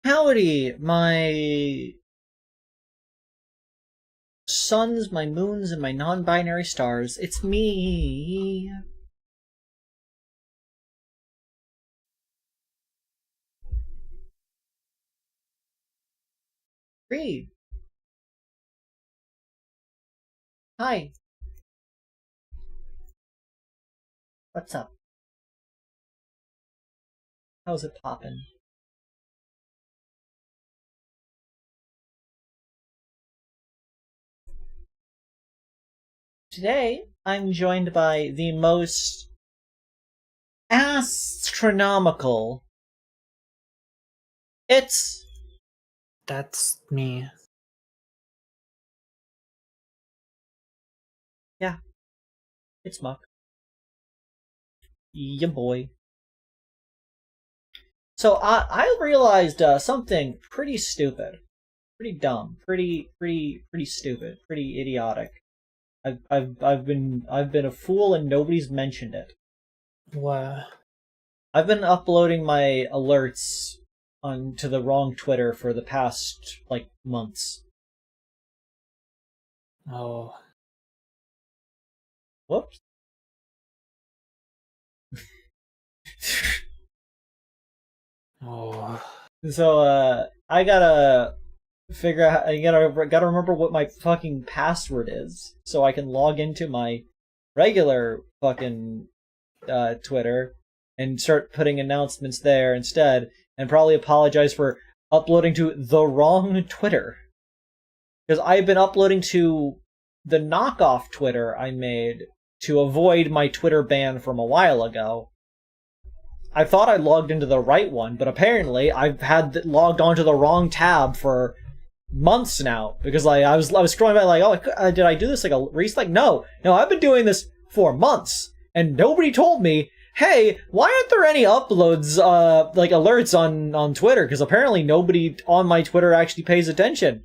Howdy, my suns, my moons, and my non-binary stars. It's me. Reed. Hi. What's up? How's it poppin'? Today, I'm joined by the most astronomical. That's me. Yeah. It's Muck. Yeah, boy. So, I realized something pretty stupid. Pretty dumb. Pretty stupid. Pretty idiotic. I've been a fool and nobody's mentioned it. What? I've been uploading my alerts onto the wrong Twitter for the past months. Oh. Whoops. Oh. So I gotta figure out. I gotta remember what my fucking password is so I can log into my regular fucking Twitter and start putting announcements there instead, and probably apologize for uploading to the wrong Twitter. Because I've been uploading to the knockoff Twitter I made to avoid my Twitter ban from a while ago. I thought I logged into the right one, but apparently I've had logged onto the wrong tab for months now. Because I was scrolling by did I do this recently? No, I've been doing this for months, and nobody told me, hey, why aren't there any uploads, alerts on Twitter? Because apparently nobody on my Twitter actually pays attention.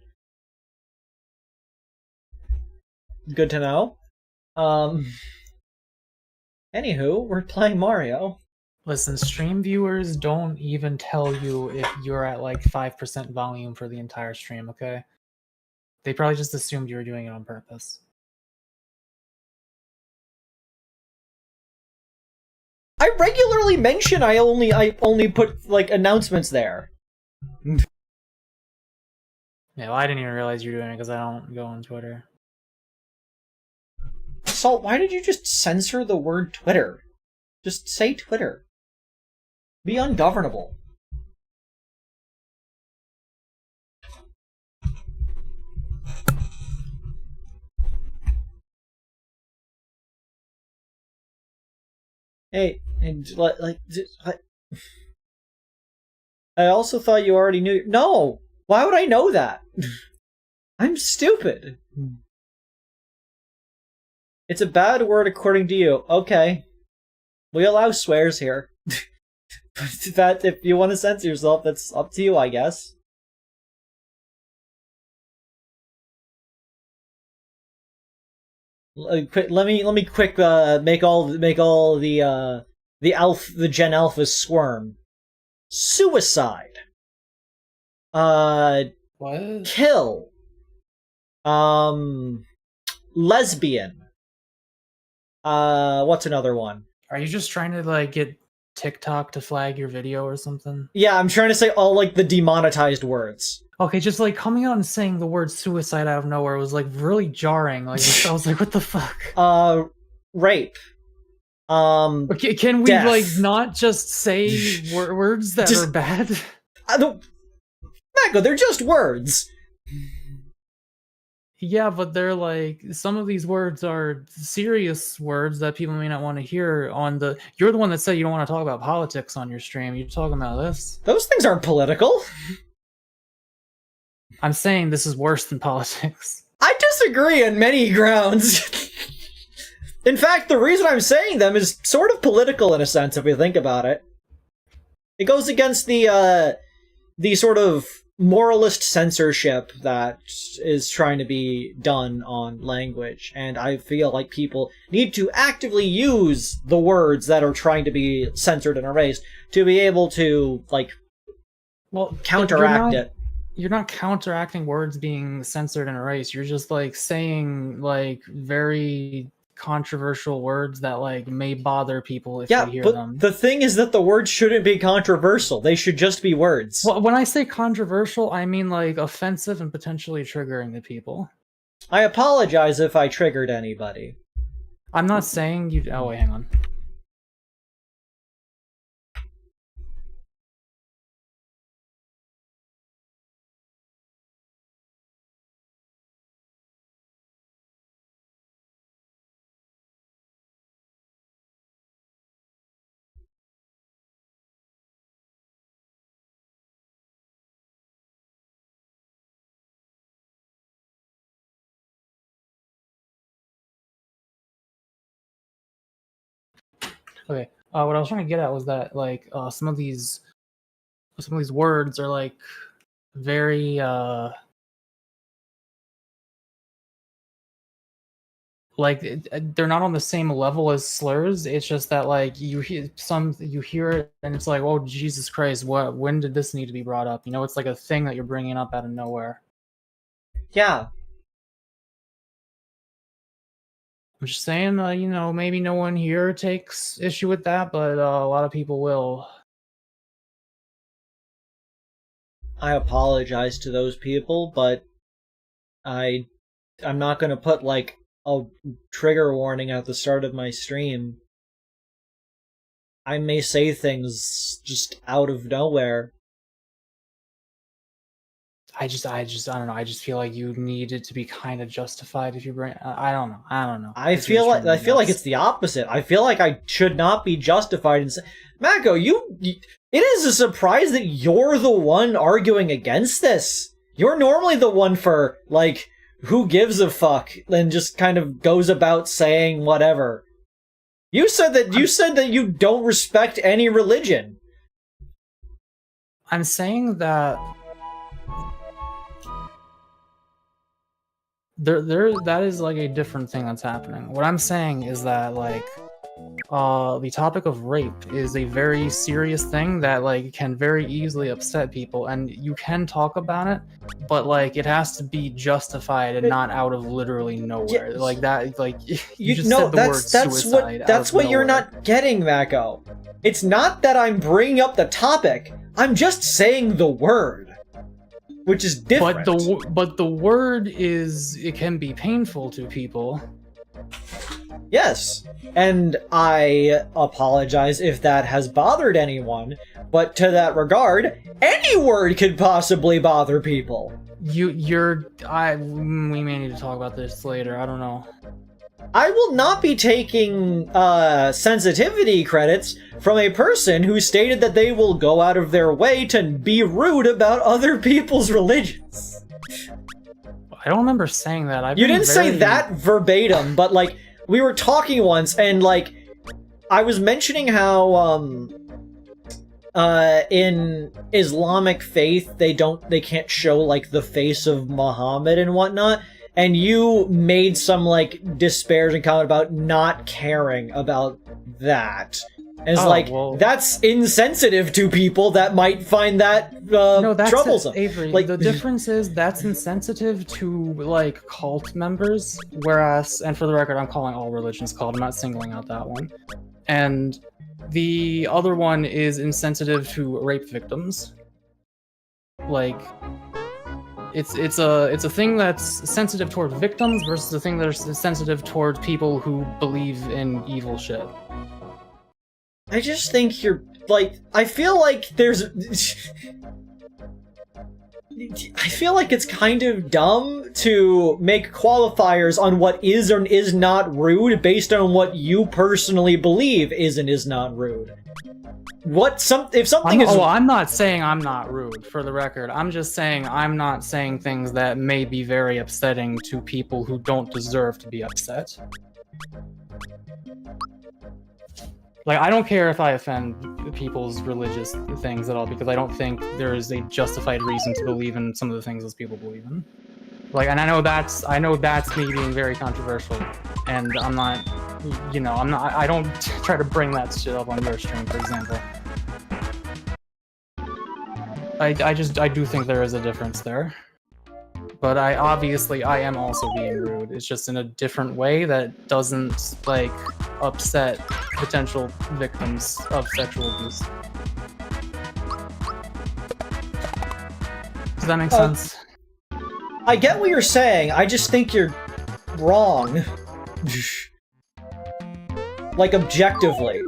Good to know. Anywho, we're playing Mario. Listen, stream viewers don't even tell you if you're at 5% volume for the entire stream, okay? They probably just assumed you were doing it on purpose. I regularly mention I only put announcements there. Yeah, well, I didn't even realize you were doing it because I don't go on Twitter. Salt, why did you just censor the word Twitter? Just say Twitter. Be ungovernable. Hey, and I also thought you already knew. No! Why would I know that? I'm stupid. It's a bad word according to you. Okay. We allow swears here. That, if you want to censor yourself, that's up to you, I guess. Let me quick make all the Gen Alphas squirm. Suicide. What? Kill. Lesbian. What's another one? Are you just trying to get TikTok to flag your video or something? Yeah, I'm trying to say all the demonetized words. Okay, just coming out and saying the word suicide out of nowhere was really jarring. I was like, what the fuck? Rape. Okay, can we death. not just say words that are bad? Mecca, they're just words. Yeah, but they're some of these words are serious words that people may not want to hear on the... You're the one that said you don't want to talk about politics on your stream. You're talking about this. Those things aren't political. I'm saying this is worse than politics. I disagree on many grounds. In fact, the reason I'm saying them is sort of political in a sense, if you think about it. It goes against the sort of moralist censorship that is trying to be done on language, and I feel like people need to actively use the words that are trying to be censored and erased to be able to Well, counteract it. You're not counteracting words being censored and erased. You're just like saying like very controversial words that like may bother people if they hear them. The thing is that the words shouldn't be controversial. They should just be words. Well, when I say controversial, I mean like offensive and potentially triggering to people. I apologize if I triggered anybody. I'm not saying you. Oh wait, hang on. Okay. What I was trying to get at was that like some of these words are like very like they're not on the same level as slurs. It's just that like you hear it and it's like, oh Jesus Christ, when did this need to be brought up? You know, it's like a thing that you're bringing up out of nowhere. Yeah. I'm just saying, you know, maybe no one here takes issue with that, but a lot of people will. I apologize to those people, but I'm not gonna put like a trigger warning at the start of my stream. I may say things just out of nowhere. I don't know. I just feel like you need it to be kind of justified if you bring. I don't know. I feel like it's the opposite. I feel like I should not be justified in saying, Mako, it is a surprise that you're the one arguing against this. You're normally the one for like, who gives a fuck, and just kind of goes about saying whatever. You said that you don't respect any religion. I'm saying that that is like a different thing that's happening. What I'm saying is that like the topic of rape is a very serious thing that like can very easily upset people, and you can talk about it, but like it has to be justified and not out of literally nowhere. Yeah, like that, like you just said the word suicide. That's what you're not getting, Mako. It's not that I'm bringing up the topic. I'm just saying the word. Which is different. But the word it can be painful to people. Yes, and I apologize if that has bothered anyone, but to that regard, any word could possibly bother people. We may need to talk about this later, I don't know. I will not be taking sensitivity credits from a person who stated that they will go out of their way to be rude about other people's religions. I don't remember saying that. You didn't say that verbatim, but like we were talking once, and like I was mentioning how in Islamic faith they can't show like the face of Muhammad and whatnot. And you made some, like, disparaging comment about not caring about that. And it's well, that's insensitive to people that might find that no, that's troublesome. Avery, like, the difference is that's insensitive to, like, cult members, whereas, and for the record, I'm calling all religions cult, I'm not singling out that one. And the other one is insensitive to rape victims. Like... It's a thing that's sensitive toward victims versus a thing that's sensitive toward people who believe in evil shit. I just think you're like I feel like it's kind of dumb to make qualifiers on what is or is not rude based on what you personally believe is and is not rude. I'm not saying I'm not rude, for the record. I'm just saying I'm not saying things that may be very upsetting to people who don't deserve to be upset. Like, I don't care if I offend people's religious things at all, because I don't think there is a justified reason to believe in some of the things those people believe in. Like, and I know that's me being very controversial, and I'm not, you know, I don't try to bring that shit up on your stream, for example. I do think there is a difference there. But I am also being rude. It's just in a different way that doesn't, like, upset potential victims of sexual abuse. Does that make sense? I get what you're saying, I just think you're wrong. Like, objectively.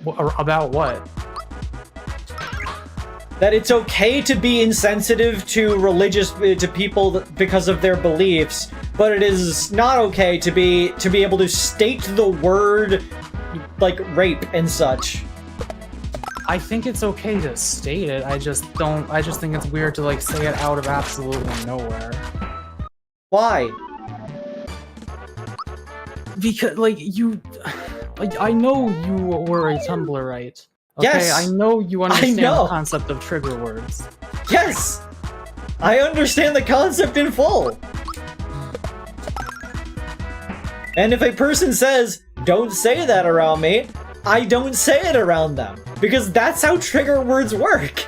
About what? That it's okay to be insensitive to people because of their beliefs, but it is not okay to be able to state the word, like, rape and such. I think it's okay to state it, I just think it's weird to, like, say it out of absolutely nowhere. Why? Because, like, I know you were a Tumblr, right? Okay, yes! I know you understand the concept of trigger words. Yes! I understand the concept in full! And if a person says, don't say that around me, I don't say it around them. Because that's how trigger words work.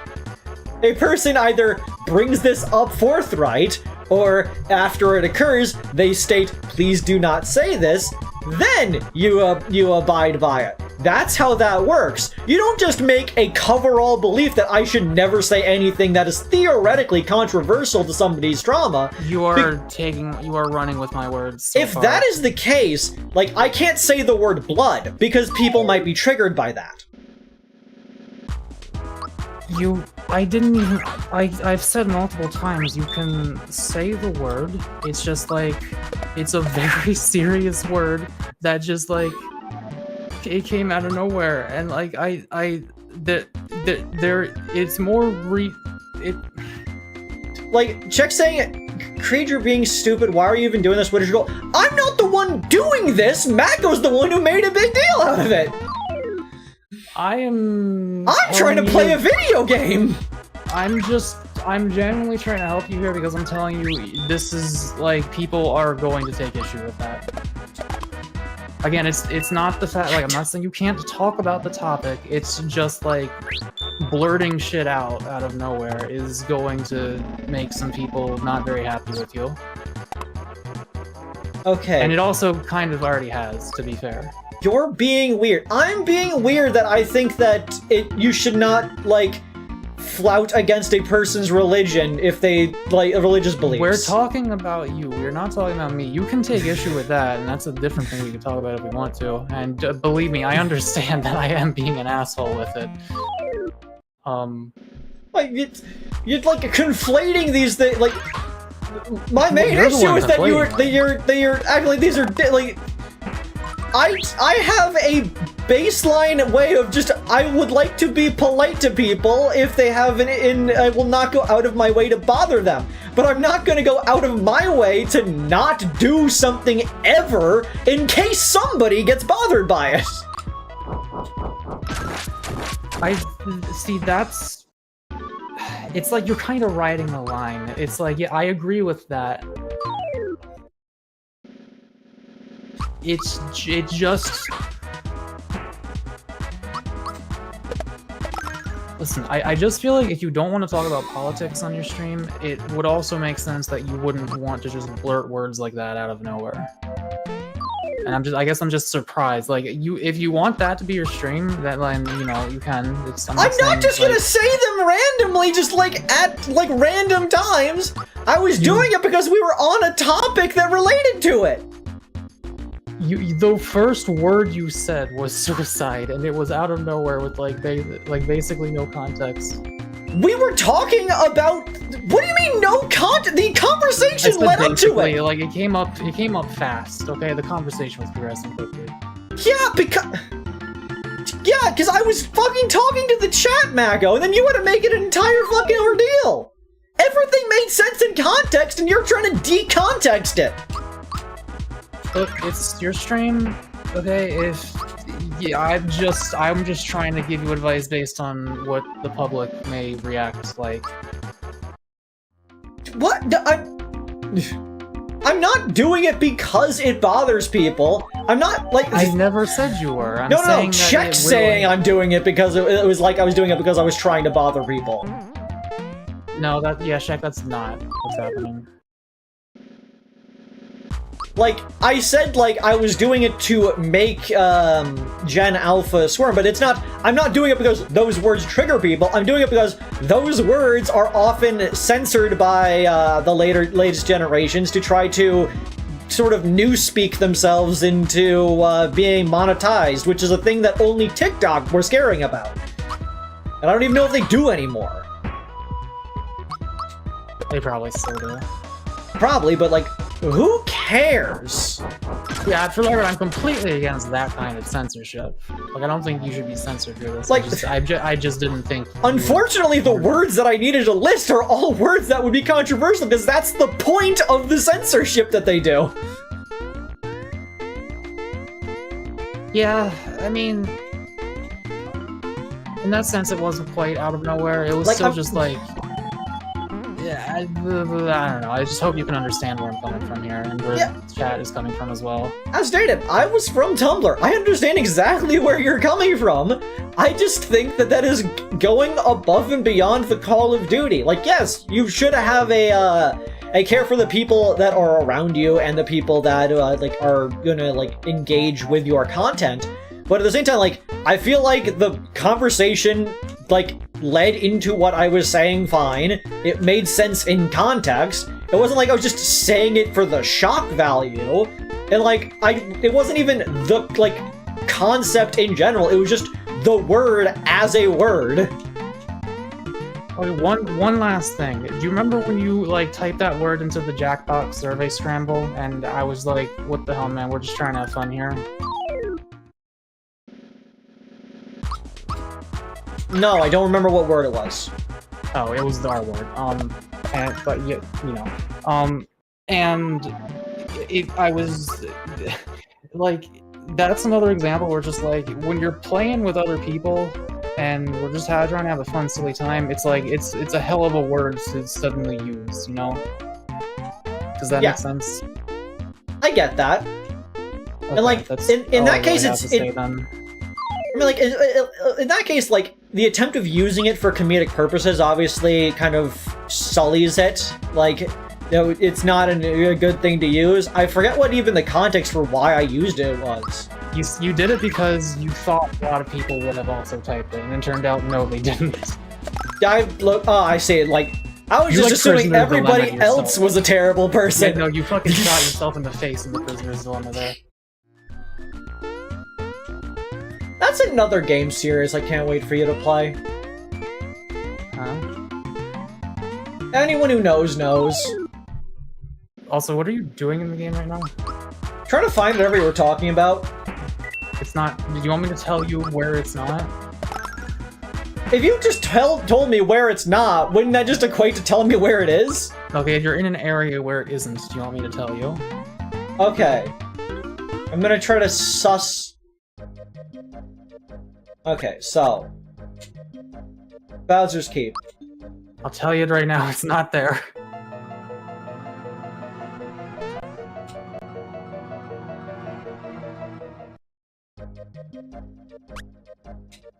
A person either brings this up forthright, or after it occurs, they state, please do not say this, then you abide by it. That's how that works. You don't just make a coverall belief that I should never say anything that is theoretically controversial to somebody's trauma. You are running with my words so If far. that is the case, like, I can't say the word blood, because people might be triggered by that. I've said multiple times, you can say the word, it's just like, it's a very serious word that just, like, it came out of nowhere, and, like, it's more like, check saying, Creed, you're being stupid, why are you even doing this, what is your goal? I'm not the one doing this, Mako's the one who made a big deal out of it! I'm trying to play a video game! I'm genuinely trying to help you here because I'm telling you, this is, like, people are going to take issue with that. Again, it's not the fact, like, I'm not saying you can't talk about the topic, it's just, like, blurting shit out of nowhere is going to make some people not very happy with you. Okay. And it also kind of already has, to be fair. You're being weird. I'm being weird that I think that you should not, like, flout against a person's religion if they, like, religious beliefs. We're talking about you. We're not talking about me. You can take issue with that, and that's a different thing we can talk about if we want to. And believe me, I understand that I am being an asshole with it. Like, you're like conflating these things. Like, my main issue is that you're actually, these are like. I have a baseline way of just, I would like to be polite to people if they have I will not go out of my way to bother them. But I'm not going to go out of my way to not do something ever in case somebody gets bothered by it. It's like you're kind of riding the line. It's like, yeah, I agree with that. It just... Listen, I just feel like if you don't want to talk about politics on your stream, it would also make sense that you wouldn't want to just blurt words like that out of nowhere. And I guess I'm just surprised. Like, if you want that to be your stream, that, like, you know, you can. I'm not just gonna say them randomly, just, like, at, like, random times. I was doing it because we were on a topic that related to it. The first word you said was suicide, and it was out of nowhere with, like, basically no context. We were talking about... What do you mean, no context? The conversation led up to it! Like, it came up fast, okay? The conversation was progressing quickly. Yeah, because I was fucking talking to the chat, Mako, and then you had to make it an entire fucking ordeal! Everything made sense in context, and you're trying to decontext it! Look, it's your stream, okay? I'm just trying to give you advice based on what the public may react like. What? I'm not doing it because it bothers people. I'm not, like... I never said you were. I'm no, saying check saying I'm doing it because it was like I was doing it because I was trying to bother people. No, check, that's not what's happening. Like, I said, like, I was doing it to make, Gen Alpha squirm, but it's not- I'm not doing it because those words trigger people, I'm doing it because those words are often censored by, the latest generations to try to sort of newspeak themselves into, being monetized, which is a thing that only TikTok were scaring about. And I don't even know if they do anymore. They probably still do. Probably, but, like, who cares? Yeah, for the record, I'm completely against that kind of censorship. Like, I don't think you should be censored for this. Like, I just didn't think... Unfortunately, the words that I needed to list are all words that would be controversial, because that's the point of the censorship that they do. Yeah, I mean... In that sense, it wasn't quite out of nowhere. It was like, still just like... Yeah, I don't know. I just hope you can understand where I'm coming from here, and where the chat is coming from as well. As stated, I was from Tumblr. I understand exactly where you're coming from. I just think that that is going above and beyond the Call of Duty. Like, yes, you should have a care for the people that are around you and the people that, like, are gonna, like, engage with your content. But at the same time, like, I feel like the conversation, like, led into what I was saying fine. It made sense in context. It wasn't like I was just saying it for the shock value. And, like, it wasn't even the, like, concept in general. It was just the word as a word. Okay, one last thing. Do you remember when you, like, typed that word into the Jackbox survey scramble, and I was like, what the hell, man, we're just trying to have fun here? No, I don't remember what word it was. Oh, it was the R word. But you know, and I was like, that's another example where just like when you're playing with other people and we're just trying to have a fun, silly time. It's like it's a hell of a word to suddenly use, you know? Does that make sense? I get that. Okay, and like in that case, I mean, like, in that case, like, the attempt of using it for comedic purposes obviously kind of sullies it. Like, you know, it's not a good thing to use. I forget what even the context for why I used it was. You did it because you thought a lot of people would have also typed it, and it turned out, no, they didn't. I see it, like, I was just assuming everybody else was a terrible person. Yeah, no, you fucking shot yourself in the face in the Prisoner's Dilemma there. That's another game series I can't wait for you to play. Huh? Anyone who knows, knows. Also, what are you doing in the game right now? Trying to find whatever you were talking about. It's not... Do you want me to tell you where it's not? If you just told me where it's not, wouldn't that just equate to telling me where it is? Okay, if you're in an area where it isn't, do you want me to tell you? Okay. I'm gonna try to suss... Okay, so... Bowser's Keep. I'll tell you right now, it's not there.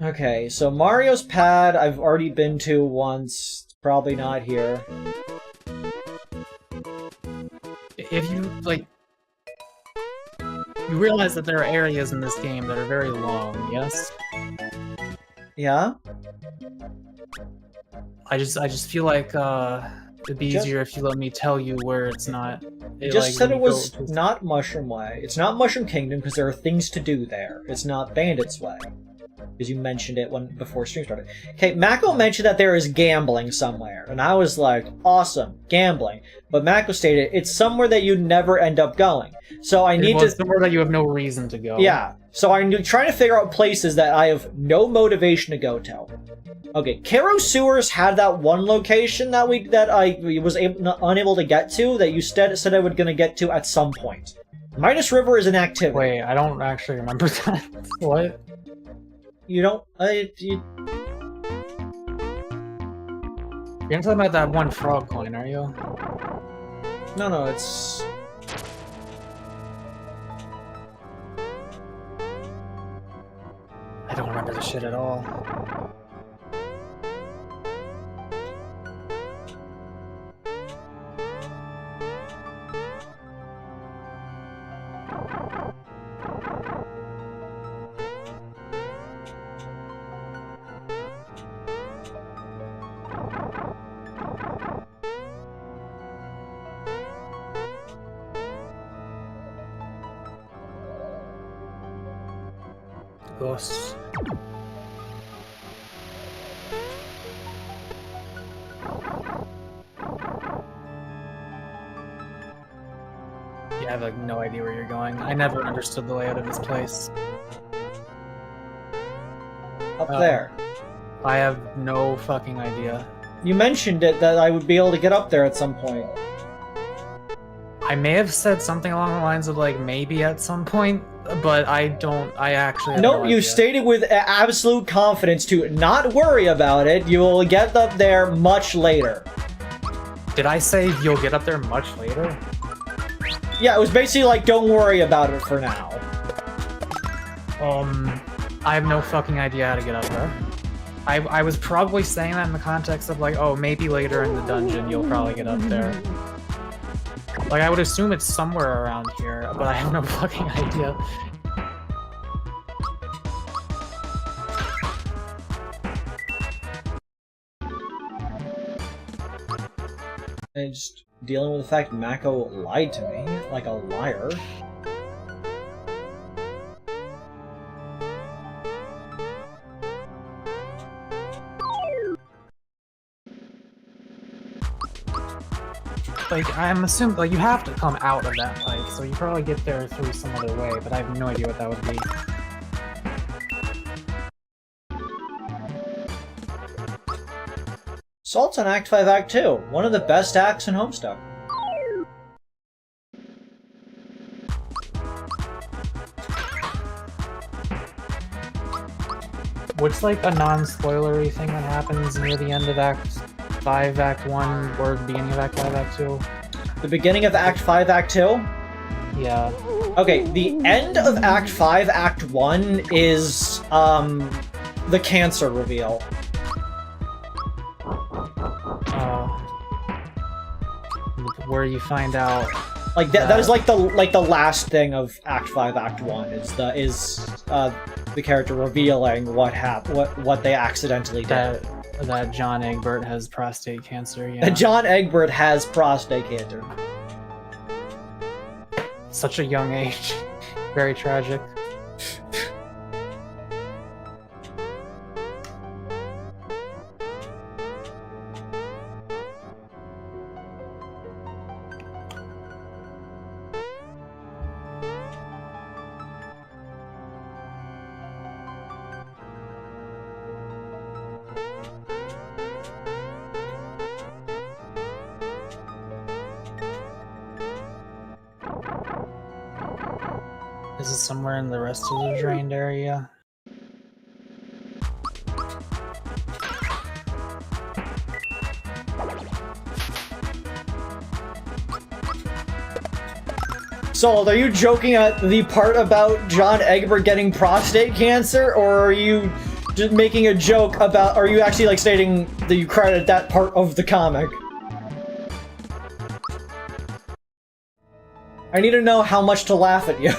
Okay, so Mario's Pad I've already been to once. It's probably not here. If you, like... You realize that there are areas in this game that are very long, yes? Yeah? I just feel like, it'd be easier if you let me tell you where it's not. You just said it was not Mushroom Way. It's not Mushroom Kingdom because there are things to do there. It's not Bandit's Way. Because you mentioned it before stream started. Okay, Mako mentioned that there is gambling somewhere, and I was like, awesome, gambling. But Mako stated it's somewhere that you'd never end up going. So I need to... somewhere that you have no reason to go. Yeah, so I'm trying to figure out places that I have no motivation to go to. Okay, Karo Sewers had that one location that I was unable to get to, that you said I was going to get to at some point. Midas River is an activity. Wait, I don't actually remember that. What? You don't... You're gonna talk about that one frog coin, are you? No, it's... remember the shit at all. Ghosts. Yeah, I have like no idea where you're going. I never understood the layout of this place. Up there. I have no fucking idea. You mentioned it that I would be able to get up there at some point. I may have said something along the lines of like maybe at some point, but I actually have no you idea. stated with absolute confidence to not worry about it. You will get up there much later. Did I say you'll get up there much later? Yeah, it was basically like, don't worry about it for now. I have no fucking idea how to get up there. I was probably saying that in the context of like, oh, maybe later in the dungeon you'll probably get up there. Like, I would assume it's somewhere around here, but I have no fucking idea. And just dealing with the fact Mako lied to me like a liar. Like, I'm assuming, like, you have to come out of that pipe, so you probably get there through some other way, but I have no idea what that would be. Assault's on Act 5, Act 2. One of the best acts in Homestuck. What's, like, a non-spoilery thing that happens near the end of Act 5, Act 1, or the beginning of Act 5, Act 2? The beginning of Act 5, Act 2? Yeah. Okay, the end of Act 5, Act 1 is, the cancer reveal. Where you find out... Like, that is like the last thing of Act 5, Act 1, is the character revealing what they accidentally did. That John Egbert has prostate cancer, yeah. And John Egbert has prostate cancer. Such a young age. Very tragic. Is it somewhere in the rest of the drained area? Salt, are you joking at the part about John Egbert getting prostate cancer, or are you just making a joke about, are you actually like stating that you cried at that part of the comic? I need to know how much to laugh at you.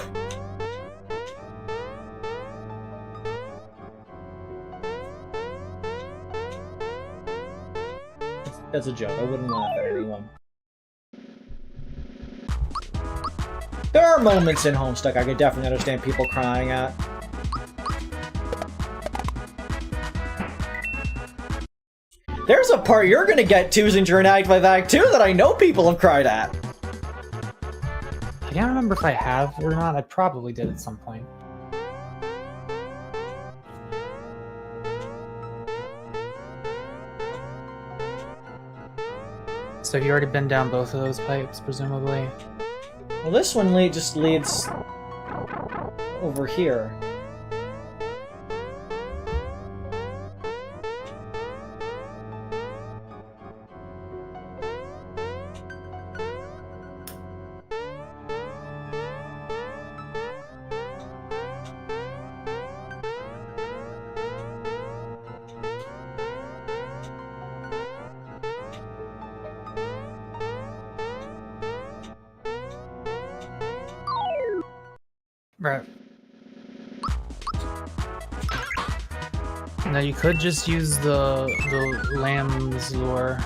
That's a joke. I wouldn't laugh at anyone. There are moments in Homestuck I could definitely understand people crying at. There's a part you're gonna get to during Act 5 Act 2 that I know people have cried at. I can't remember if I have or not. I probably did at some point. So have you already been down both of those pipes, presumably? Well, this one just leads over here. Right. Now you could just use the Lamme's lure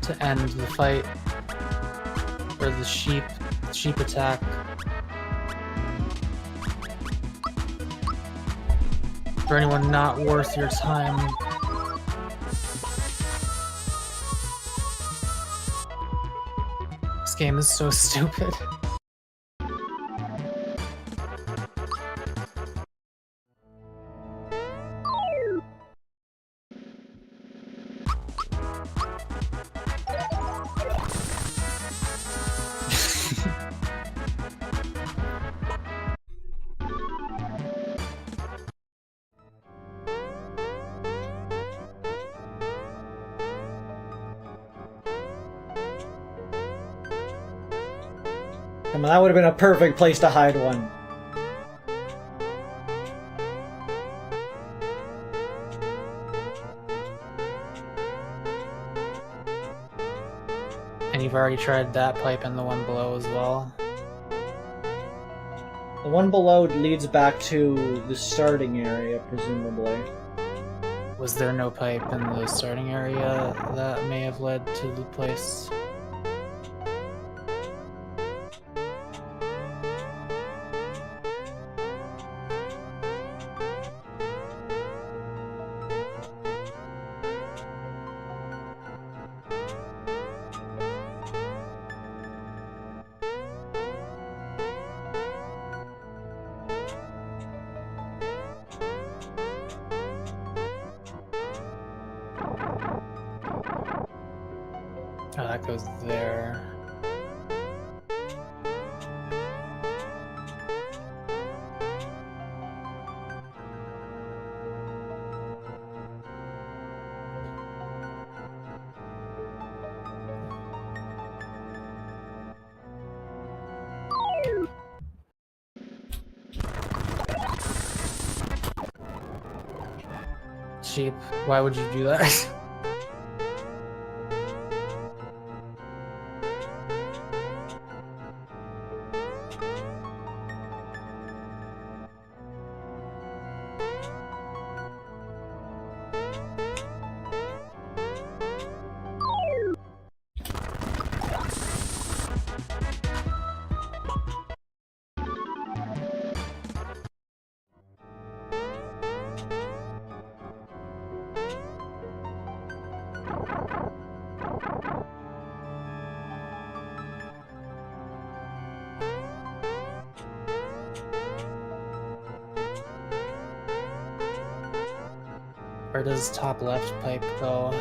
to end the fight, or the sheep attack. For anyone not worth your time. This game is so stupid. I mean, that would have been a perfect place to hide one. And you've already tried that pipe and the one below as well. The one below leads back to the starting area, presumably. Was there no pipe in the starting area that may have led to the place? Oh, that goes there. Sheep, why would you do that? Where does top left pipe go?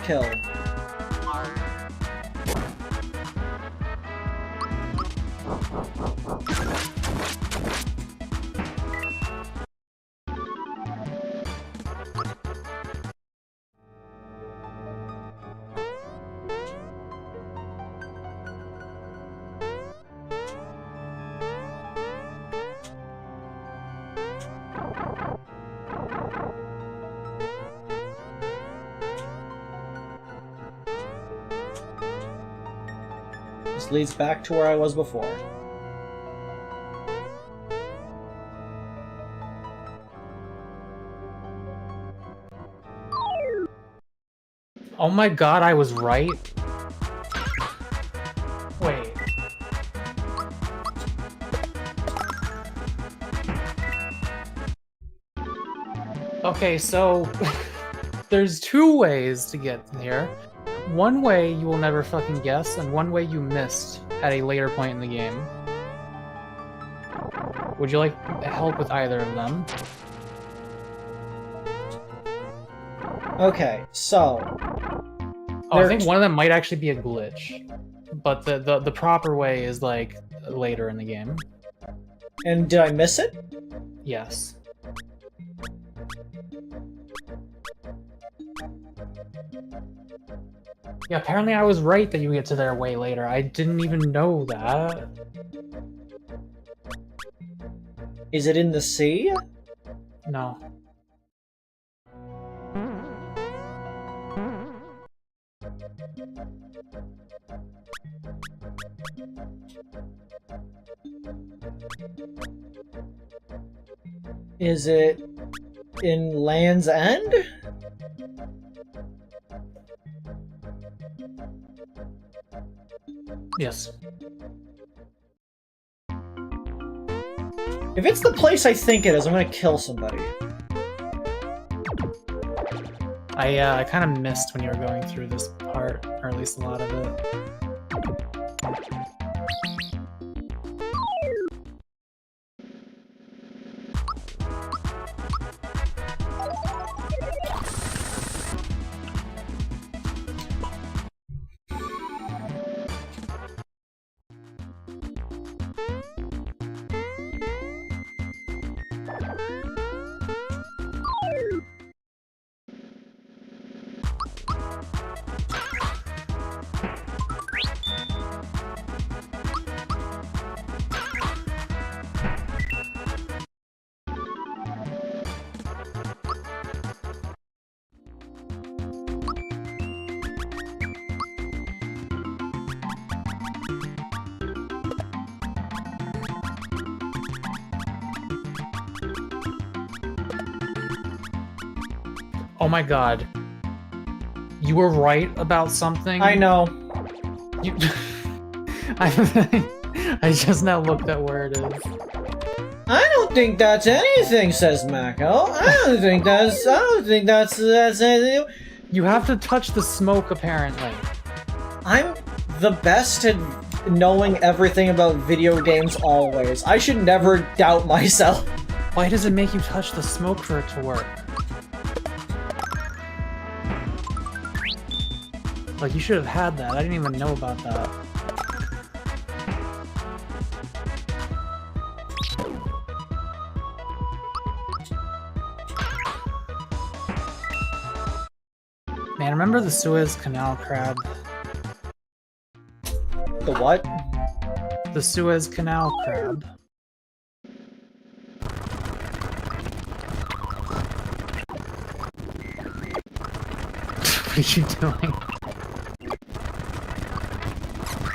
Kill. This leads back to where I was before. Oh my god, I was right. Wait. Okay, so there's two ways to get here. One way you will never fucking guess, and one way you missed at a later point in the game. Would you like help with either of them? Okay, so... Oh, I think one of them might actually be a glitch. But the proper way is, like, later in the game. And did I miss it? Yes. Yeah, apparently I was right that you get to there way later. I didn't even know that. Is it in the sea? No. Is it in Land's End? Yes. If it's the place I think it is, I'm gonna kill somebody. I kind of missed when you were going through this part, or at least a lot of it. Oh my god. You were right about something? I know. You... I just now looked at where it is. I don't think that's anything, says Mako. I don't think that's anything. You have to touch the smoke, apparently. I'm the best at knowing everything about video games always. I should never doubt myself. Why does it make you touch the smoke for it to work? Like, you should have had that. I didn't even know about that. Man, remember the Suez Canal crab? The what? The Suez Canal crab. What are you doing?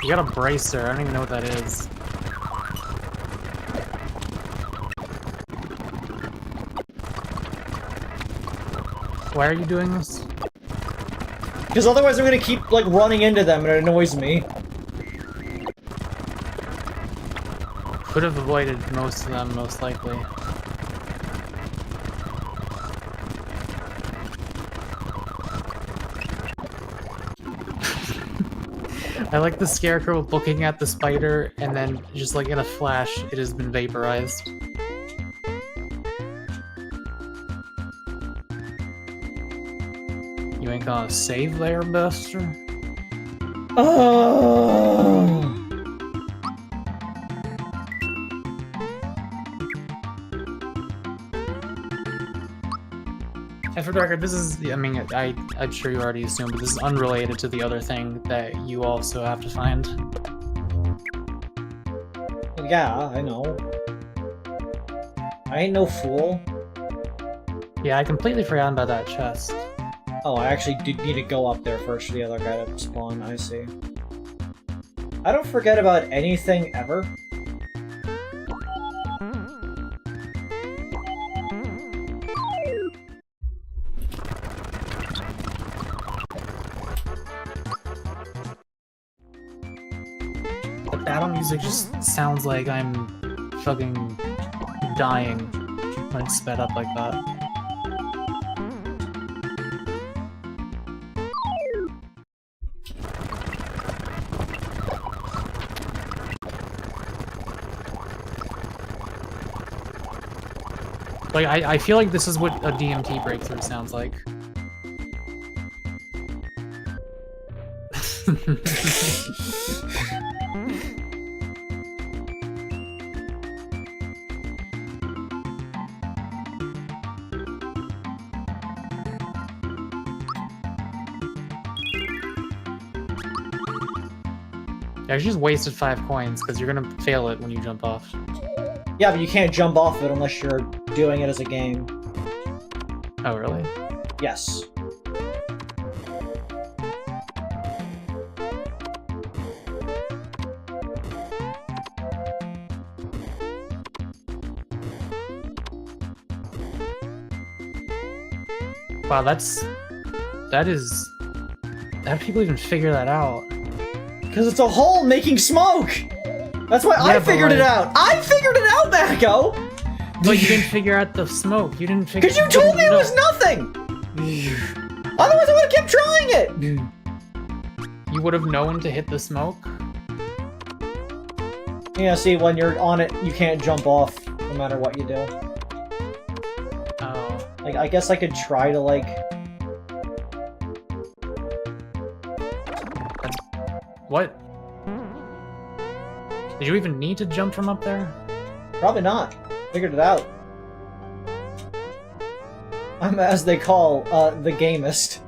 You got a bracer. I don't even know what that is. Why are you doing this? Because otherwise I'm gonna keep, like, running into them and it annoys me. Could have avoided most of them, most likely. I like the scarecrow looking at the spider, and then just like in a flash, it has been vaporized. You ain't gonna save there, Buster? Oh. And for the record, this is, I mean, I'm sure you already assumed, but this is unrelated to the other thing that you also have to find. Yeah, I know. I ain't no fool. Yeah, I completely forgot about that chest. Oh, I actually did need to go up there first for the other guy to spawn, I see. I don't forget about anything ever. The battle music just sounds like I'm fucking dying when it's sped up like that. Like, I feel like this is what a DMT breakthrough sounds like. Yeah, you just wasted 5 coins because you're gonna fail it when you jump off. Yeah, but you can't jump off it unless you're doing it as a game. Oh, really? Yes. Wow, how do people even figure that out? Because it's a hole making smoke! That's why I figured it out! I figured it out, Mako! But you didn't figure out the smoke. You didn't figure. Because you told me it was nothing! Otherwise I would have kept trying it! You would have known to hit the smoke? Yeah, see, when you're on it, you can't jump off, no matter what you do. Oh. Like, I guess I could try to, like... What? Did you even need to jump from up there? Probably not. Figured it out. I'm, as they call, the gamist.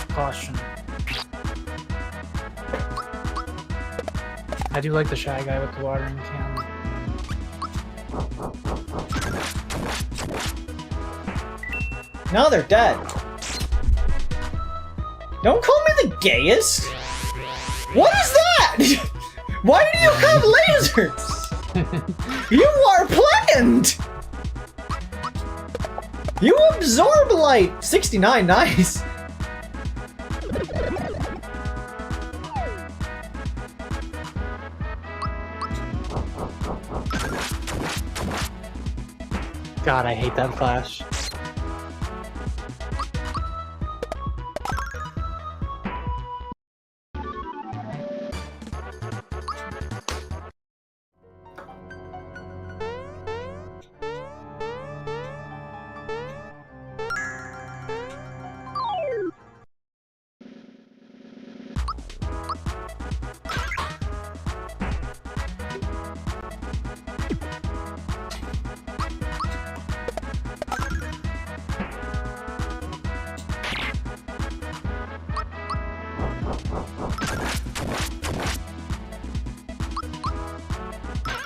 Caution. I do like the shy guy with the watering can. Now they're dead. Don't call me the gayest! What is that?! Why do you have lasers?! You are planned! You absorb light! 69, nice! God, I hate that flash.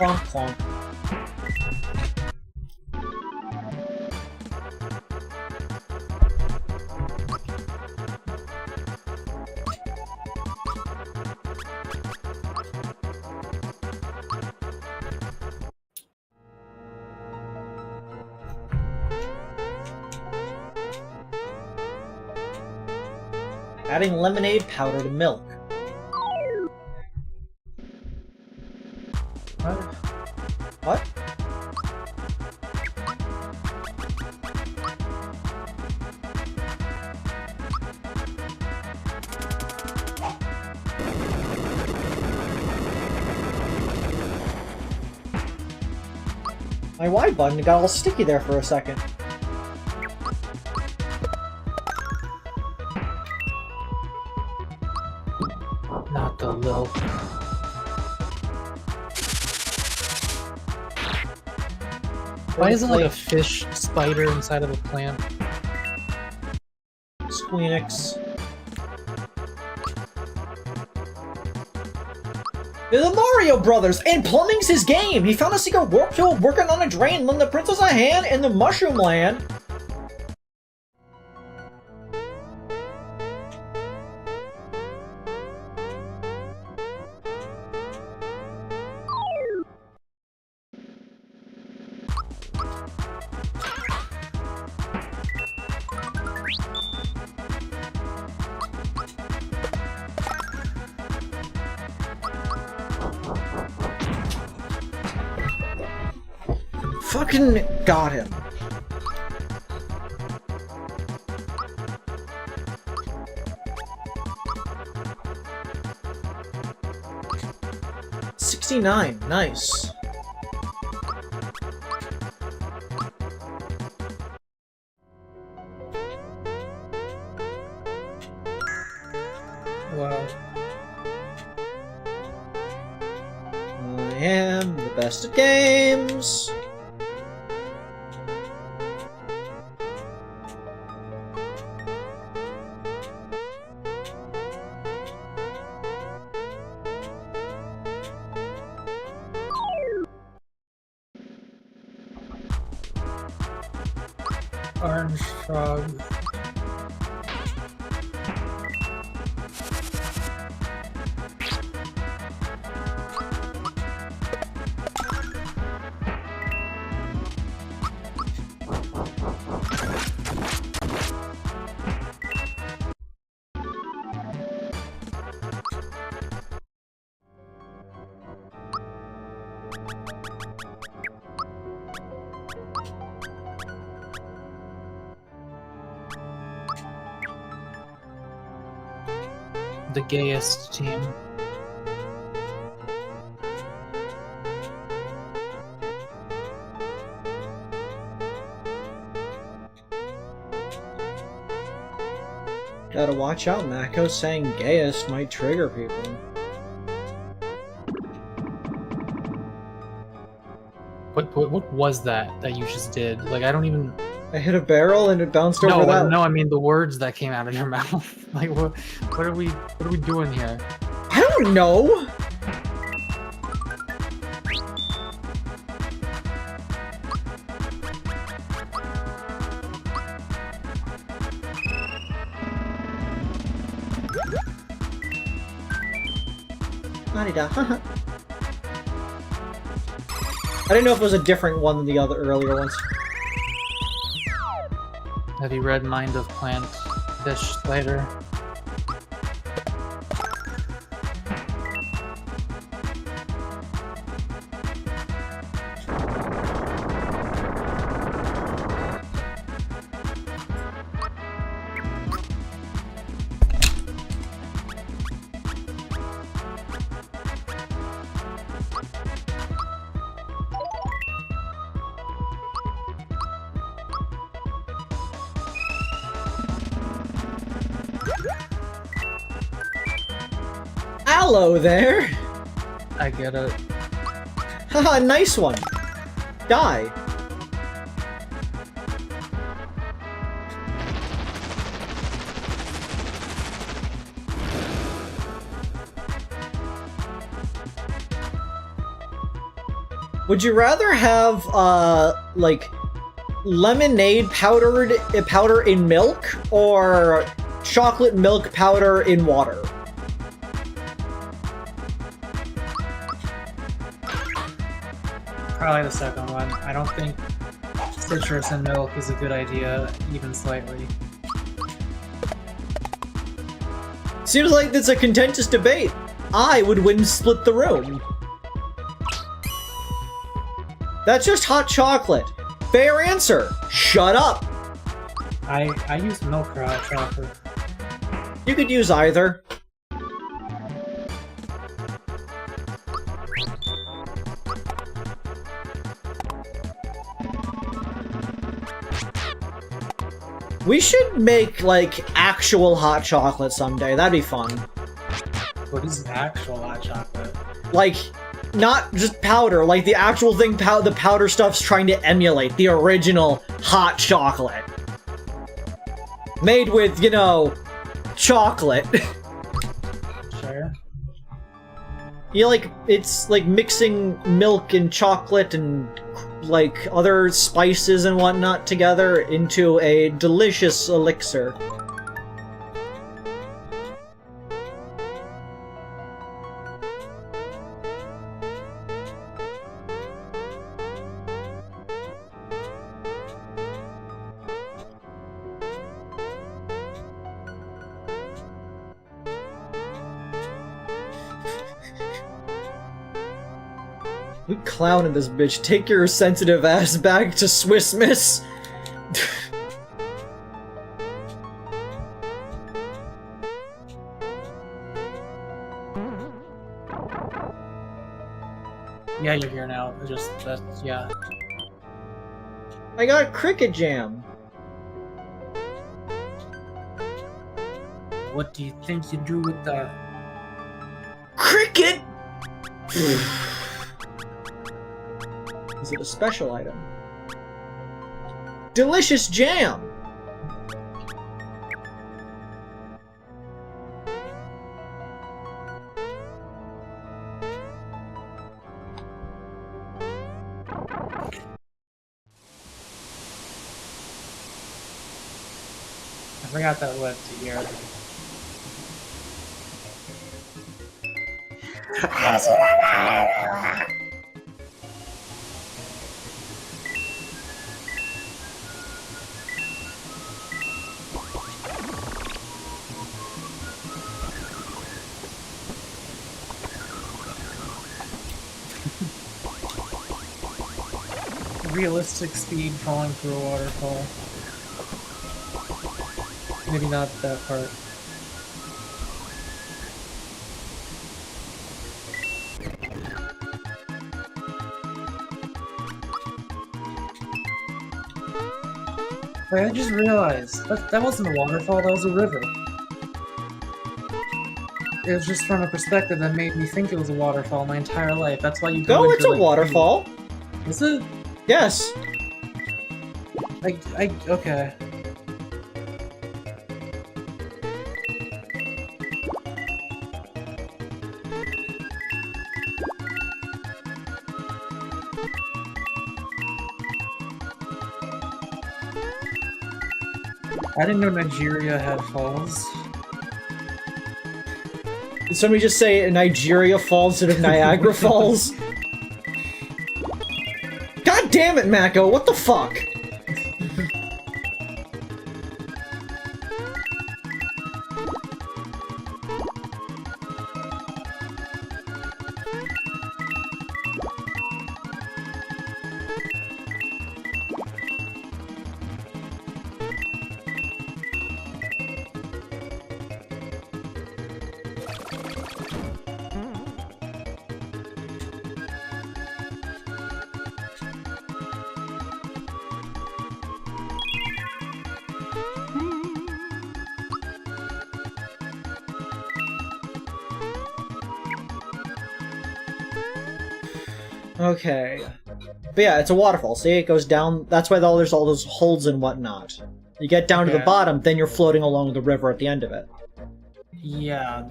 Clonk, clonk. Adding lemonade powder to milk. What? My Y button got all sticky there for a second. Not the little. Why isn't like a fish spider inside of a plant? Squeenix. They're the Mario Brothers, and plumbing's his game! He found a secret warp tool working on a drain, lend the princess a hand in the Mushroom Land! Fucking got him. $69, nice. Wow. I am the best at games. Orange frog. The gayest team. Gotta watch out, Mako. Saying gayest might trigger people. What was that you just did? Like, I don't even... I hit a barrel and it bounced over that. No, I mean the words that came out of your mouth. Like, what are we doing here? I don't know! I didn't know if it was a different one than the other earlier ones. Have you read Mind of Plant Fish Spider? Hello there! I get it. Haha, nice one! Die! Would you rather have, like, lemonade powder in milk, or chocolate milk powder in water? Probably the second one. I don't think citrus and milk is a good idea, even slightly. Seems like it's a contentious debate. I would win split the room. That's just hot chocolate. Fair answer. Shut up. I use milk for hot chocolate. You could use either. We should make, like, actual hot chocolate someday. That'd be fun. What is actual hot chocolate? Like, not just powder, like the actual thing the powder stuff's trying to emulate, the original hot chocolate. Made with, you know, chocolate. Sure. You know, like, it's like mixing milk and chocolate and like other spices and whatnot together into a delicious elixir. We clowning this bitch. Take your sensitive ass back to Swiss Miss. Yeah, you're here now. That's, yeah. I got Cricket Jam. What do you think you do with that? Cricket! Is it a special item? Delicious jam! bring out that lip to here. Realistic speed falling through a waterfall. Maybe not that part. Wait, I just realized that wasn't a waterfall, that was a river. It was just from a perspective that made me think it was a waterfall my entire life. That's why you go No, into, it's a like, waterfall. Is it? Yes. Okay. I didn't know Nigeria had falls. Did somebody just say Nigeria Falls instead of Niagara Falls? God damn it, Mako! What the fuck? Okay. But yeah, it's a waterfall. See, it goes down. That's why there's all those holes and whatnot. You get down to the bottom, then you're floating along the river at the end of it. Yeah,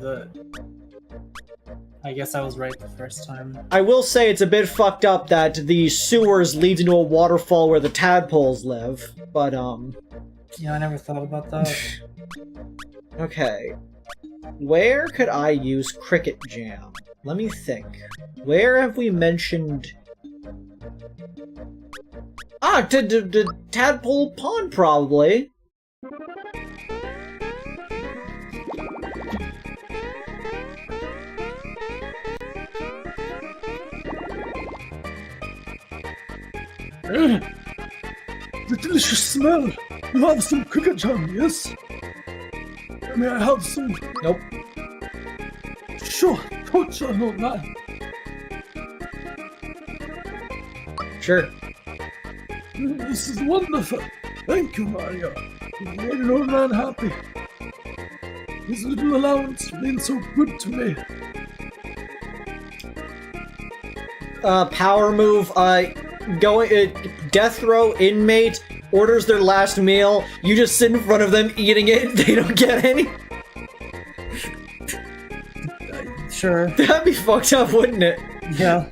I guess I was right the first time. I will say it's a bit fucked up that the sewers lead into a waterfall where the tadpoles live, but Yeah, I never thought about that. Okay. Where could I use Cricket Jam? Let me think. Where have we mentioned... Ah, to Tadpole Pond, probably. The delicious smell! You have some cricket jam, yes? May I have some? Nope. Sure, coach, I know that. Sure. This is wonderful. Thank you, Mario. You made an old man happy. His little allowance means so good to me. Power move, death row inmate orders their last meal, you just sit in front of them eating it, they don't get any? Sure. That'd be fucked up, wouldn't it? Yeah.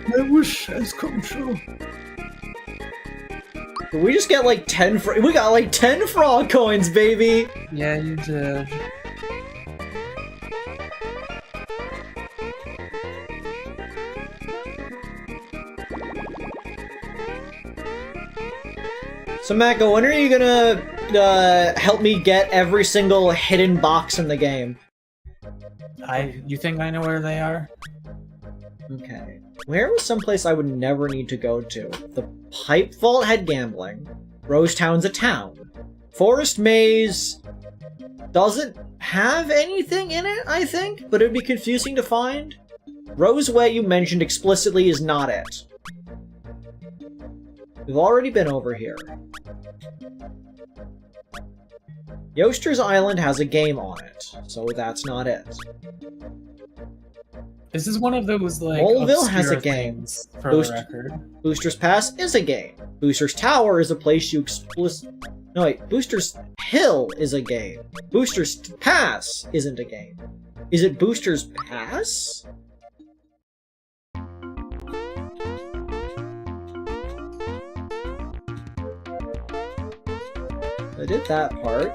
My wish has come true. We just get like 10 we got like 10 frog coins, baby! Yeah, you did. So Mako, when are you gonna help me get every single hidden box in the game? You think I know where they are? Okay. Where was someplace I would never need to go to? The Pipe Vault had gambling. Rosetown's a town. Forest Maze doesn't have anything in it, I think, but it'd be confusing to find. Roseway, you mentioned explicitly, is not it. We've already been over here. Yoster's Island has a game on it, so that's not it. This is one of those, like, Moleville has a obscure game. things, for the record. Booster's Pass is a game. Booster's Tower is a place you No, wait. Booster's Hill is a game. Booster's Pass isn't a game. Is it Booster's Pass? I did that part.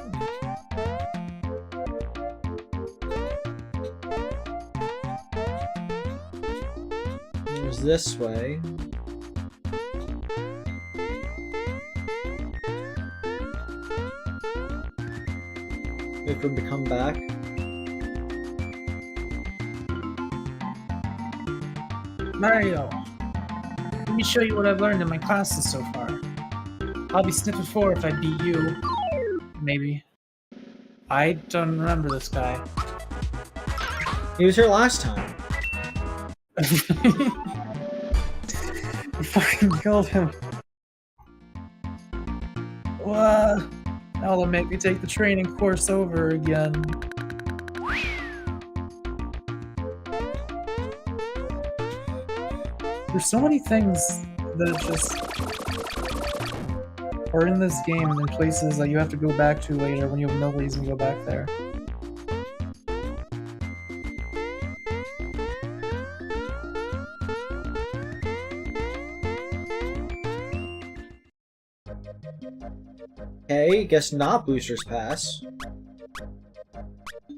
There's this way. Wait for him to come back. Mario, let me show you what I've learned in my classes so far. I'll be sniffing 4 if I beat you. Maybe. I don't remember this guy. He was here last time. You fucking killed him. What? Now they'll make me take the training course over again. There's so many things that just are in this game in places that you have to go back to later when you have no reason to go back there. Okay, guess not Booster's Pass.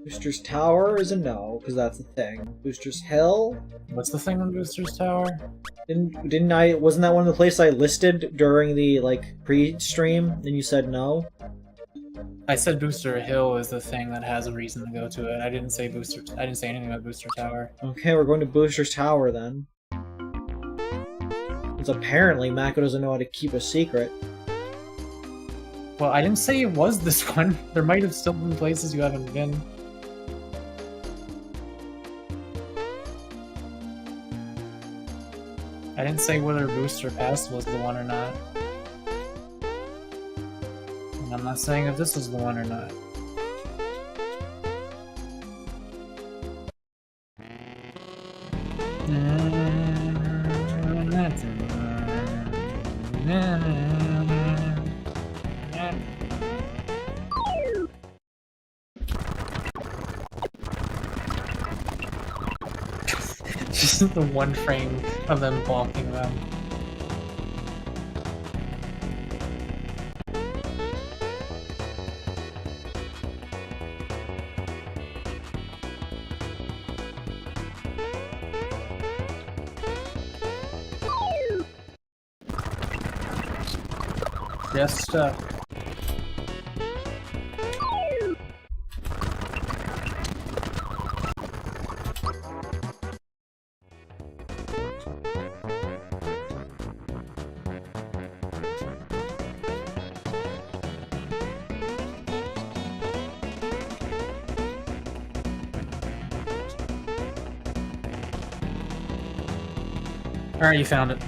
Booster's Tower is a no, because that's a thing. Booster's Hill? What's the thing on Booster's Tower? Wasn't that one of the places I listed during the, like, pre-stream, and you said no? I said Booster Hill is the thing that has a reason to go to it. I didn't say anything about Booster Tower. Okay, we're going to Booster's Tower then. Because apparently Mako doesn't know how to keep a secret. Well, I didn't say it was this one. There might have still been places you haven't been. I didn't say whether Booster Pass was the one or not. And I'm not saying if this is the one or not. Just the one frame of them blocking them. Yes, stuff. Alright, you found it.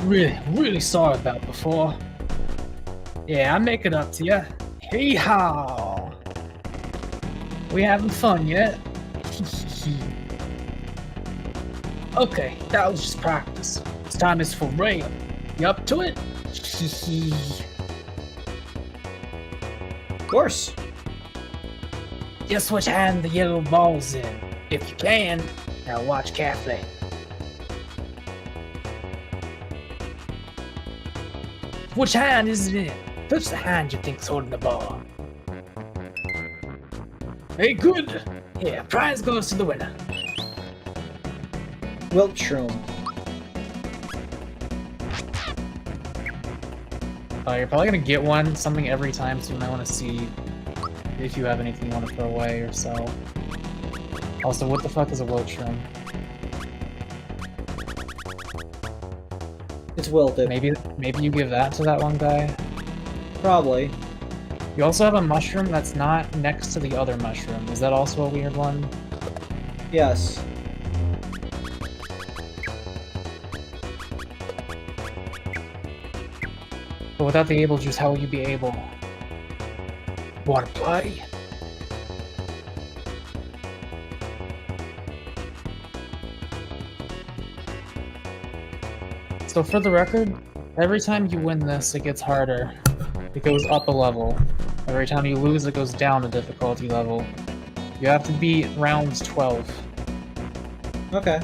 Really sorry about before. Yeah, I make it up to you. Hey haw! We having fun yet? Okay, that was just practice. This time is for real. You up to it? Of course. Just which hand the yellow ball's in. If you can, now watch carefully. Which hand is it in? Touch the hand you think's holding the ball. Hey, good! Yeah, prize goes to the winner. Wiltshroom. You're probably gonna get something every time, so you might want to see if you have anything you want to throw away or sell. Also, what the fuck is a Wiltshroom? It's wilted. Maybe you give that to that one guy? Probably. You also have a mushroom that's not next to the other mushroom. Is that also a weird one? Yes. But without the able juice, how will you be able? Wanna play? So for the record, Every time you win this, it gets harder. It goes up a level. Every time you lose, it goes down a difficulty level. You have to beat rounds 12. Okay.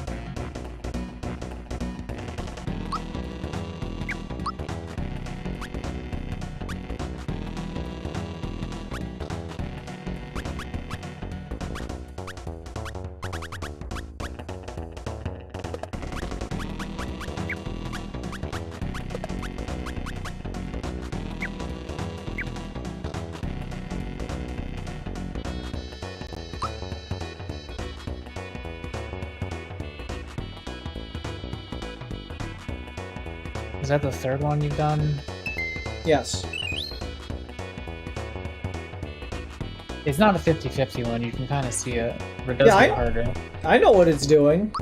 Is that the third one you've done? Yes. It's not a 50-50 one, you can kind of see it. But it does Yeah, get harder. I know what it's doing.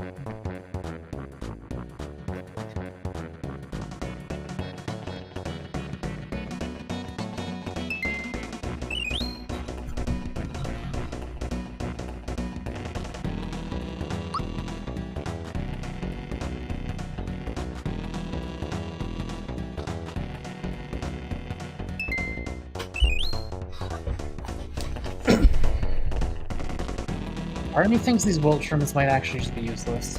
Part of me thinks these bolt trimmers might actually just be useless.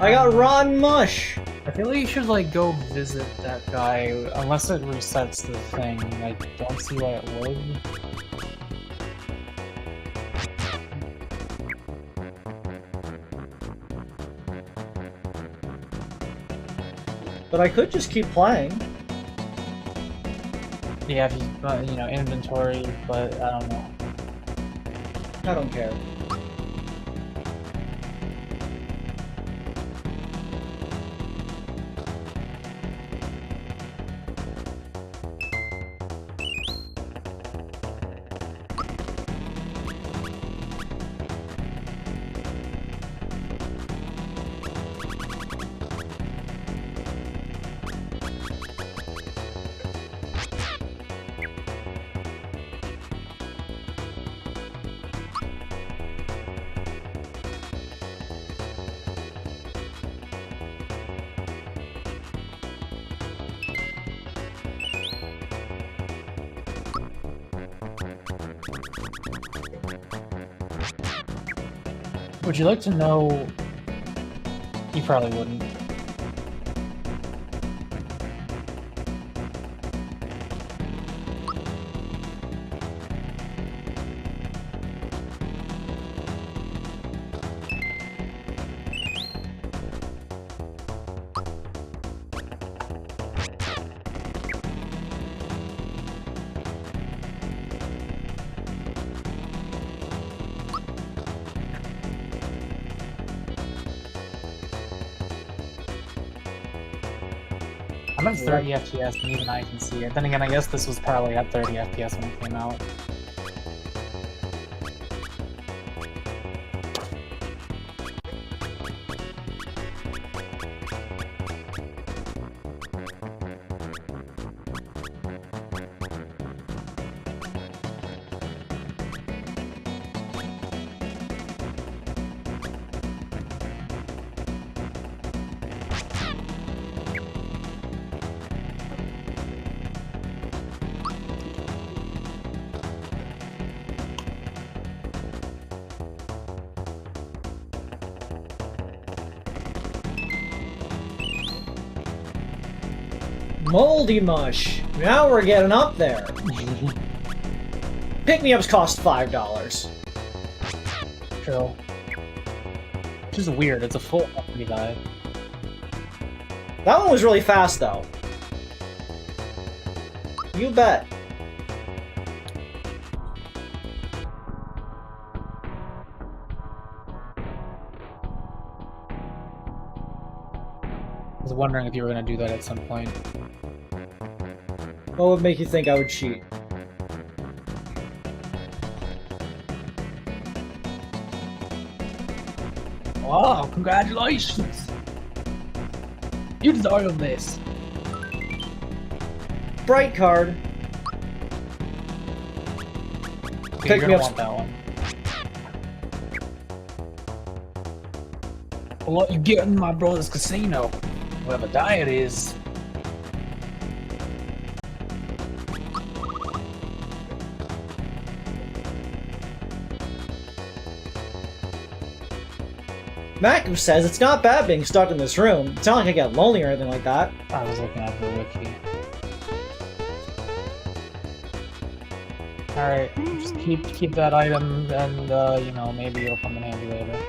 I got Ron Mush! I feel like you should like go visit that guy, unless it resets the thing. I don't see why it would. But I could just keep playing. Yeah, if you, you know, inventory, but I don't know. I don't care. Would you like to know? You probably wouldn't. I'm at 30 FPS and even I can see it. Then again, I guess this was probably at 30 FPS when it came out. Moldy Mush! Now we're getting up there! Pick-me-ups cost $5. True. Which is weird, it's a full company die. That one was really fast, though. You bet. I was wondering if you were going to do that at some point. What would make you think I would cheat? Wow, congratulations! You deserve this. Bright card. Okay, pick you're me gonna up. want that one. What you get in my brother's casino? Whatever diet is. Mac says it's not bad being stuck in this room. It's not like I get lonely or anything like that. I was looking at the wiki. Alright, just keep that item, and you know, maybe it'll come in handy later.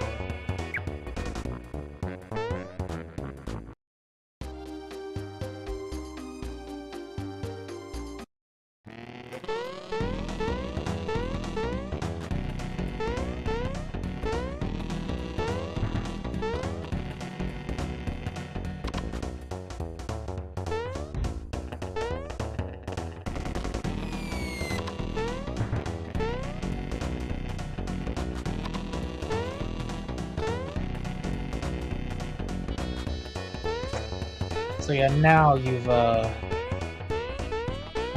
So yeah, now you've, I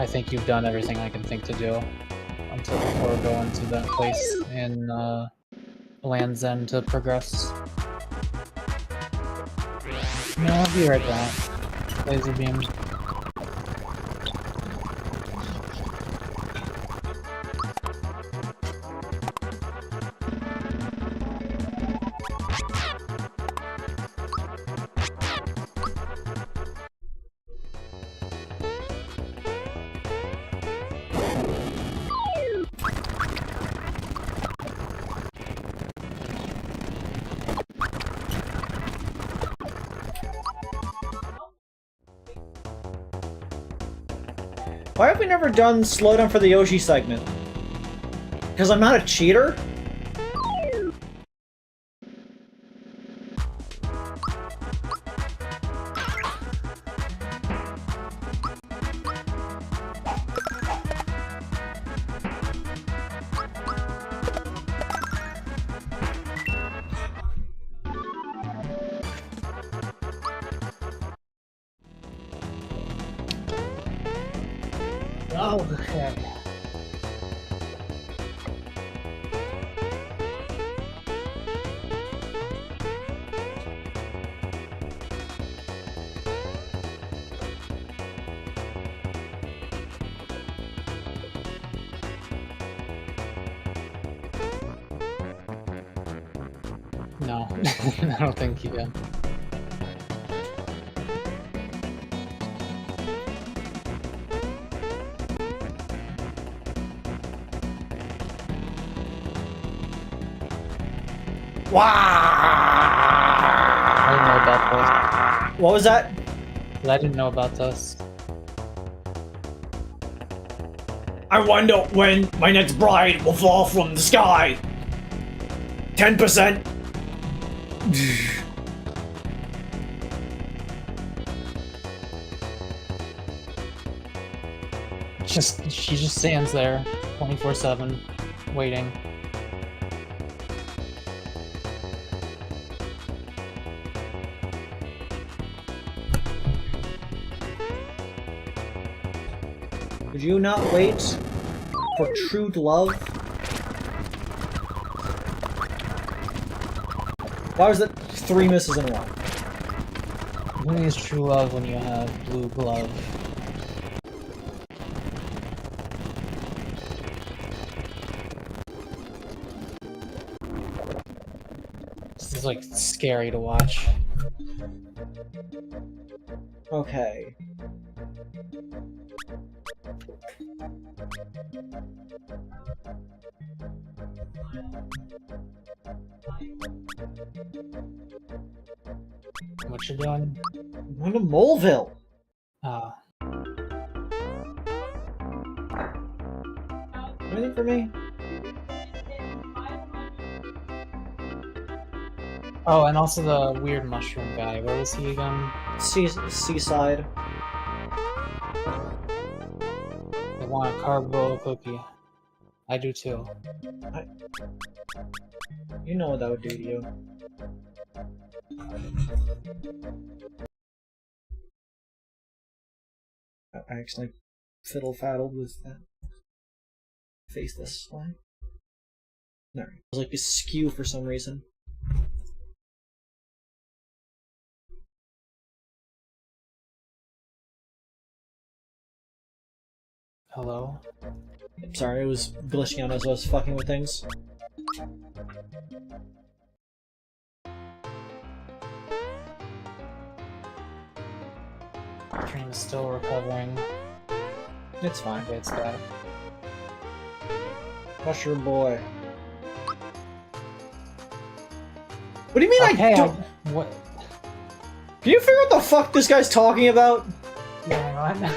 think you've done everything I can think to do until before going to that place in, Land's End to progress. No, I'll be right back. Laser beam. Why have we never done slowdown for the Yoshi segment? Because I'm not a cheater? Okay. No, I don't think you can. I didn't know about What was that? this. I didn't know about this. I wonder when my next bride will fall from the sky. 10%. She just stands there, 24/7, waiting. Would you not wait for true love? Why was that 3 misses in a row? When is true love when you have blue glove? This is like scary to watch. Okay. What you doing? I'm going to Moleville. Ah, Anything for me? oh, and also the weird mushroom guy. Where was he again? Seaside. I want a carbo cookie. I do too. You know what that would do to you. I actually fiddle-faddled with that. Face this way. No, it was like a skew for some reason. Hello? Sorry, it was glitching out as I was fucking with things. Dream is still recovering. It's fine. Okay, it's back. Mushroom boy. What do you mean Okay, I don't? what? Can you figure out what the fuck this guy's talking about? Yeah, hang on.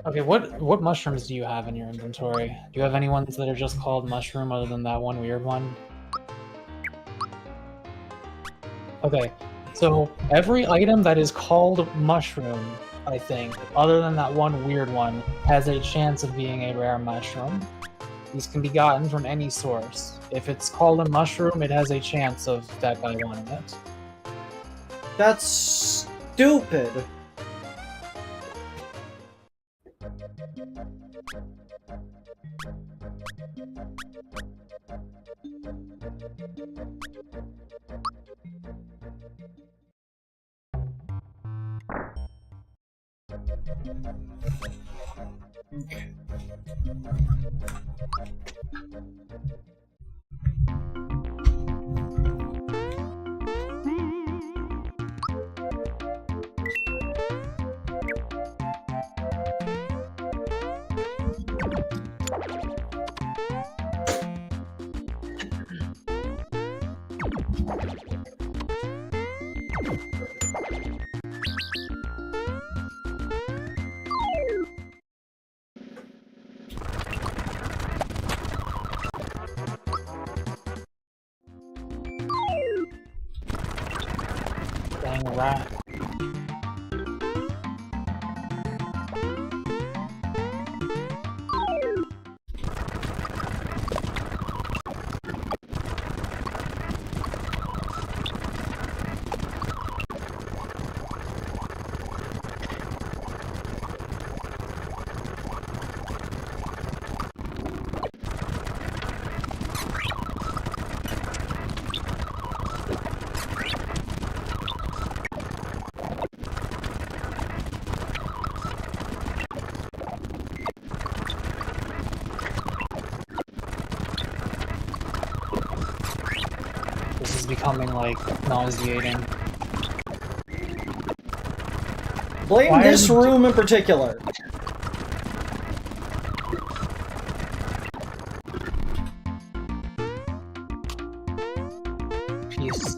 Okay, what mushrooms do you have in your inventory? Do you have any ones that are just called mushroom other than that one weird one? Okay, so every item that is called mushroom, I think, other than that one weird one, has a chance of being a rare mushroom. These can be gotten from any source. If it's called a mushroom, it has a chance of that guy wanting it. That's stupid. Dang rat. This is becoming, like, nauseating. Blame Why this are you- room in particular. Peace.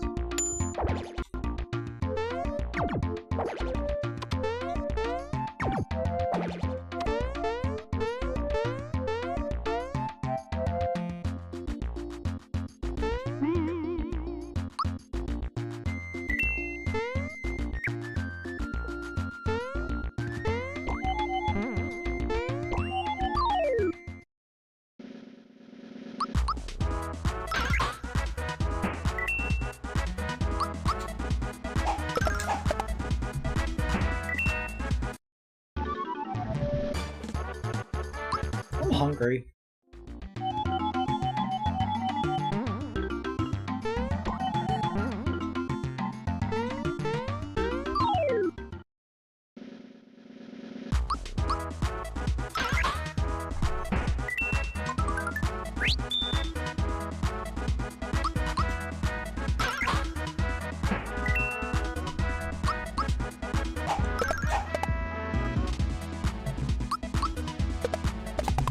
I'm hungry.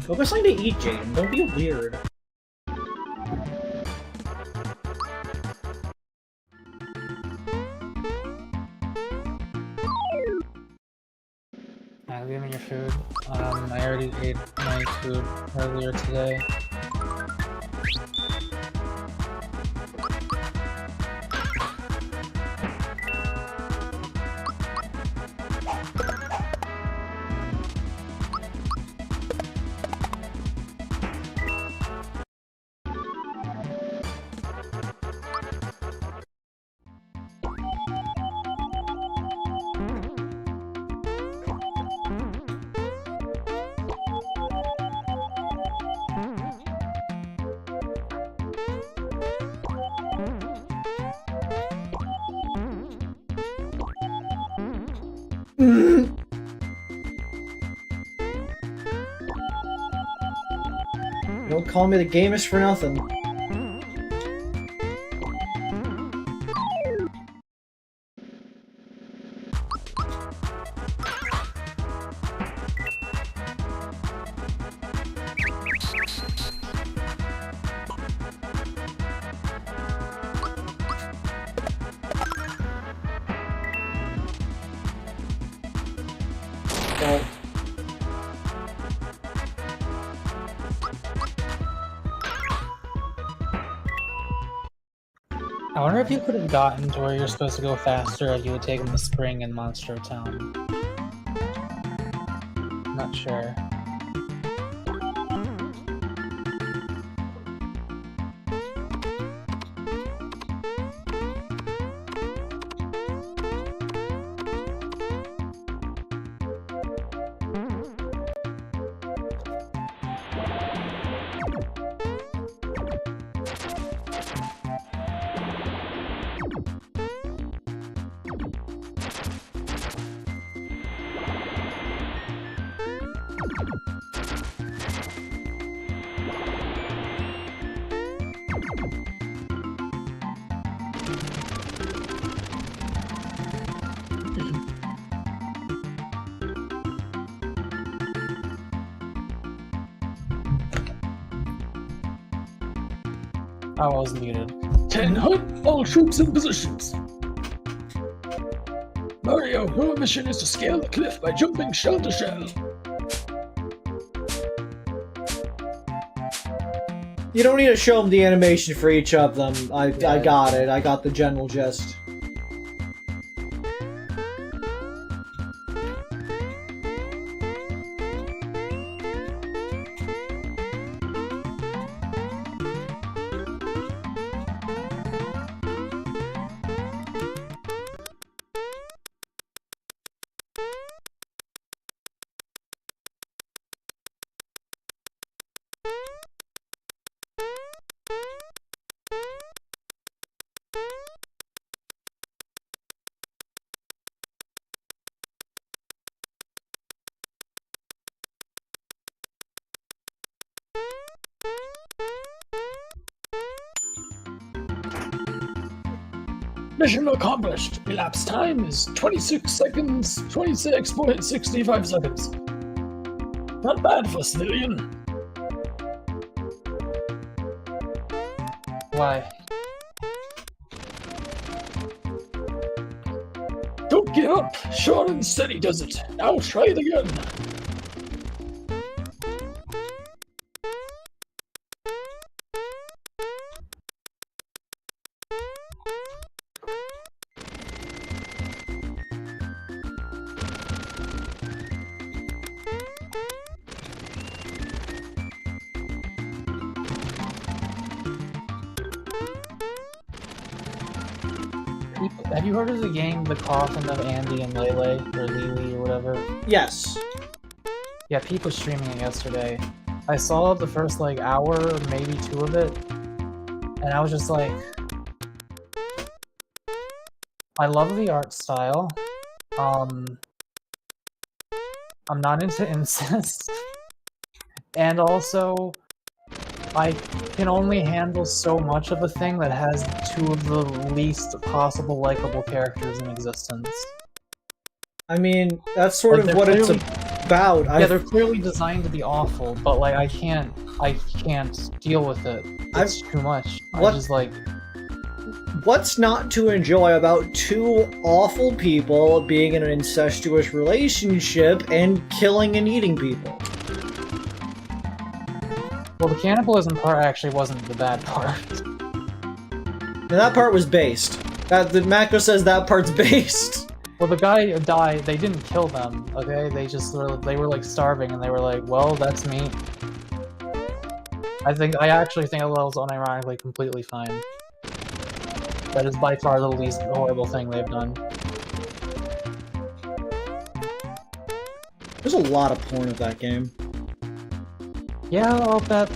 Focus on to eat, Jaden. Don't be weird. Give me your food. I already ate my food earlier today. Don't call me the gamest for nothing. Well, I wonder if you could have gotten to where you're supposed to go faster if you had taken the spring in Monster Town. Not sure. I was muted. 10 hunt, all troops in positions. Mario, your mission is to scale the cliff by jumping shell to shell. you don't need to show them the animation for each of them. I got it. I got the general gist. Mission accomplished. Elapsed time is 26 seconds, 26.65 seconds. Not bad for a civilian. Why? Don't give up. Short and steady does it. Now try it again. Have you heard of the game The Coffin of Andy and Lele, or Lily, or whatever? Yes. Yeah, Pete was streaming it yesterday. I saw the first, like, hour, maybe two of it, and I was just like... I love the art style. I'm not into incest. And also, I can only handle so much of a thing that has two of the least possible likable characters in existence. I mean, that's sort Like, of what it's they're about. Yeah, they're clearly designed to be awful, but like I can't deal with it. It's too much. What? I just like. What's not to enjoy about two awful people being in an incestuous relationship and killing and eating people? Well, the cannibalism part actually wasn't the bad part. And that part was based. The macro says that part's based. Well, the guy died. They didn't kill them. Okay, they were like starving, and they were like, "Well, that's me." I actually think that was unironically completely fine. That is by far the least horrible thing they've done. There's a lot of porn of that game. Yeah, I'll bet.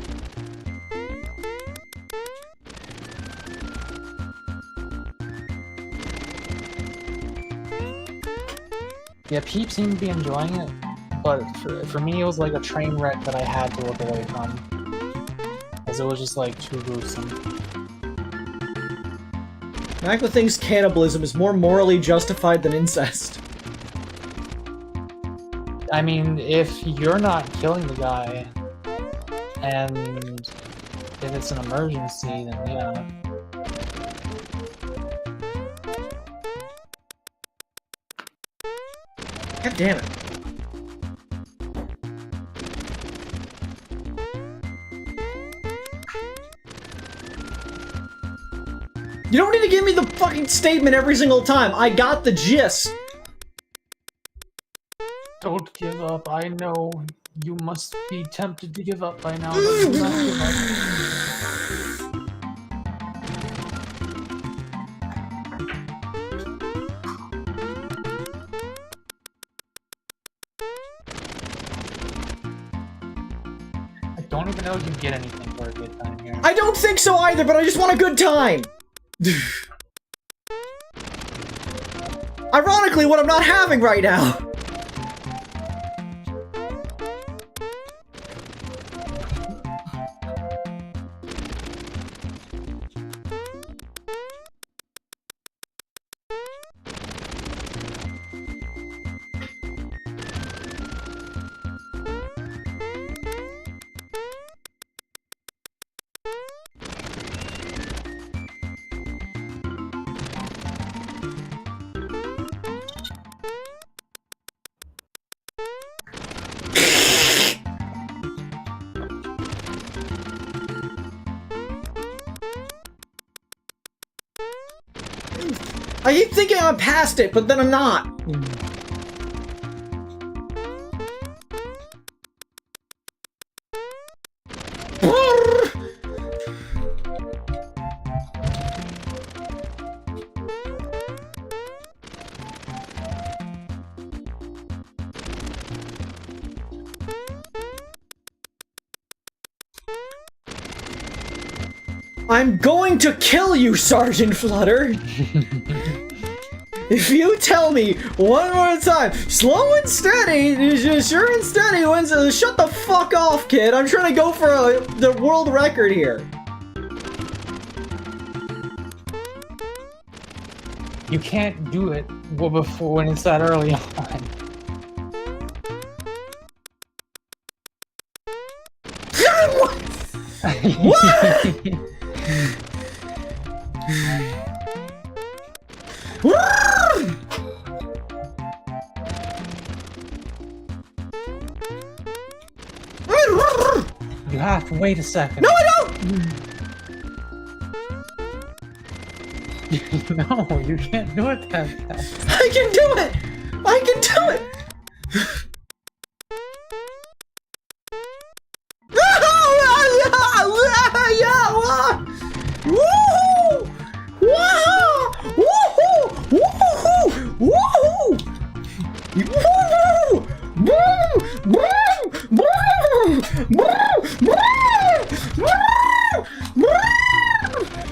Yeah, Pete seemed to be enjoying it, but for me it was like a train wreck that I had to look away from. As it was just like too gruesome. Macro thinks cannibalism is more morally justified than incest. I mean, if you're not killing the guy, and if it's an emergency, then yeah. God damn it. You don't need to give me the fucking statement every single time. I got the gist. Don't give up. I know you must be tempted to give up by now, but do not give up. I don't even know if you get anything for a good time here. I don't think so either, but I just want a good time. Ironically, what I'm not having right now. I keep thinking I'm past it, but then I'm not. I'm going to kill you, Sergeant Flutter! If you tell me one more time, slow and steady, sure and steady wins. Shut the fuck off, kid. I'm trying to go for the world record here. You can't do it before when it's that early on. What? You have to wait a second. No, I don't! No, you can't do it that fast. I can do it! I can do it!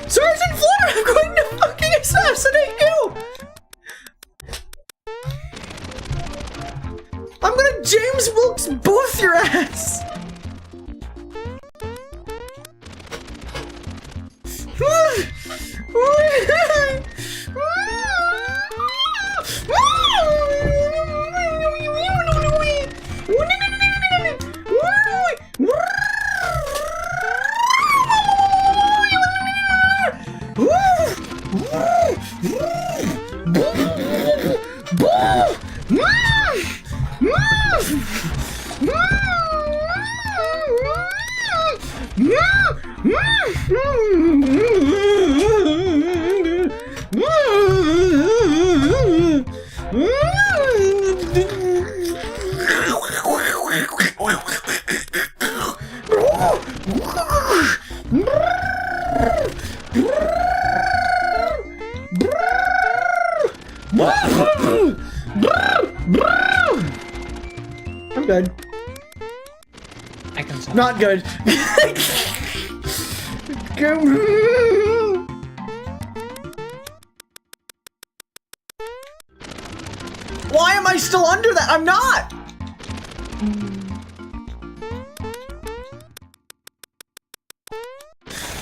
Sergeant Flutter, I'm going to fucking assassinate you! I'm good. I can tell. Not good. Why am I still under that? I'm not!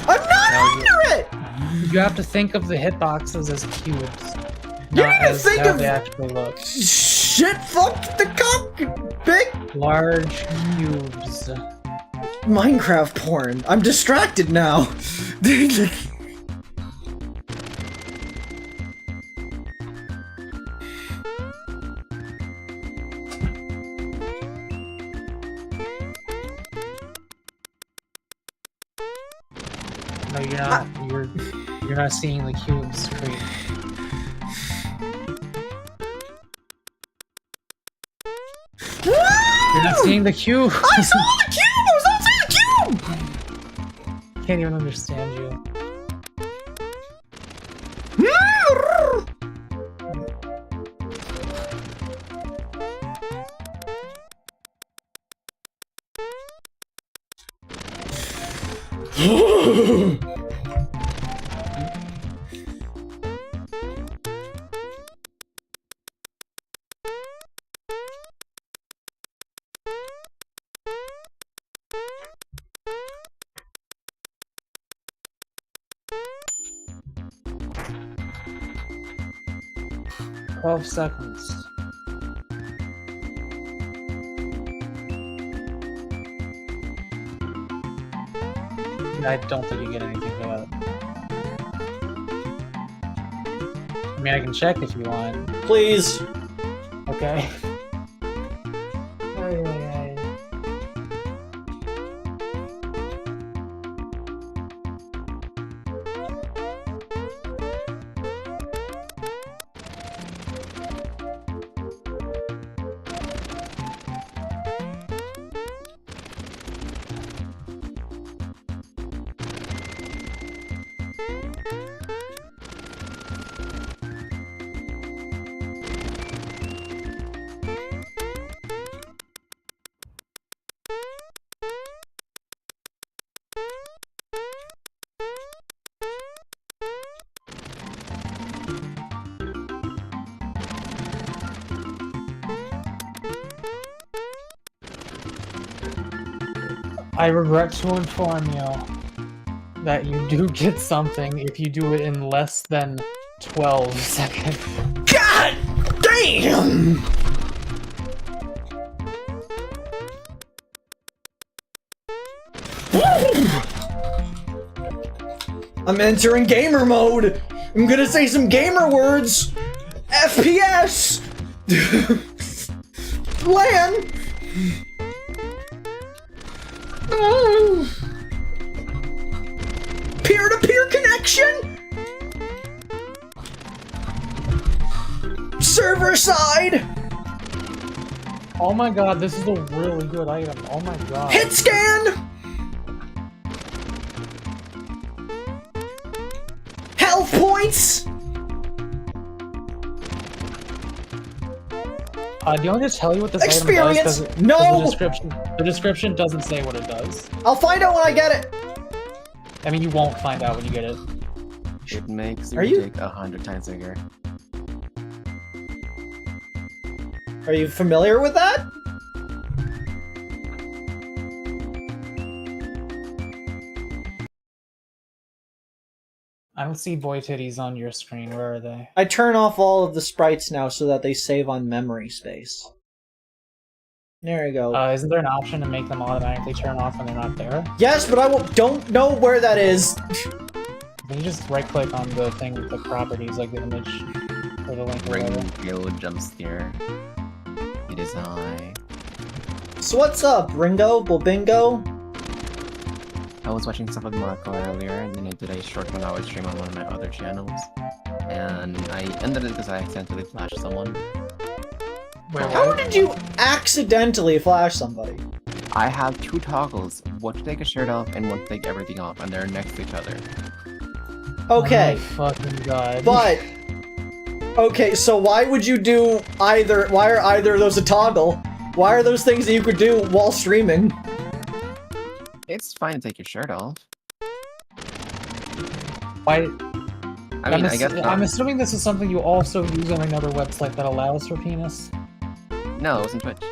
I'm not under it! You have to think of the hitboxes as cubes. You Not need to as think how of- they actually look. Shit, fuck the cock, big Large cubes. Minecraft porn. I'm distracted now. No, you're not. You're not seeing the cubes, Creed. You're not seeing the cube. I saw the cube! I was outside the cube! Can't even understand you. "12 seconds. I don't think you get anything for that. I mean, I can check if you want. Please. Okay. Ay, ay, ay. I regret to inform you that you do get something if you do it in less than 12 seconds. God damn! I'm entering gamer mode. I'm gonna say some gamer words. FPS. LAN. Peer-to-peer connection. Server side. Oh my god, this is a really good item. Oh my god. Hit scan. Health points. Do you want me to tell you what this Experience. item does? 'Cause No. The description doesn't say what it does. I'll find out when I get it. I mean, you won't find out when you get it. It makes the Are you- dick 100 times bigger. Are you familiar with that? I don't see boy titties on your screen. Where are they? I turn off all of the sprites now so that they save on memory space. There you go. Isn't there an option to make them automatically turn off when they're not there? Yes, but don't know where that is. Can you just right-click on the thing with the properties, like the image or the link or whatever? Ringo jump scare. It is I. So what's up, Ringo? Bobingo? I was watching stuff with Marco earlier, and then I did a short 1 hour stream on one of my other channels. And I ended it because I accidentally flashed someone. Wait, How what? did you accidentally flash somebody? I have 2 toggles, one to take a shirt off and one to take everything off, and they're next to each other. Okay, Oh my fucking god. but... Okay, so why would you do either... Why are either of those a toggle? Why are those things that you could do while streaming? It's fine to take your shirt off. Why? I mean, I guess not. I'm assuming this is something you also use on another website that allows for penis. No, it wasn't Twitch.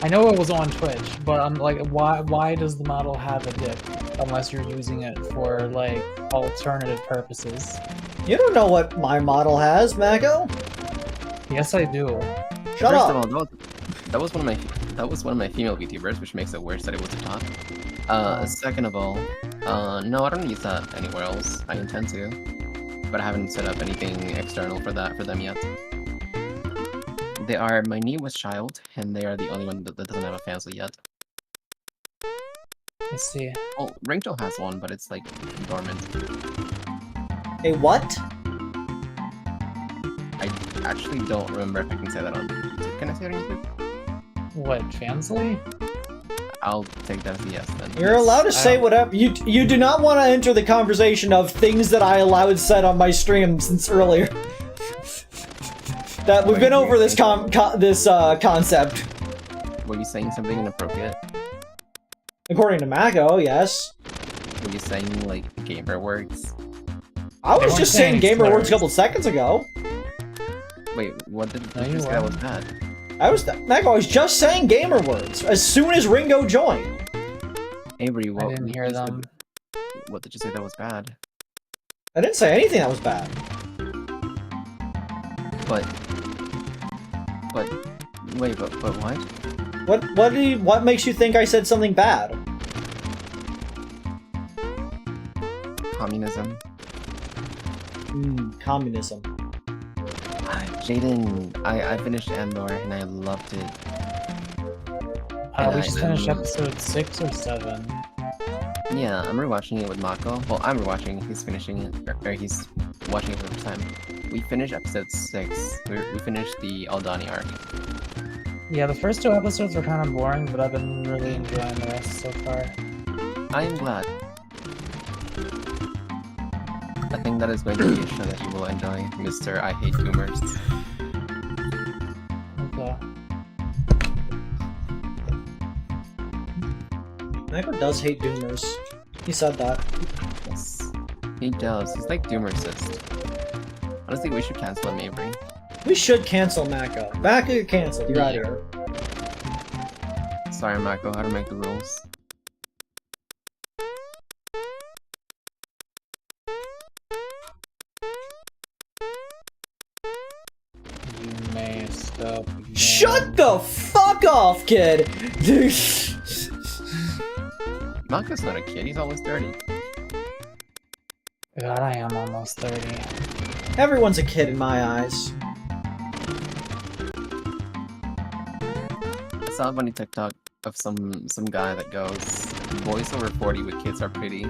I know it was on Twitch, but I'm like, why does the model have a dick unless you're using it for like alternative purposes? You don't know what my model has, Mako. Yes, I do. Shut First up. of all, that was one of my female VTubers, which makes it worse that it was a top. Second of all, no, I don't use that anywhere else. I intend to, but I haven't set up anything external for them yet. They are my newest child, and they are the only one that doesn't have a fancy yet. Let's see. Well, Ringto has one, but it's like dormant. A what? I actually don't remember if I can say that on YouTube. Can I say it on YouTube? What, Fansly? I'll take that as a yes then. You're allowed to say whatever. You do not want to enter the conversation of things that I allowed said on my stream since earlier. That we've been over this concept. Were you saying something inappropriate? According to Mako, yes. Were you saying like gamer words? I was weren't just saying saying gamer words a slurs. couple seconds ago. Wait, what did No, you Oh, you say that weren't. was bad? Mako, I was just saying gamer words as soon as Ringo joined. Avery, I what didn't did hear you say- them. What did you say that was bad? I didn't say anything that was bad. But wait, but what? What makes you think I said something bad? Communism. Communism. Jaden, I finished Andor and I loved it. We just finished episode 6 or 7. Yeah, I'm rewatching it with Mako. Well, I'm rewatching. He's finishing it, or he's watching it for the first time. We finished episode 6. We finished the Aldani arc. Yeah, the first 2 episodes were kind of boring, but I've been really enjoying the rest so far. I am glad. I think that is going to be a show that you will enjoy, Mr. I Hate Boomers. Okay. Mako does hate doomers. He said that. Yes, he does. He's like Doomersist. Honestly, we should cancel him, Avery. We should cancel Mako. Mako, you're canceled. You're out of here. Sorry, Mako, how to make the rules. You may stop. Shut the fuck off, kid! Mako's not a kid, he's almost 30. God, I am almost 30. Everyone's a kid in my eyes. I saw a funny TikTok of some guy that goes, boys over 40 with kids are pretty.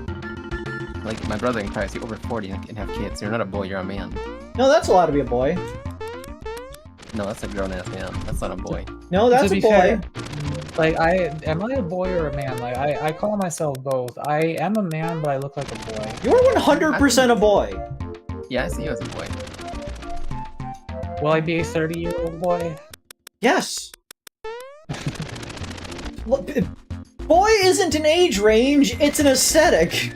Like, my brother in Christ, you're over 40 and have kids. You're not a boy, you're a man. No, that's allowed to be a boy. No, that's a grown-ass man. That's not a boy. No, that's To a be boy. fair, like, am I a boy or a man? Like, I call myself both. I am a man, but I look like a boy. You're 100% a boy. Yeah, I see you as a boy. Will I be a 30-year-old boy? Yes. Look, boy isn't an age range, it's an aesthetic.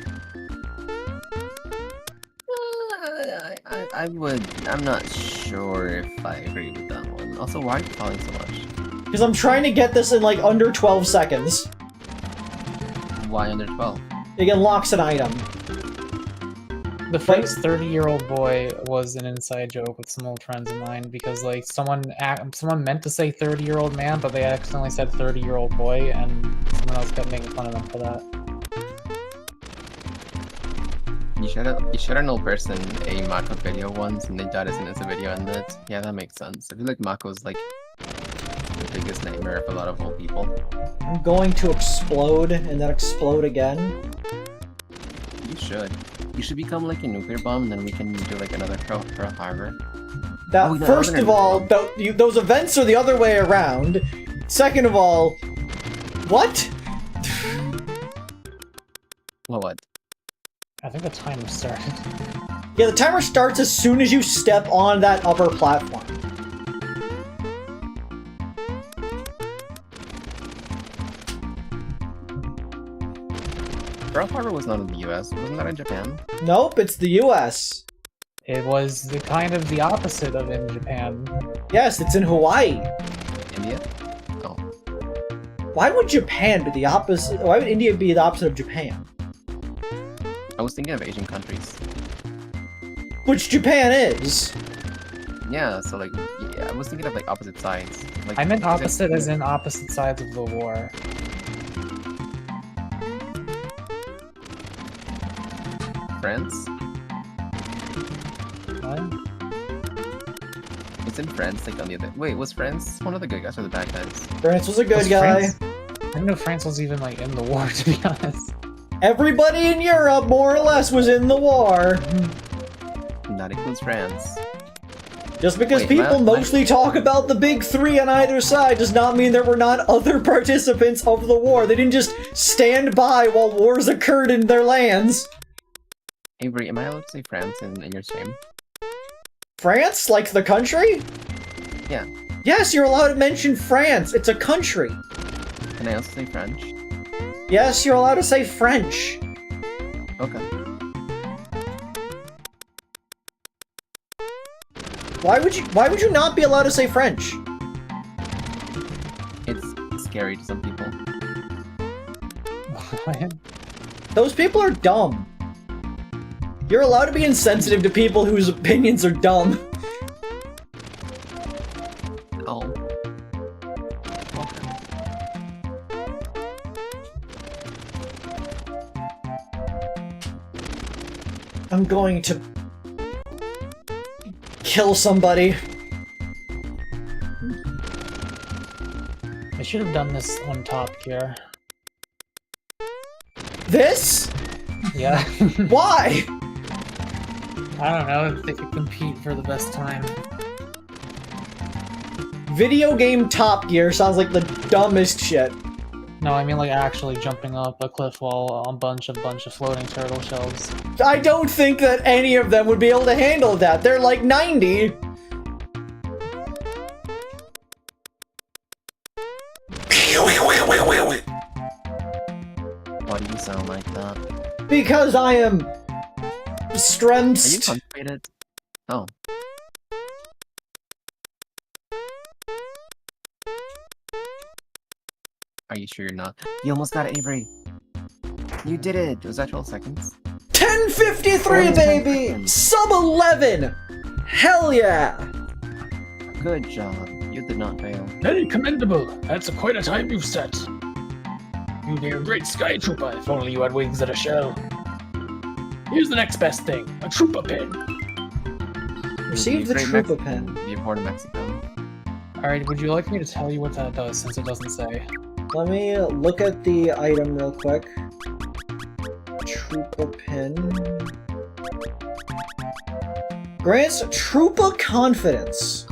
I'm not sure if I agree with that one. Also, why are you calling so much? Because I'm trying to get this in like under 12 seconds. Why under 12? It unlocks an item. The phrase 30-year-old boy was an inside joke with some old friends of mine because like someone meant to say 30-year-old man, but they accidentally said 30-year-old boy, and someone else kept making fun of them for that. You showed an old person a Mako video once, and they died as soon as the video ended. Yeah, that makes sense. I feel like Mako's like the biggest nightmare of a lot of old people. I'm going to explode and then explode again. You should. You should become like a nuclear bomb, and then we can do like another Pearl Harbor. That, Oh, yeah, first of all, those events are the other way around. Second of all, what? What? I think the timer started. Yeah, the timer starts as soon as you step on that upper platform. Pearl Harbor was not in the US. Wasn't that in Japan? Nope, it's the US. It was kind of the opposite of in Japan. Yes, it's in Hawaii. India? Oh. Why would Japan be the opposite? Why would India be the opposite of Japan? I was thinking of Asian countries. Which Japan is. Yeah, so like, yeah, I was thinking of like opposite sides. Like, I meant opposite as in opposite sides of the war. France? What? It's in France, like on the other. Wait, was France one of the good guys or the bad guys? France was a good Was guy. France? I didn't know France was even like in the war, to be honest. Everybody in Europe, more or less, was in the war. And that includes France. Just because Wait, people my- mostly talk about the big three on either side does not mean there were not other participants of the war. They didn't just stand by while wars occurred in their lands. Avery, am I allowed to say France in your stream? France? Like the country? Yeah. Yes, you're allowed to mention France. It's a country. Can I also say French? Yes, you're allowed to say French. Okay. Why would you not be allowed to say French? It's scary to some people. What? Those people are dumb. You're allowed to be insensitive to people whose opinions are dumb. Oh. Okay. I'm going to kill somebody. I should have done this on top here. This? Yeah. Why? I don't know if they could compete for the best time. Video game Top Gear sounds like the dumbest shit. No, I mean like actually jumping up a cliff wall on a bunch of floating turtle shells. I don't think that any of them would be able to handle that. They're like 90. Why do you sound like that? Because I am Are you strength. constipated? Oh. Are you sure you're not? You almost got it, Avery! You did it! It was actual seconds. 1053, baby! Sub 11! Hell yeah! Good job. You did not fail. Very commendable. That's quite a time you've set. You'd be a great sky trooper if only you had wings and a shell. Here's the next best thing, a trooper pin. Receive the Great trooper Mexican. pin. Be born in Mexico. Alright, would you like me to tell you what that does since it doesn't say? Let me look at the item real quick. Trooper pin. Grants trooper confidence.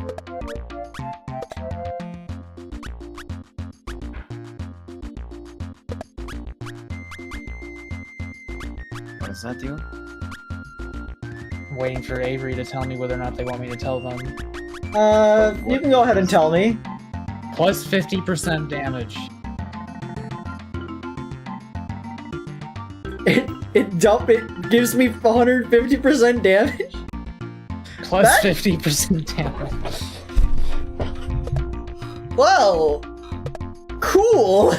What does that do? I'm waiting for Avery to tell me whether or not they want me to tell them. You can go ahead and tell me. Plus 50% damage. It gives me 150% damage. Plus That- 50% damage. Well, cool.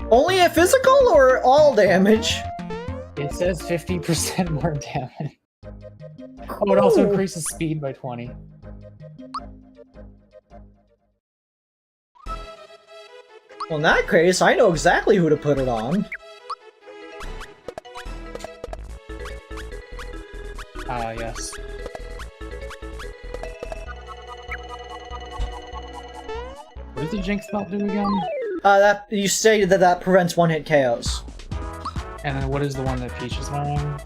Only a physical or all damage? It says 50% more damage. Oh, it also Cool. increases speed by 20. Well, in that case, I know exactly who to put it on. Ah, yes. What does the Jinx spell do again? That you stated that prevents one-hit KOs. And then what is the one that Peach is wearing?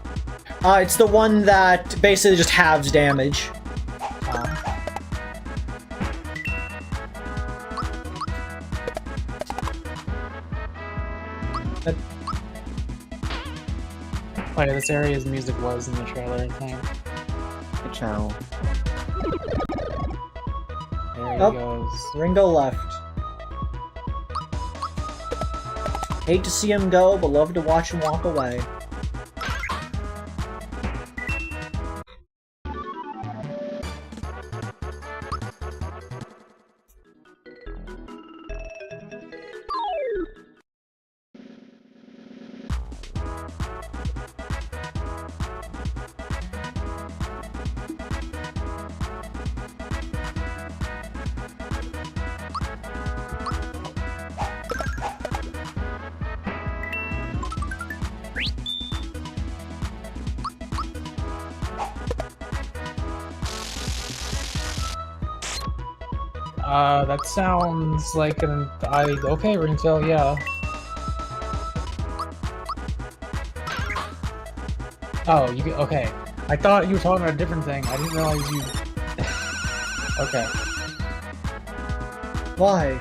It's the one that basically just halves damage. Oh yeah, this area's music was in the trailer, I think. Good channel. There he Oh. goes. Ringo left. Hate to see him go, but love to watch him walk away. That sounds like an okay, Ringtail, yeah. Oh, okay. I thought you were talking about a different thing. I didn't realize you. Okay. Why?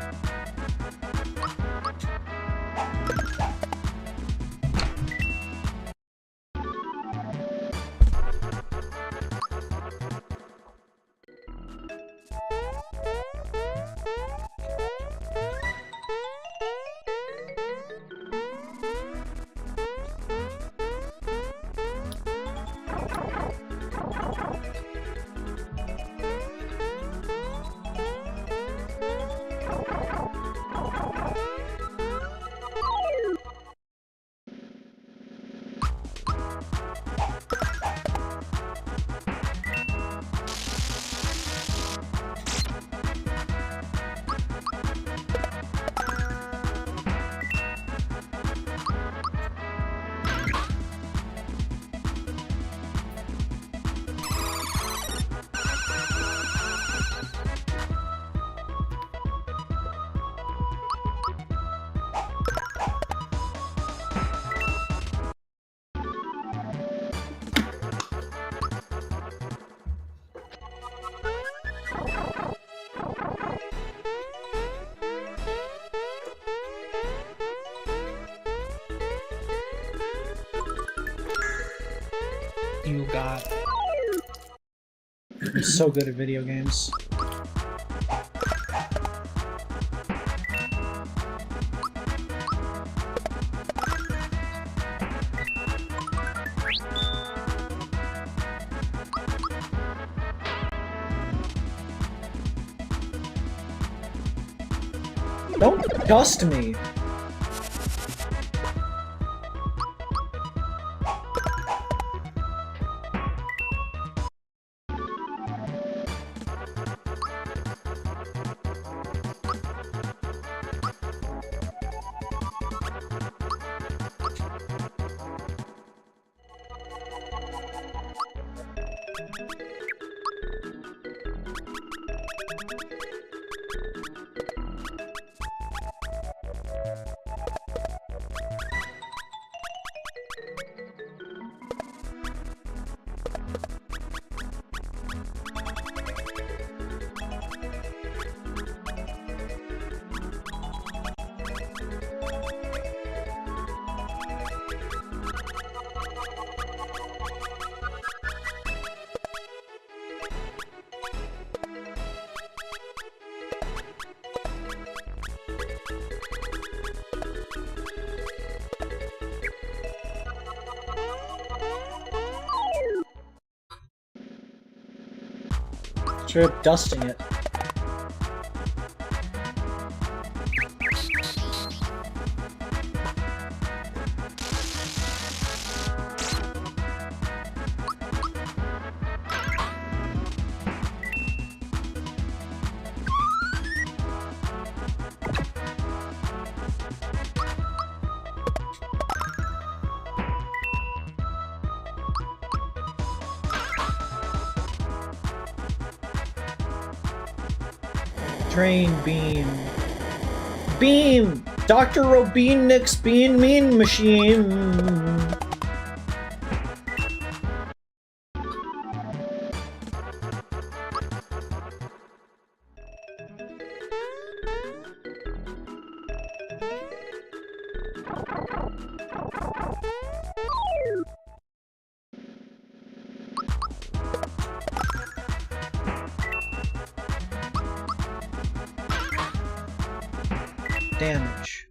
You got. I'm so good at video games. Don't dust me! Straight up dusting it. Train beam. Beam! Dr. Robotnik's bean mean machine. Damage.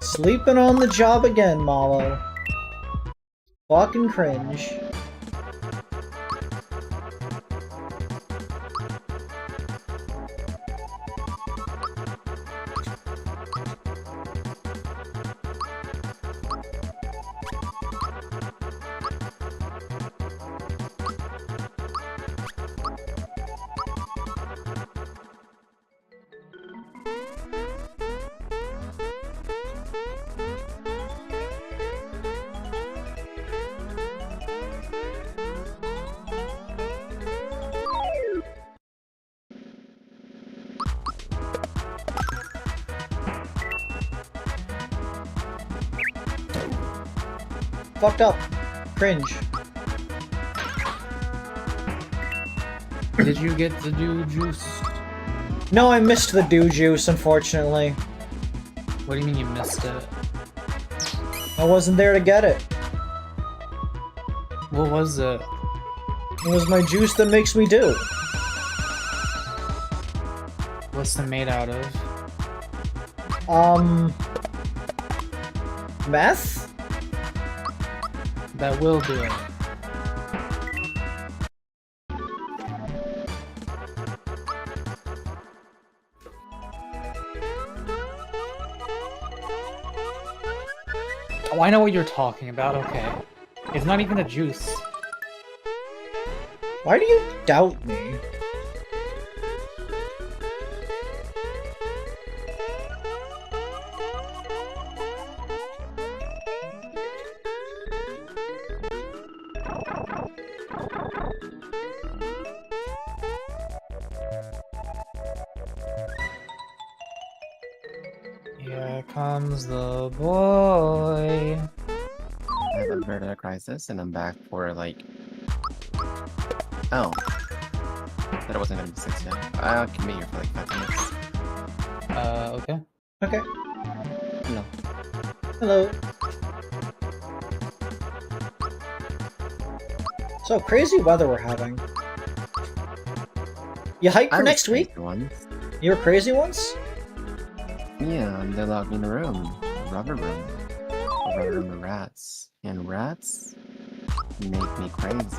Sleeping on the job again, Malo. Fucking cringe. Fucked up. Cringe. Did you get the dew juice? No, I missed the dew juice, unfortunately. What do you mean you missed it? I wasn't there to get it. What was it? It was my juice that makes me do. What's it made out of? Meth? That will do it. Oh, I know what you're talking about, okay. It's not even a juice. Why do you doubt me? Here comes the boy. I have averted a crisis, and I'm back for like. Oh, that wasn't gonna be 6 yet. I can be here for like 5 minutes. Okay. Okay. Hello. Hello. So, crazy weather we're having. You hyped for next week? Once. You were crazy once? Yeah, they locked me in a room. A rubber room. A rubber room of rats. And rats make me crazy.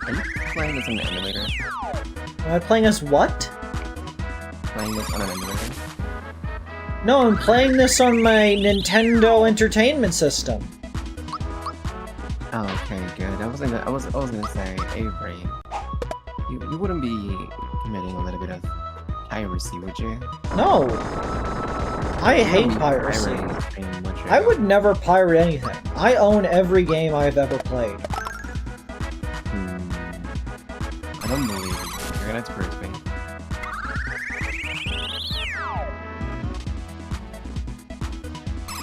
Are you playing this on an emulator? Am I playing as what? Playing this on an emulator? No, I'm playing this on my Nintendo Entertainment System. Oh, okay, good. I was gonna say, Avery, you wouldn't be committing a little bit of piracy, would you? No! I hate You'd be piracy. pirating the stream, would you? I would never pirate anything. I own every game I've ever played. I don't believe you. You're gonna have to prove me.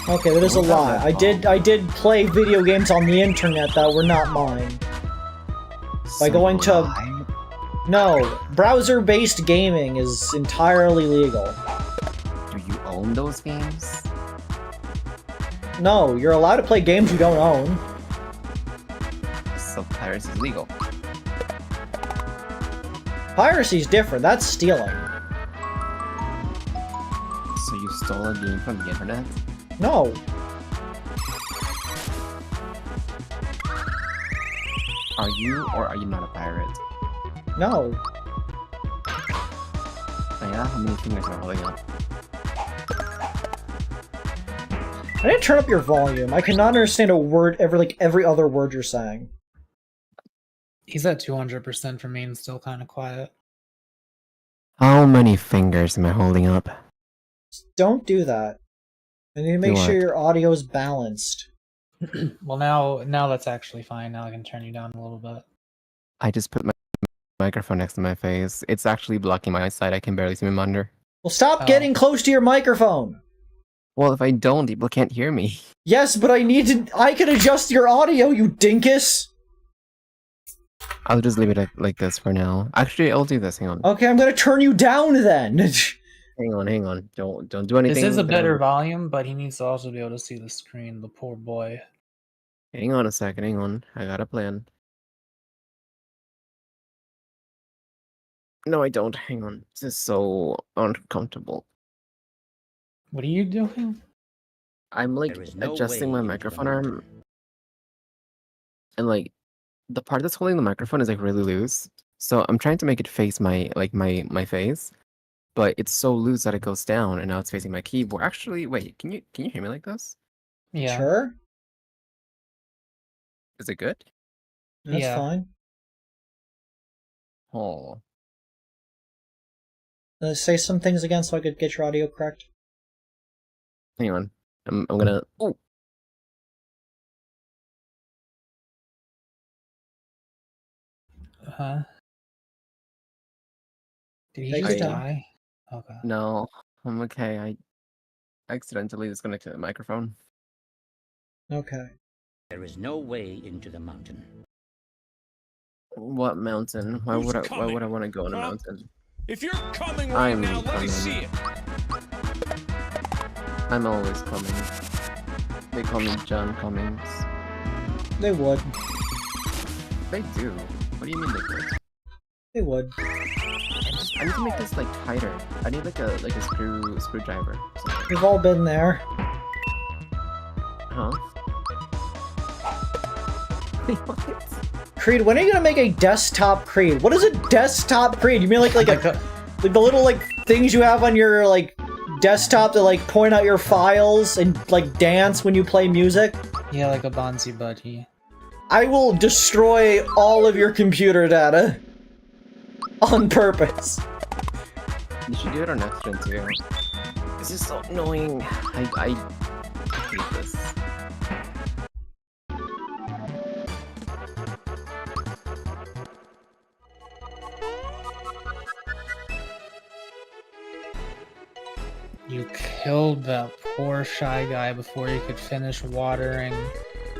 Okay, that is a What about lie. that I did play video games on the internet that were not mine. By going to- lie? No, browser-based gaming is entirely legal. Do you own those games? No, you're allowed to play games you don't own. So piracy is legal. Piracy's different, that's stealing. So you stole a game from the internet? No. Are you or are you not a pirate? No. Oh yeah? How many fingers am I holding up? I didn't turn up your volume. I cannot understand a word, every other word you're saying. He's at 200% for me and still kind of quiet. How many fingers am I holding up? Don't do that. I need to make Do sure what? your audio is balanced. Well, now that's actually fine. Now I can turn you down a little bit. I just put my microphone next to my face. It's actually blocking my eyesight. I can barely see my under. Well, stop Oh. getting close to your microphone. Well, if I don't, people can't hear me. Yes, but I can adjust your audio, you dinkus! I'll just leave it like this for now. Actually, I'll do this. Hang on. Okay, I'm gonna turn you down then. Hang on. Don't do anything. This is a better volume, but he needs to also be able to see the screen, the poor boy. Hang on a second. Hang on. I got a plan. No, I don't. Hang on. This is so uncomfortable. What are you doing? I'm like There is no adjusting way my into the microphone mountain. arm, and like the part that's holding the microphone is like really loose. So I'm trying to make it face my face, but it's so loose that it goes down, and now it's facing my keyboard. Actually, wait, can you hear me like this? Yeah. Sure, Is it good? that's Yeah. fine. Oh, Say some things again so I could get your audio correct. hang on. I'm gonna. Oh, Huh? Did he Take just your time. die? Okay. no, I'm okay. I accidentally disconnected the microphone. Okay. There is no way into the mountain. What mountain? Why Who's would I coming? want to go on a Huh? mountain? If you're coming right I'm now, let me coming. see it. I'm always coming. They call me John Cummings. They would. They do. What do you mean they would? They would. I need to make this like tighter. I need like a screwdriver. or something. We've all been there. Huh? What? Creed, when are you gonna make a desktop Creed? What is a desktop Creed? You mean like the little like things you have on your like desktop to like point out your files and like dance when you play music? Yeah, like a Bonzi buddy. I will destroy all of your computer data on purpose. You should do it on next gen too. This is so annoying. I hate this. You killed that poor shy guy before he could finish watering.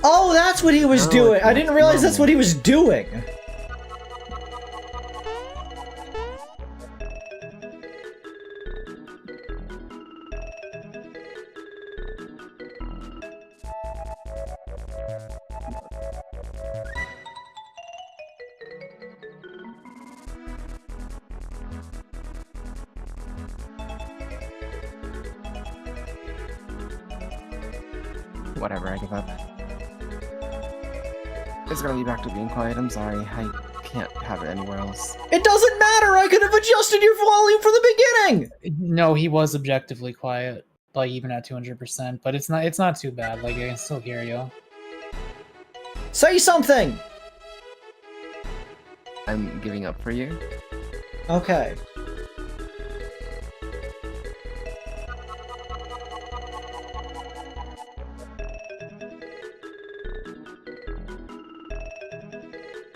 Oh, that's what he was No, doing. it's I didn't realize that's no. what he was doing. Whatever, I give up. It's gonna be back to being quiet. I'm sorry. I can't have it anywhere else. It doesn't matter. I could have adjusted your volume from the beginning. No, he was objectively quiet, like even at 200%, but it's not too bad. Like I can still hear you. Say something. I'm giving up for you. Okay.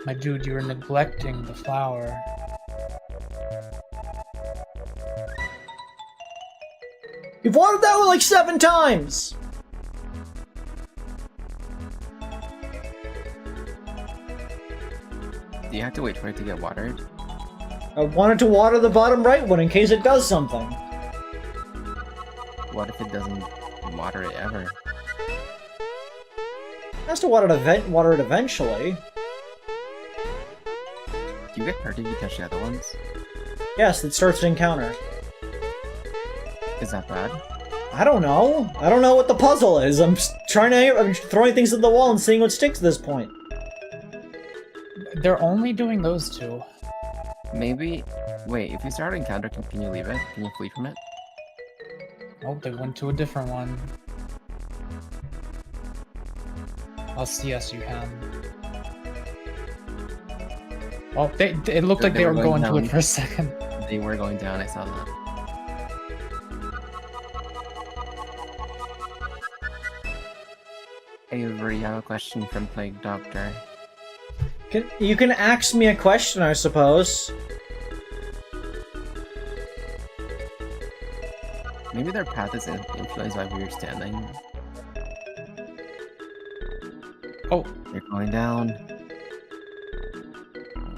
My dude, you were neglecting the flower. You've watered that one like 7 times. Do you have to wait for it to get watered? I wanted to water the bottom right one in case it does something. What if it doesn't water it ever? It has to water it eventually. Do you get hurt if you touch the other ones? Yes, it starts an encounter. Is that bad? I don't know. I don't know what the puzzle is. I'm throwing things at the wall and seeing what sticks at this point. They're only doing those two. Maybe. Wait, if you start an encounter, can you leave it? Can you flee from it? Oh, they went to a different one. Oh, yes, you can. Oh, it looked like they were going to it for a second. They were going down, I saw that. Avery, I have a question from Plague Doctor. You can ask me a question, I suppose. Maybe their path is influenced by where you're standing. Oh, You're going down.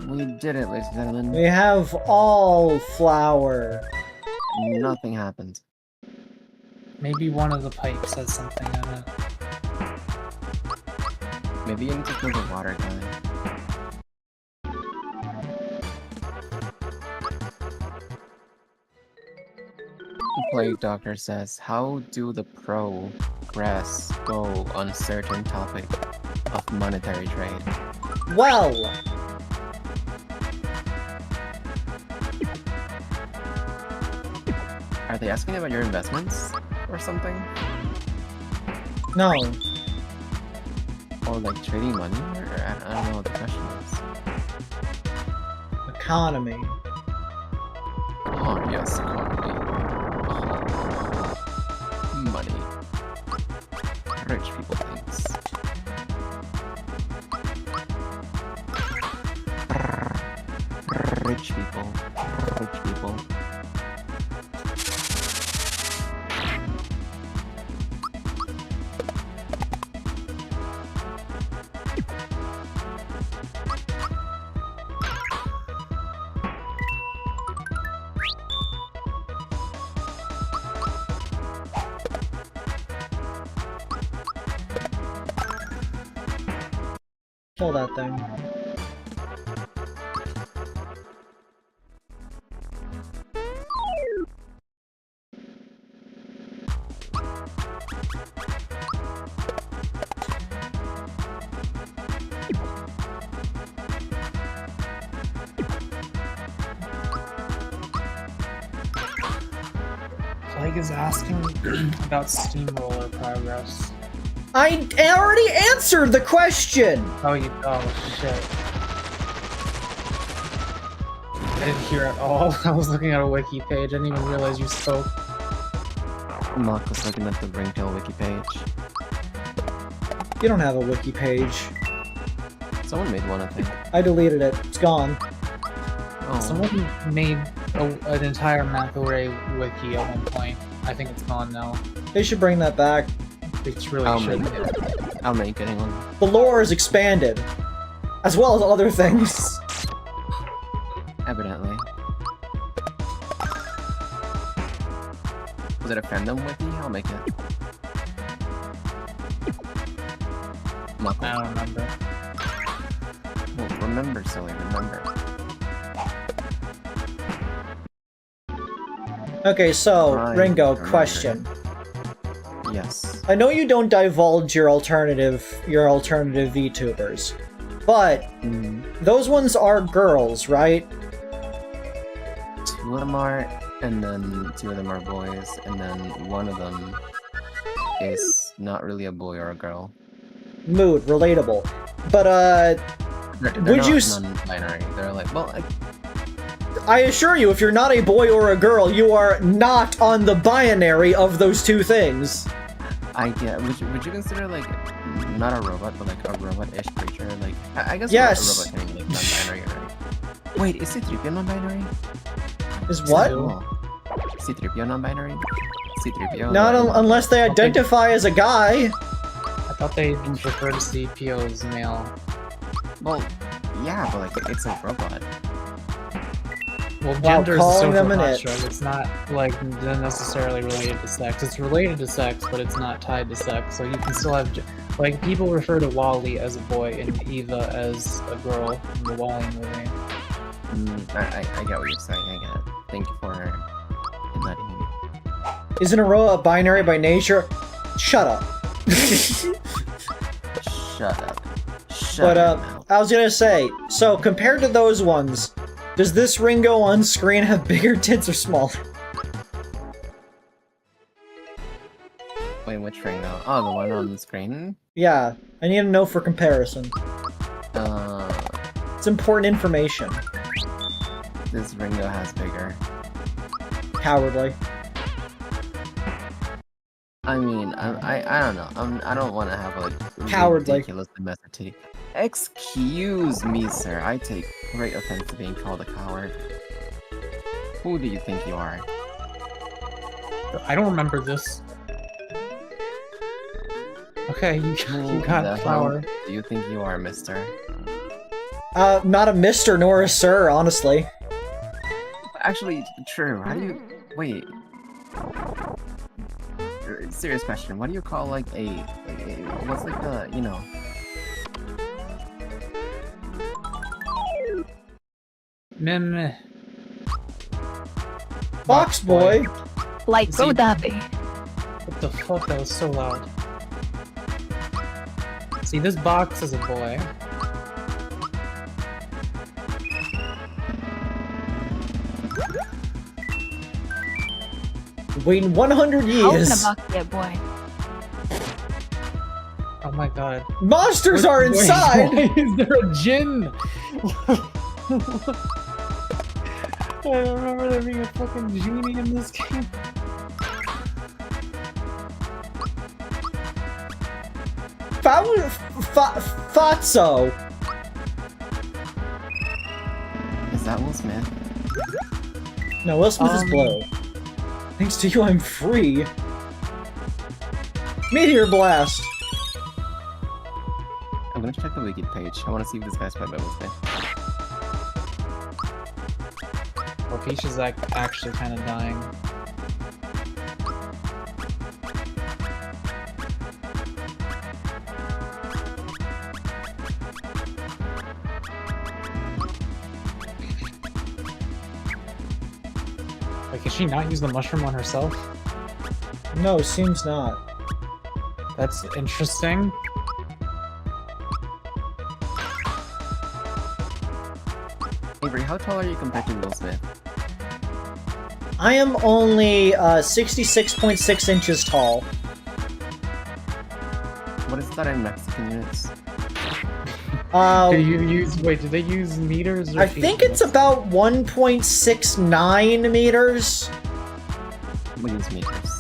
We did it, ladies and gentlemen. We have all flour. Nothing happened. maybe one of the pipes has something in it. Maybe you need to kill the water guy. The Plague Doctor says, how do the progress go on a certain topic of monetary trade? Well, Are they asking about your investments or something? no. Or like trading money? Or I don't know what the question is. Economy. Oh, yes, economy. Money. Rich people things. Rich people. Rich people. Kill that thing. Plague is asking about steamroller progress. I already answered the question! Oh, shit. I didn't hear at all. I was looking at a wiki page. I didn't even realize you spoke. Mark was looking at the Ringtail wiki page. You don't have a wiki page. Someone made one, I think. I deleted it. It's gone. Oh, Someone made an entire McElray wiki at one point. I think it's gone now. They should bring that back. It's really I'll should. make it. I'll make it, hang on. The lore is expanded. As well as other things. Evidently. Was it a fandom wiki? I'll make it. Muckle. I don't remember. Well, remember, silly, remember. Okay, so, Right, Ringo, remember. question. Yes. I know you don't divulge your alternative VTubers, but those ones are girls, right? 2 of them are, and then 2 of them are boys, and then 1 of them is not really a boy or a girl. Mood, relatable. But, They're Would not you non-binary. They're like, well, I assure you, if you're not a boy or a girl, you are not on the binary of those two things. I get. Would you consider like not a robot, but like a robot-ish creature? Like I guess Yes. a robot can be like non-binary, right? Wait, is C-3PO non-binary? Is what? Cool. C-3PO non-binary? C-3PO. Not unless they Okay. identify as a guy. I thought they refer to CPO as male. Well, yeah, but like it's a robot. Well, Wow, gender is a calling social them an it. construct. It's not like necessarily related to sex. It's related to sex, but it's not tied to sex. So you can still have like people refer to Wally as a boy and Eva as a girl in the Wally movie. I get what you're saying. I get it. Thank you for enlightening me. Isn't a robot binary by nature? Shut up. Shut up. But I was gonna say, so compared to those ones, does this Ringo on screen have bigger tits or smaller? Wait, which Ringo? Oh, the one on the screen? Yeah, I need to know for comparison. It's important information. This Ringo has bigger. Cowardly. I mean, I don't know. I don't want to have a Cowardly. ridiculous message. Excuse me, sir. I take great offense to being called a coward. Who do you think you are? I don't remember this. Okay, you got flower. Do you think you are, mister? Not a mister nor a sir, honestly. Actually, true. How do you... Wait. Serious question. What do you call, like, what's, like, the, you know... Meh. Box boy! Like See- Godabe. What the fuck? That was so loud. See, this box is a boy. Waiting 100 How years! can a box be a boy? Oh my god. Monsters are Wait, inside! Why is there a djinn? I don't remember there being a fucking genie in this game. Thought so! Is that Will Smith? No, Will Smith is Blow. Thanks to you, I'm free. Meteor Blast! I'm gonna check the wiki page. I want to see if this guy's played by Will Smith. Or Peach is actually kind of dying. Like, can she not use the mushroom on herself? No, seems not. That's interesting. Avery, how tall are you compared to Will Smith? I am only 66.6 inches tall. What is that in Mexican units? Do you use wait? Do they use meters? Or I think it's about 1.69 meters. We use meters.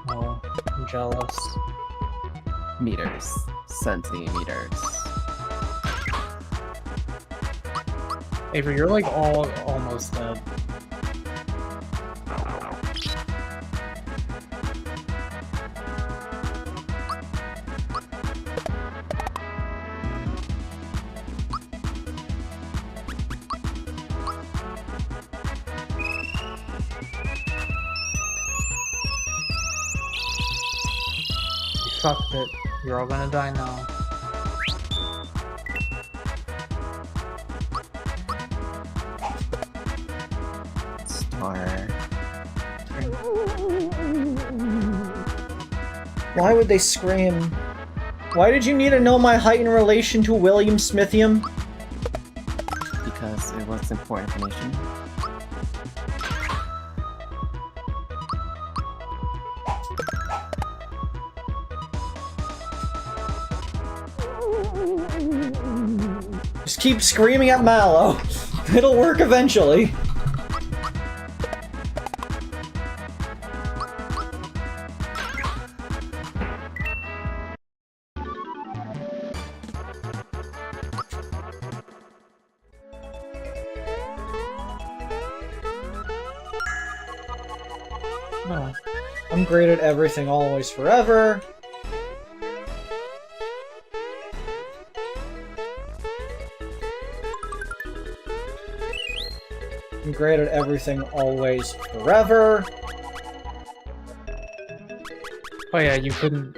Oh, I'm jealous. Meters. Centimeters. Avery, you're like almost dead. You fucked it. You're all gonna die now. Star. Why would they scream? Why did you need to know my height in relation to William Smithium? Because it was important information. Just keep screaming at Mallow. It'll work eventually. No. I'm great at everything, always, forever. I'm great at everything, always, forever. Oh yeah, you couldn't.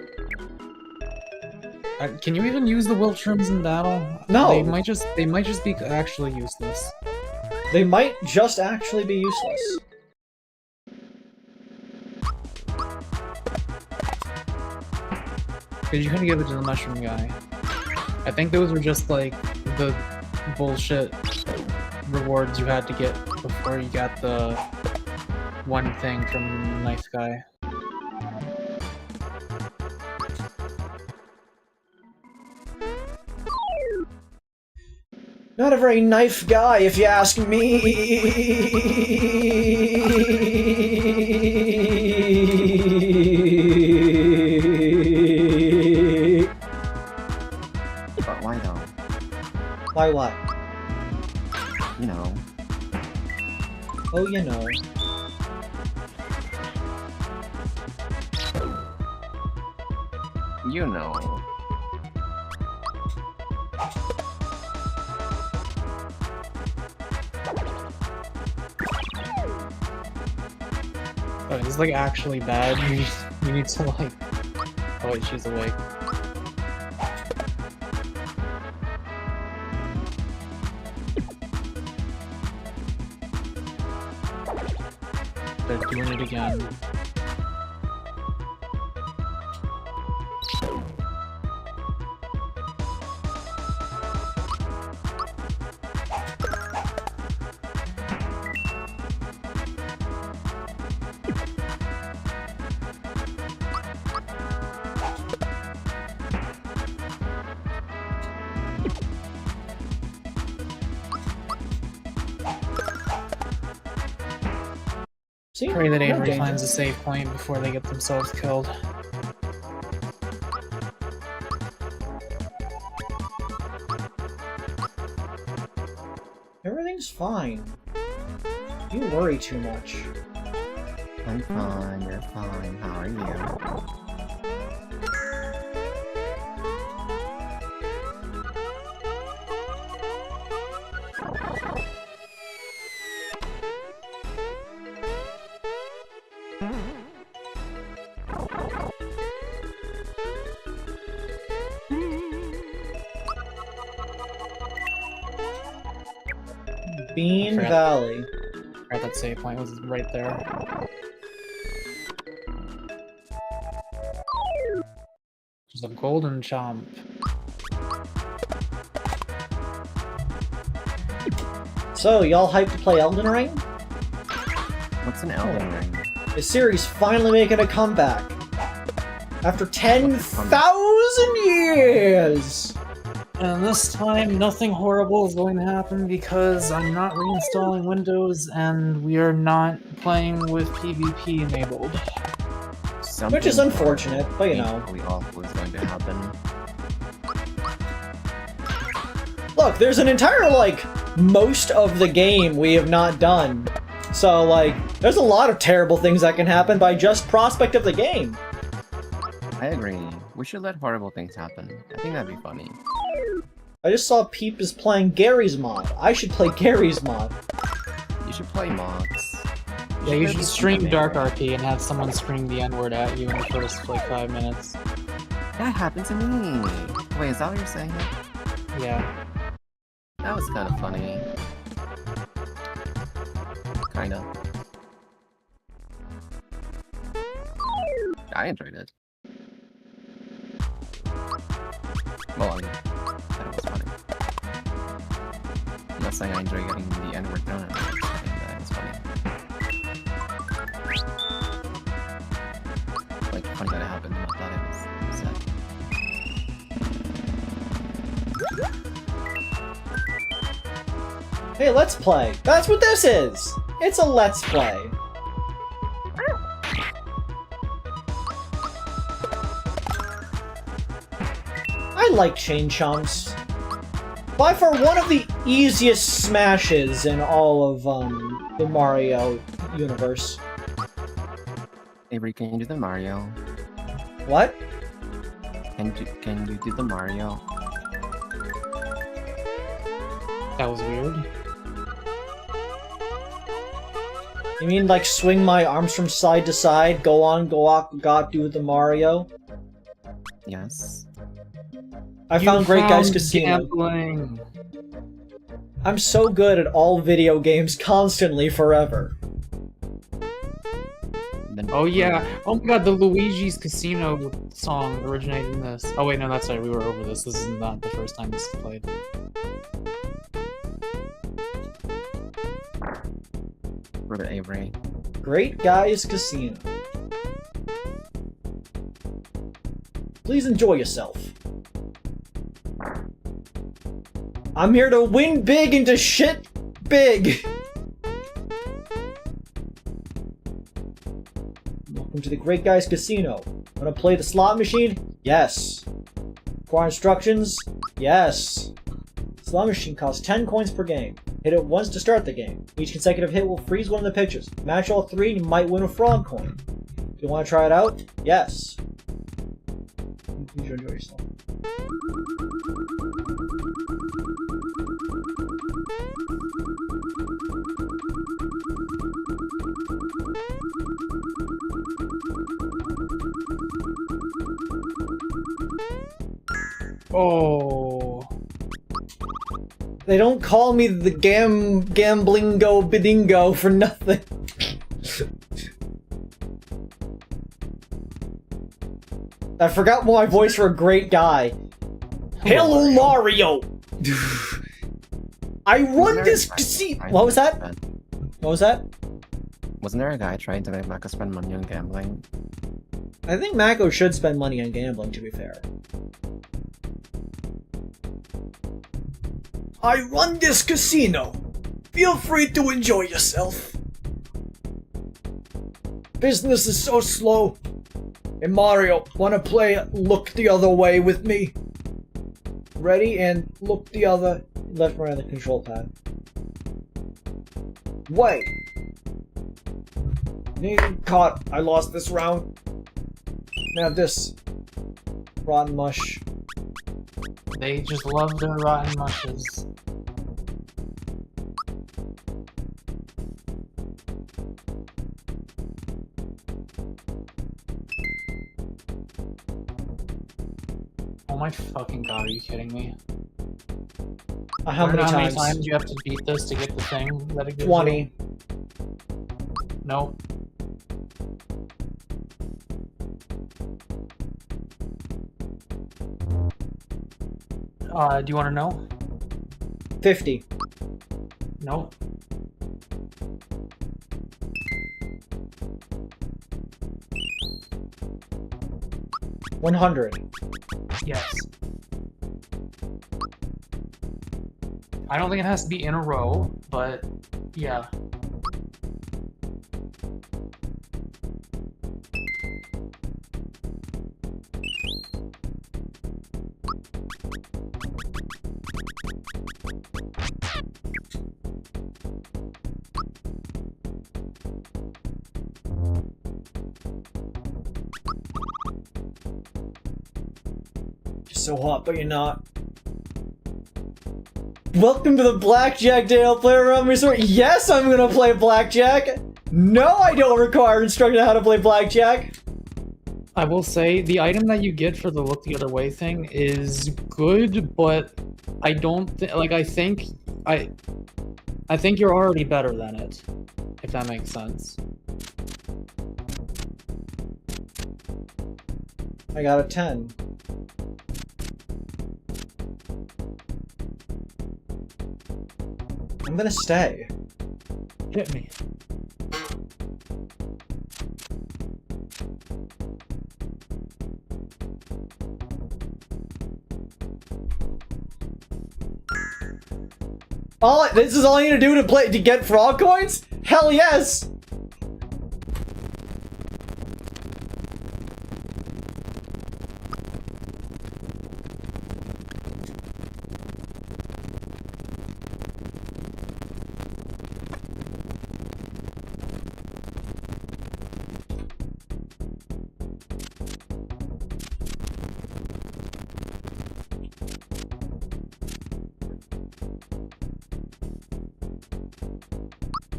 Can you even use the Wiltrams in battle? No. They might just be actually useless. They might just actually be useless. Because you couldn't give it to the mushroom guy. I think those were just like the bullshit rewards you had to get before you got the one thing from Knife Guy. Not a very knife guy, if you ask me. But why though? Why what? You know. Oh, you know. You know. Oh, this is like actually bad. You need to like. Oh wait, she's awake. They're doing it again. See? Pray that No Avery danger. finds a safe point before they get themselves killed. Everything's fine. You worry too much. I'm fine, you're fine. How are you? Bean Crap. Valley. Right, that save point was right there. There's a golden chomp. So, y'all hyped to play Elden Ring? What's an Elden Ring? The series finally making a comeback. After 10,000 years! And this time, nothing horrible is going to happen because I'm not reinstalling Windows and we are not playing with PvP enabled. Which is unfortunate, but you know. Equally awful is going to happen. Look, there's an entire, like, most of the game we have not done. So, like, there's a lot of terrible things that can happen by just prospect of the game. I agree. We should let horrible things happen. I think that'd be funny. I just saw Peep is playing Gary's mod. I should play Gary's mod. You should play mods. Yeah, you should maybe stream something Dark like- RP and have someone scream the N-word at you in the first, like, 5 minutes. That happened to me! Wait, is that what you're saying? Yeah. That was kind of funny. Kinda. I enjoyed it. Well, I mean, I thought it was funny. I'm not saying I enjoy getting the N-word thrown at me, I'm just saying that it was funny. Like, funny that it happened, not that it was sad. Hey, let's play. That's what this is! It's a let's play. I like chain chomps. By far one of the easiest smashes in all of, the Mario universe. Avery, can you do the Mario? What? Can you do the Mario? That was weird. You mean, like, swing my arms from side to side, go on, go off, God, do the Mario? Yes. I found Great Guys Casino. Gambling. I'm so good at all video games constantly forever. Then Oh yeah. Oh my god, the Luigi's Casino song originated in this. Oh wait, no, that's right. We were over this. This is not the first time this is played. Robert Avery. Great Guys Casino. Please enjoy yourself. I'm here to win big and to shit big. Welcome to the Great Guys Casino. Wanna play the slot machine? Yes. Require instructions? Yes. Slot machine costs 10 coins per game. Hit it once to start the game. Each consecutive hit will freeze one of the pictures. Match all 3 and you might win a frog coin. Do you want to try it out? Yes. Please enjoy yourself. Oh. They don't call me the gamblingo bidingo for nothing. I forgot my voice for a great guy. Hello, Mario! I run this casino. What was that? What was that? Wasn't there a guy trying to make Mako spend money on gambling? I think Mako should spend money on gambling, to be fair. I run this casino. Feel free to enjoy yourself. Business is so slow. Hey Mario, wanna play Look the Other Way with me? Ready and look the other. Left right on the control pad. Wait. Need caught. I lost this round. Now this. Rotten mush. They just love their rotten mushes. Oh my fucking god, are you kidding me? How many How many times? times you have to beat this to get the thing that it gives 20. you? Nope. Do you want to know? 50. Nope. $100. Yes. I don't think it has to be in a row, but yeah. You're so hot, but you're not. Welcome to the Blackjack Day. I'll play around resort. Yes, I'm gonna play Blackjack. No, I don't require instruction on how to play Blackjack. I will say the item that you get for the look the other way thing is good, but I don't like. I think you're already better than it, if that makes sense. I got a 10. I'm gonna stay. Hit me. This is all I need to do to get frog coins? Hell yes!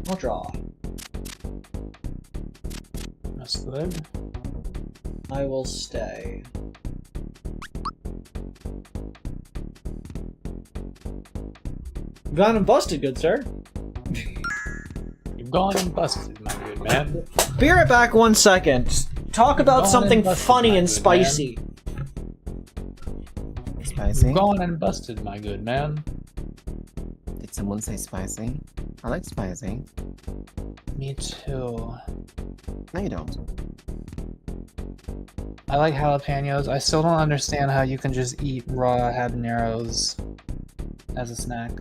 I'll draw. That's good. I will stay. Gone and busted, good sir. You've gone and busted, my good man. be right back 1 second. Talk about Gone something and busted, funny my and good spicy. Spicy? Gone and busted, my good man. Did someone say spicy? I like spicy. Me too. No, you don't. I like jalapenos. I still don't understand how you can just eat raw habaneros as a snack.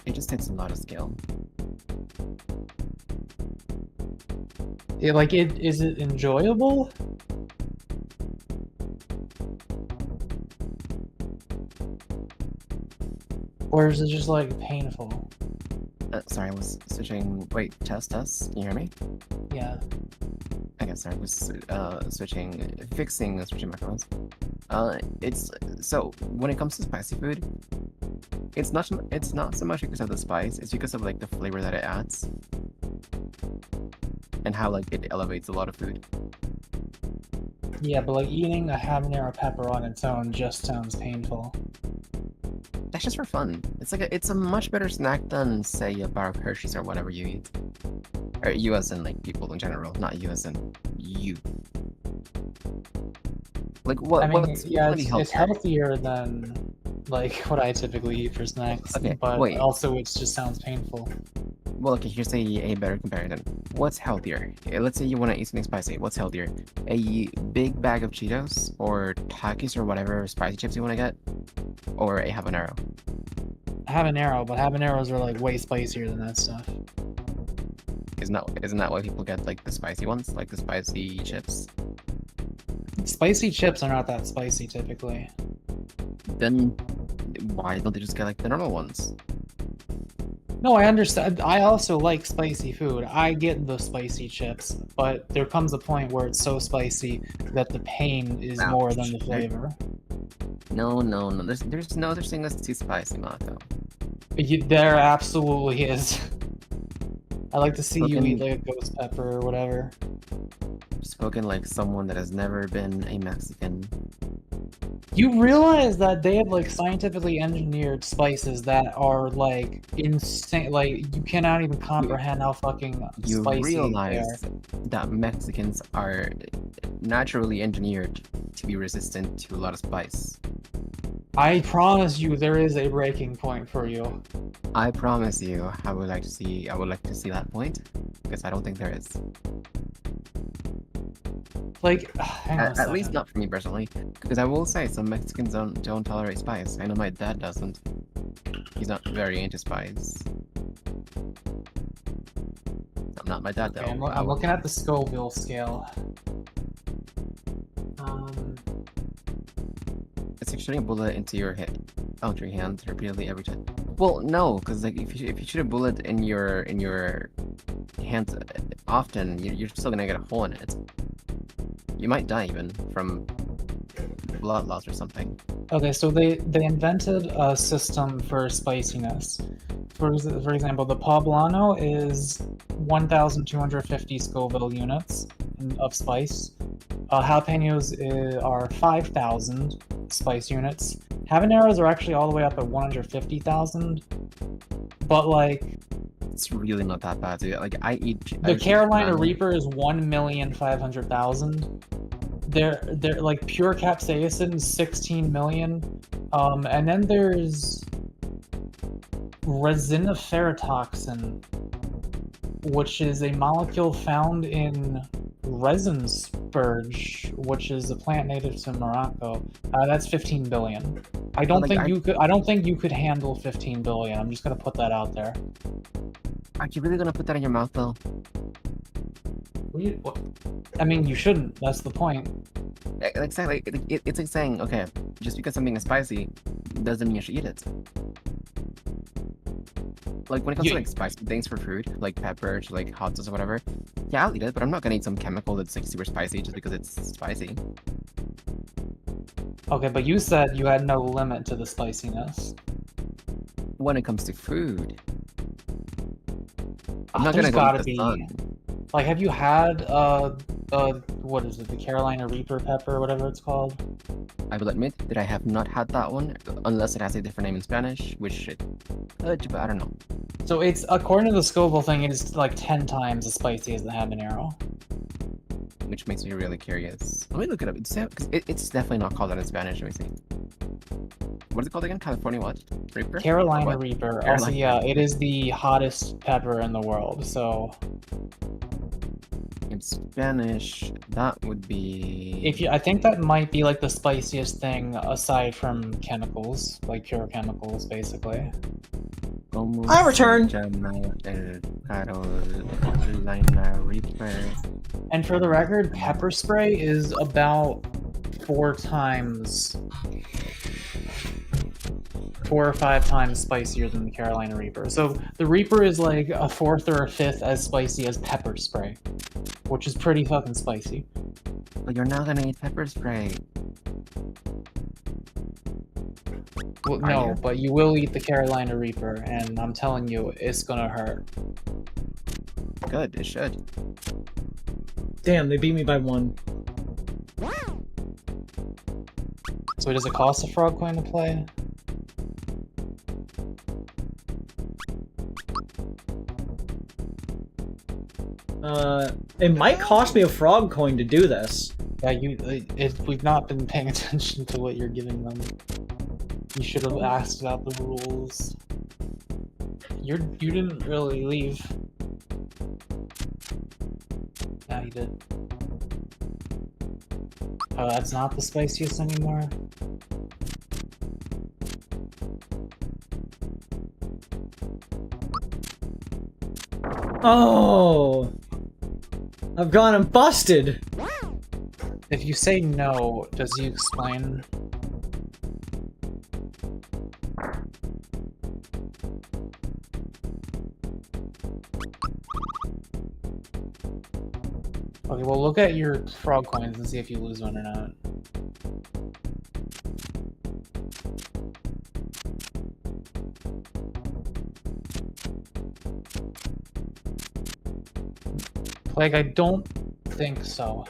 It just takes a lot of skill. Is it enjoyable? Or is it just like painful? Sorry, I was switching. Wait, test. Can you hear me? Yeah. I guess I was fixing the switching microphones. It's so when it comes to spicy food, it's not so much because of the spice. It's because of like the flavor that it adds, and how like it elevates a lot of food. Yeah, but like eating a habanero pepper on its own just sounds painful. That's just for fun. It's a much better snack than say a bar of Hershey's or whatever you eat. Or you as in like people in general, not you as in you. Like what? I mean, what's yeah, really it's healthier than like what I typically eat for snacks. Okay, but wait. also it just sounds painful. Well, okay, here's a better comparison. What's healthier? Let's say you want to eat something spicy. What's healthier? A big bag of Cheetos or Takis or whatever spicy chips you want to get, or a habanero? Habanero, but habaneros are like way spicier than that stuff. Isn't that why people get like the spicy ones, like the spicy chips? Spicy chips are not that spicy typically. Then why don't they just get like the normal ones? No, I understand. I also like spicy food. I get the spicy chips, but there comes a point where it's so spicy that the pain is more than the flavor. No. There's no such thing as too spicy, Marco. There absolutely is. I like to see you Spoken- eat like a ghost pepper or whatever. Spoken like someone that has never been a Mexican. You realize that they have like scientifically engineered spices that are like insane. Like you cannot even comprehend how fucking You spicy they are. realize that Mexicans are naturally engineered to be resistant to a lot of spice. I promise you, there is a breaking point for you. I promise you, I would like to see that point, because I don't think there is. Like, hang on a At least second. not for me personally, because I will say some Mexicans don't tolerate spice. I know my dad doesn't. He's not very into spice. I'm not my dad though. Okay, I'm looking at the Scoville scale. It's like shooting a bullet into your head, onto your hand repeatedly every time. Well, no, because like if you shoot a bullet in your hand often, you're still gonna get a hole in it. You might die even from blood loss or something. Okay, so they invented a system for spiciness. For example, the poblano is 1,250 Scoville units of spice. Jalapenos are 5,000 spice units. Habaneros are actually all the way up at 150,000. But like, It's really not that bad, dude. Like I eat. the Carolina Reaper is 1,500,000. They're like pure capsaicin, 16 million. And then there's resiniferatoxin, which is a molecule found in resin spurge, which is a plant native to Morocco. That's 15 billion. I don't think you could handle 15 billion. I'm just gonna put that out there. Are you really gonna put that in your mouth though? I mean, you shouldn't. That's the point. Exactly. It's like saying, okay, just because something is spicy doesn't mean you should eat it. Like when it comes to like spicy things for food, like pepper, like hot sauce or whatever, yeah, I'll eat it, but I'm not gonna eat some chemical that's like super spicy just because it's spicy. Okay, but you said you had no limit to the spiciness. When it comes to food, I'm not There's gonna go gotta with the be. sun. Like, have you had what is it, the Carolina Reaper pepper, or whatever it's called? I will admit that I have not had that one, unless it has a different name in Spanish, which it could, but I don't know. So it's, according to the Scoville thing, it's like 10 times as spicy as the habanero. which makes me really curious. Let me look it up. It's definitely not called that in Spanish. Let me see. What is it called again? California what? Reaper? Carolina What? Reaper. Also, Carolina yeah, Reaper. it is the hottest pepper in the world. So In Spanish, that would be... I think that might be like the spiciest thing aside from chemicals, like pure chemicals, basically. I returned! Carolina Reaper. And for the record, pepper spray is about 4 or 5 times spicier than the Carolina Reaper. So the Reaper is like a 4th or a 5th as spicy as pepper spray, which is pretty fucking spicy. But you're not gonna eat pepper spray. Well, no, but you will eat the Carolina Reaper, and I'm telling you, it's gonna hurt. Good, it should. Damn, they beat me by 1. So does it cost a frog coin to play? It might cost me a frog coin to do this. Yeah, we've not been paying attention to what you're giving them. You should have asked about the rules. You didn't really leave. Yeah, you did. Oh, that's not the spiciest anymore? Oh! I've gone and busted! If you say no, does he explain? Okay, well look at your frog coins and see if you lose one or not. Like, I don't think so.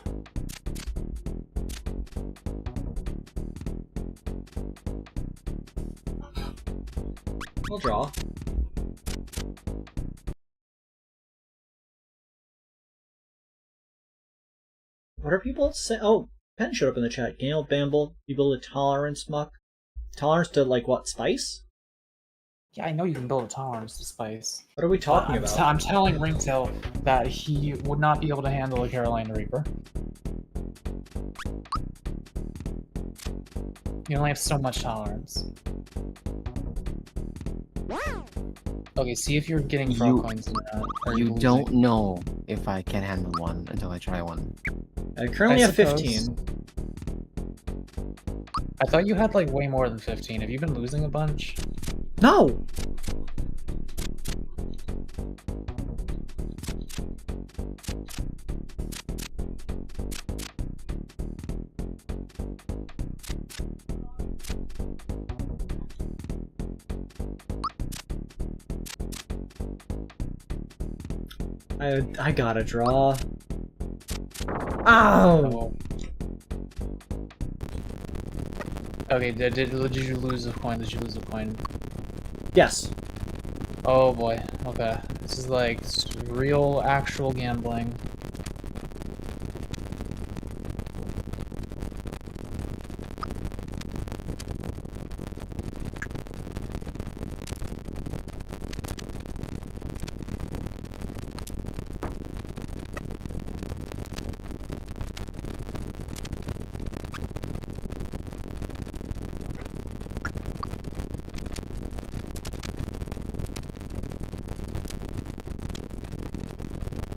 I'll draw. What are people saying? Oh, Pen showed up in the chat. Gale, Bamble, you build a tolerance muck. Tolerance to, like, what, spice? Yeah, I know you can build a tolerance to spice. What are we talking about? I'm telling Ringtail that he would not be able to handle a Carolina Reaper. You only have so much tolerance. Okay, see if you're getting frog coins in that. Or You losing. don't know if I can handle one until I try one. I currently have suppose. 15. I thought you had like way more than 15. Have you been losing a bunch? No! I gotta draw. Ow! Oh. Okay, did you lose a coin? Did you lose a coin? Yes. Oh boy, okay. This is like real, actual gambling.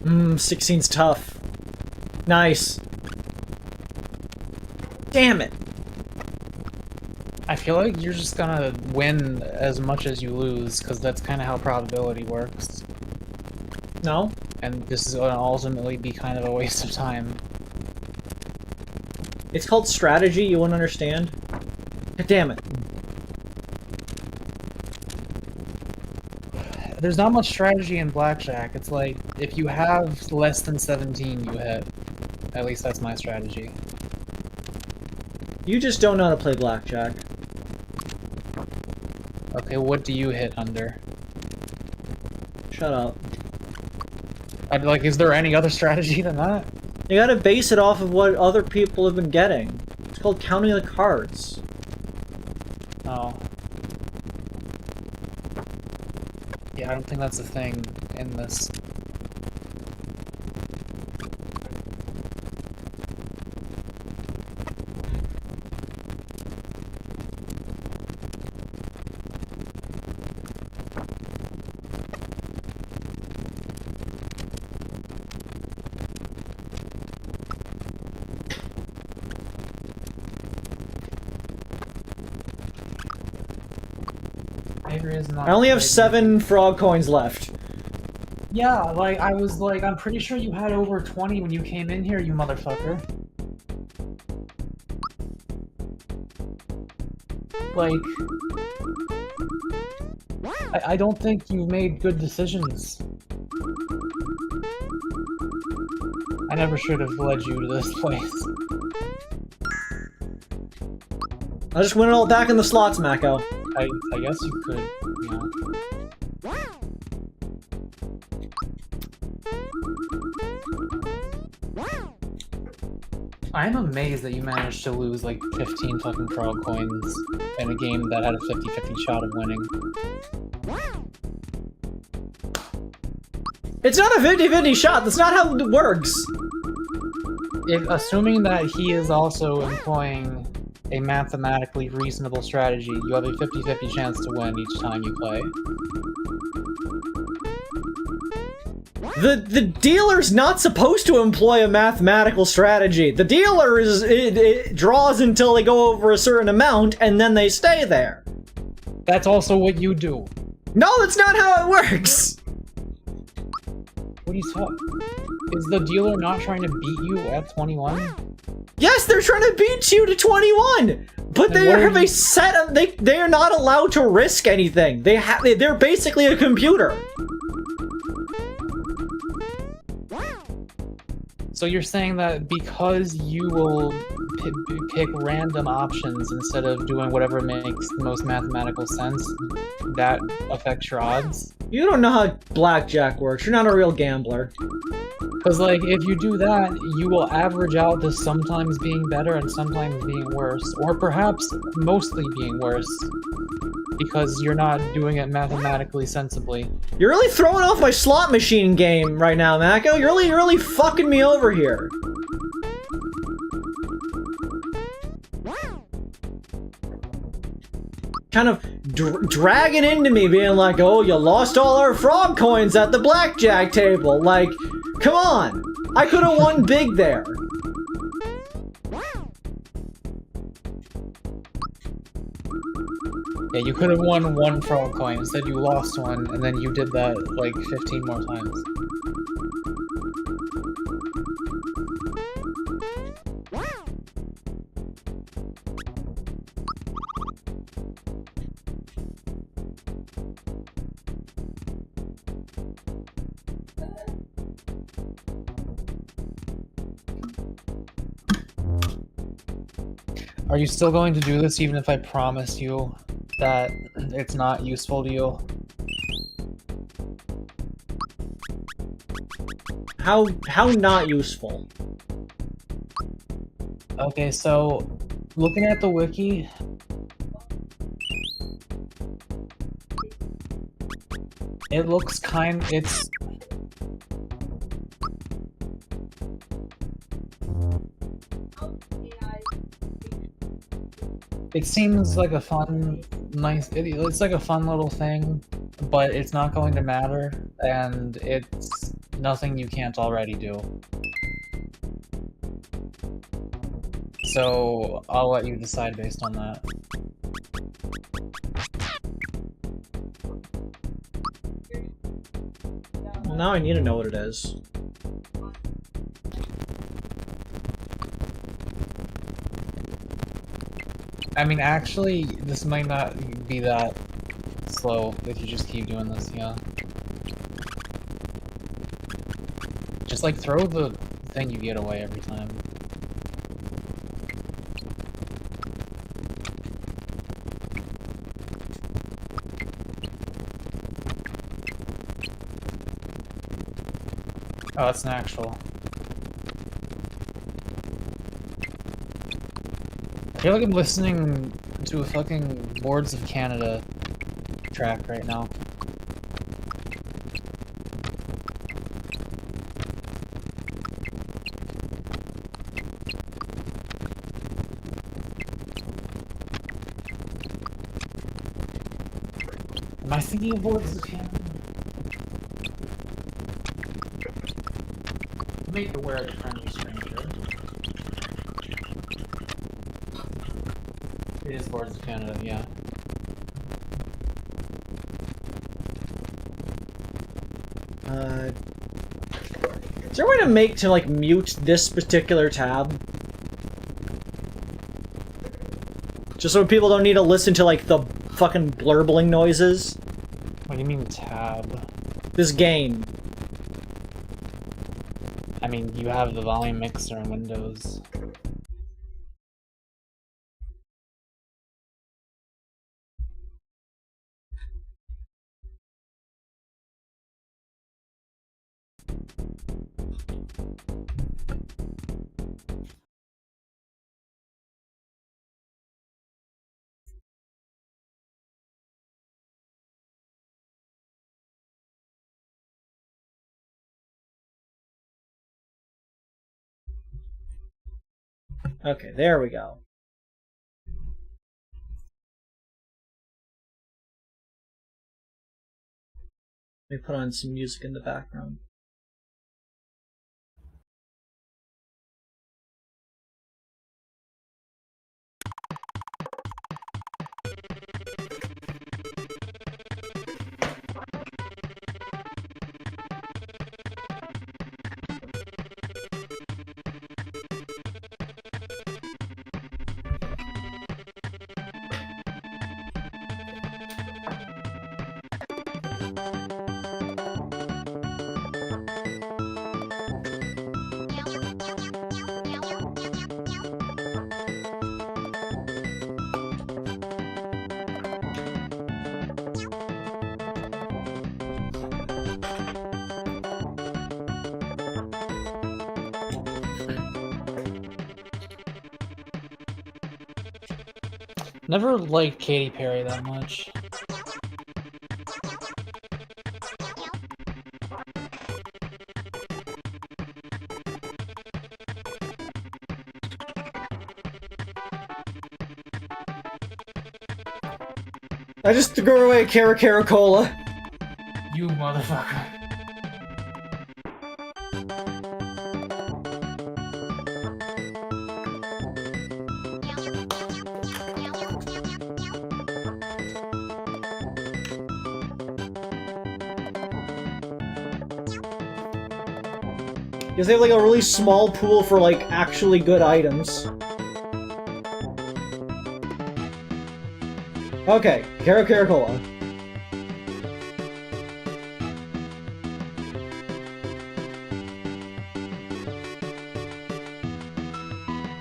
Mmm, 16's tough. Nice. Damn it. I feel like you're just gonna win as much as you lose, because that's kind of how probability works. No? And this is gonna ultimately be kind of a waste of time. It's called strategy, you won't understand. God damn it. There's not much strategy in blackjack. It's like, if you have less than 17, you hit. At least that's my strategy. You just don't know how to play blackjack. Okay, what do you hit under? Shut up. Like, is there any other strategy than that? You gotta base it off of what other people have been getting. It's called counting the cards. Oh. Yeah, I don't think that's a thing in this. I only have 7 frog coins left. Yeah, like, I was like, I'm pretty sure you had over 20 when you came in here, you motherfucker. Like... I don't think you made good decisions. I never should have led you to this place. I'll just win it all back in the slots, Mako. I guess you could, yeah. I'm amazed that you managed to lose like 15 fucking frog coins in a game that had a 50-50 shot of winning. It's not a 50-50 shot, that's not how it works! Assuming that he is also employing a mathematically reasonable strategy, you have a 50-50 chance to win each time you play. The dealer's not supposed to employ a mathematical strategy. The dealer it draws until they go over a certain amount, and then they stay there. That's also what you do. No, that's not how it works! What are you talking? Is the dealer not trying to beat you at 21? Yes, they're trying to beat you to 21! But they have a set of... They are not allowed to risk anything. They're basically a computer. So you're saying that because you will pick random options instead of doing whatever makes the most mathematical sense, that affects your odds? You don't know how blackjack works. You're not a real gambler. Because, like, if you do that, you will average out to sometimes being better and sometimes being worse. Or perhaps mostly being worse. Because you're not doing it mathematically sensibly. You're really throwing off my slot machine game right now, Mako. You're really fucking me over here. Kind of dragging into me, being like, oh, you lost all our frog coins at the blackjack table. Like, come on. I could have won big there. Yeah, you could have won 1 frog coin, instead you lost 1, and then you did that, like, 15 more times. Are you still going to do this even if I promise you that it's not useful to you? How not useful? Okay, so looking at the wiki, it looks it seems like a fun, nice, it's like a fun little thing, but it's not going to matter, and it's nothing you can't already do. So, I'll let you decide based on that. Now I need to know what it is. I mean, actually, this might not be that slow if you just keep doing this, yeah. Just, like, throw the thing you get away every time. Oh, that's an actual. feel like I'm listening to a fucking Boards of Canada track right now. Am I thinking of Boards of Canada? Make aware of the friendly stranger. It is Boards of Canada, yeah. Is there a way to make to like mute this particular tab? Just so people don't need to listen to like the fucking blurbling noises. What do you mean tab? This game. I mean, you have the volume mixer in Windows. Okay, there we go. Let me put on some music in the background. Never liked Katy Perry that much. I just threw away a Cara Cola. You motherfucker. Because they have like a really small pool for like actually good items. Okay, Cara Cola.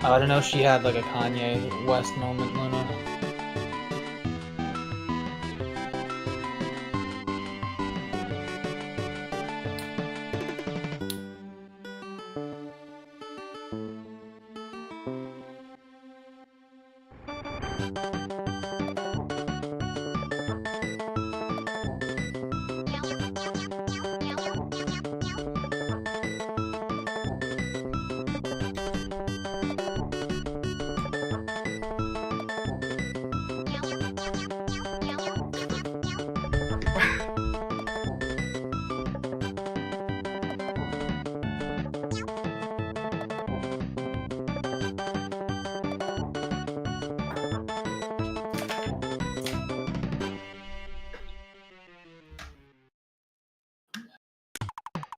I don't know if she had like a Kanye West moment, Luna.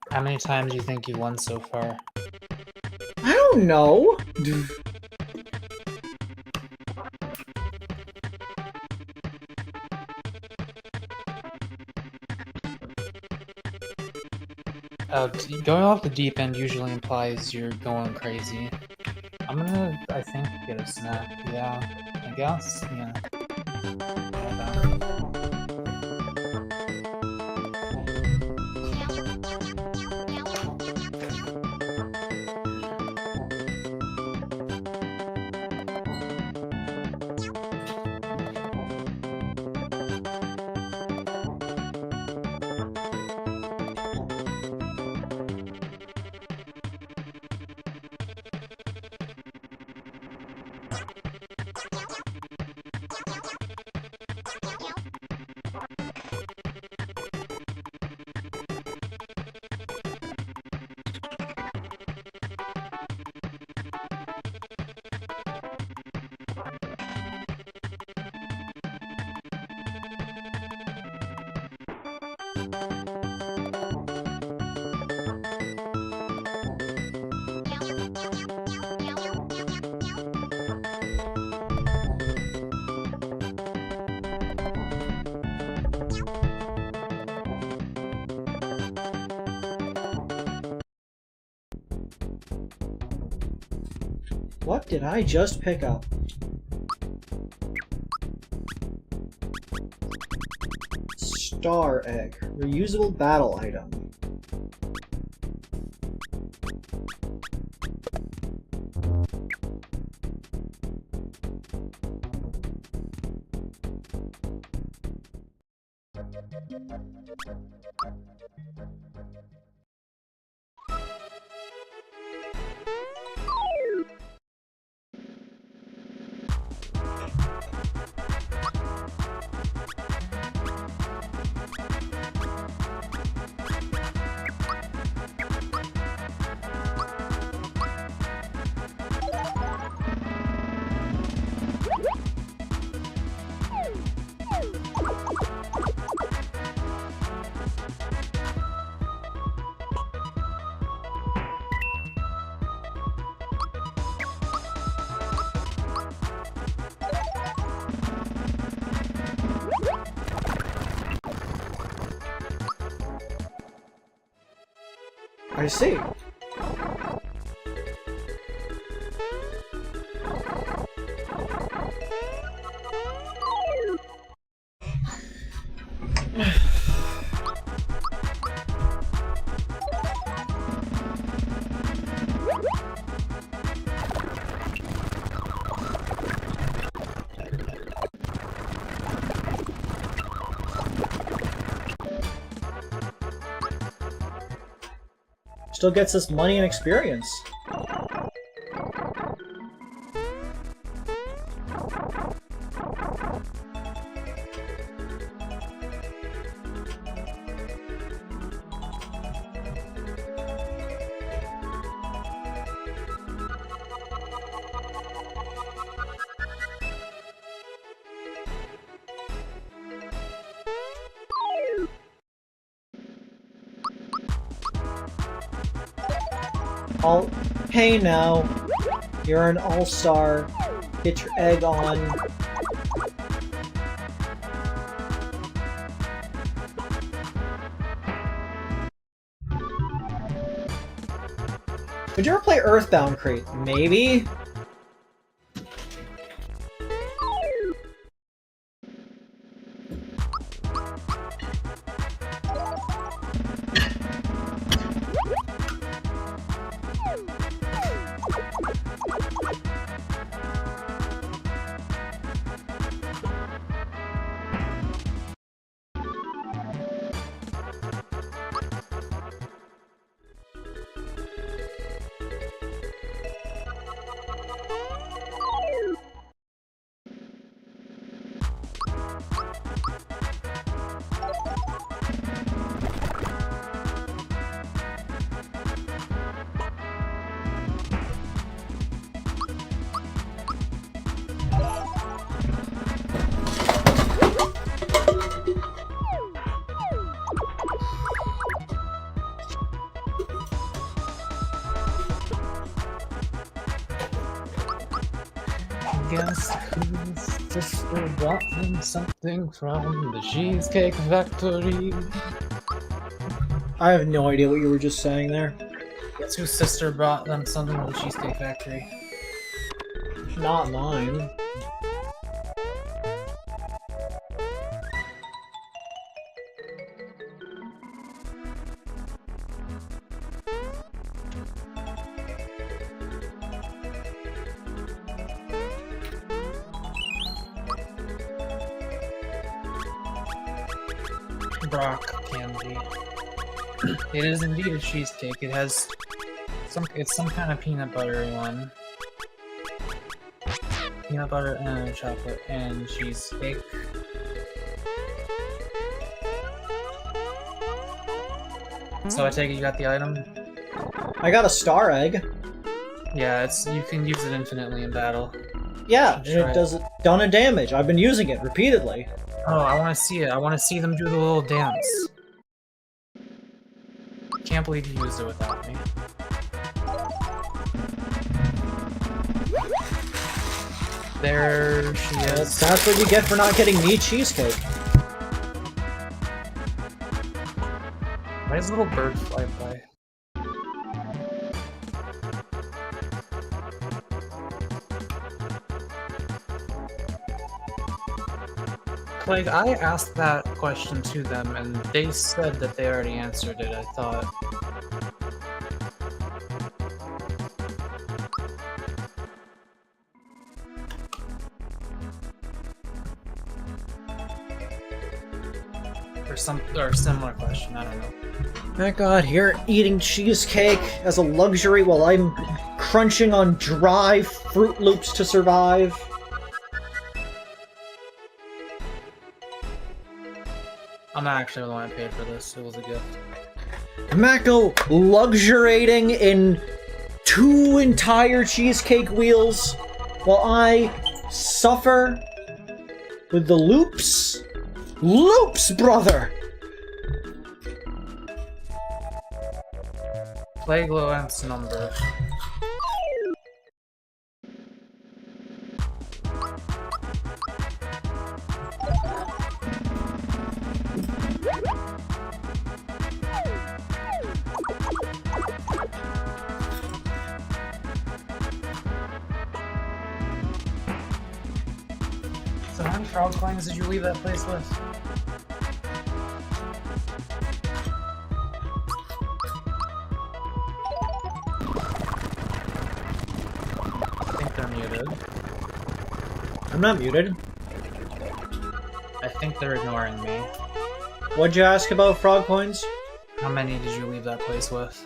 How many times do you think you won so far? I don't know. Going off the deep end usually implies you're going crazy. I'm gonna, I think, get a snack. Yeah, I guess. Yeah. What did I just pick up? Star egg. Reusable battle item. I see. Still gets us money and experience. Hey now, you're an all-star. Get your egg on. Would you ever play Earthbound Crate? Maybe? Guess whose sister brought them something from the Cheesecake Factory? I have no idea what you were just saying there. Guess whose sister brought them something from the Cheesecake Factory? Not mine. Brock candy. It is indeed a cheesecake. It has it's some kind of peanut butter one. Peanut butter and chocolate and cheesecake. So I take it you got the item? I got a star egg. Yeah, you can use it infinitely in battle. Yeah, and it does a ton of damage. I've been using it repeatedly. Oh, I want to see it. I want to see them do the little dance. can't believe you used it without me. There she is. That's what you get for not getting me cheesecake. Why does a little bird fly by? Like, I asked that question to them, and they said that they already answered it, I thought. Or a similar question, I don't know. My god, here eating cheesecake as a luxury while I'm crunching on dry Fruit Loops to survive. I'm not actually the one that paid for this, it was a gift. Mako luxuriating in 2 entire cheesecake wheels while I suffer with the loops. Loops, brother! Play Glowant's number. So how many frog coins did you leave that place with? I think they're muted. I'm not muted. I think they're ignoring me. What'd you ask about frog coins? How many did you leave that place with?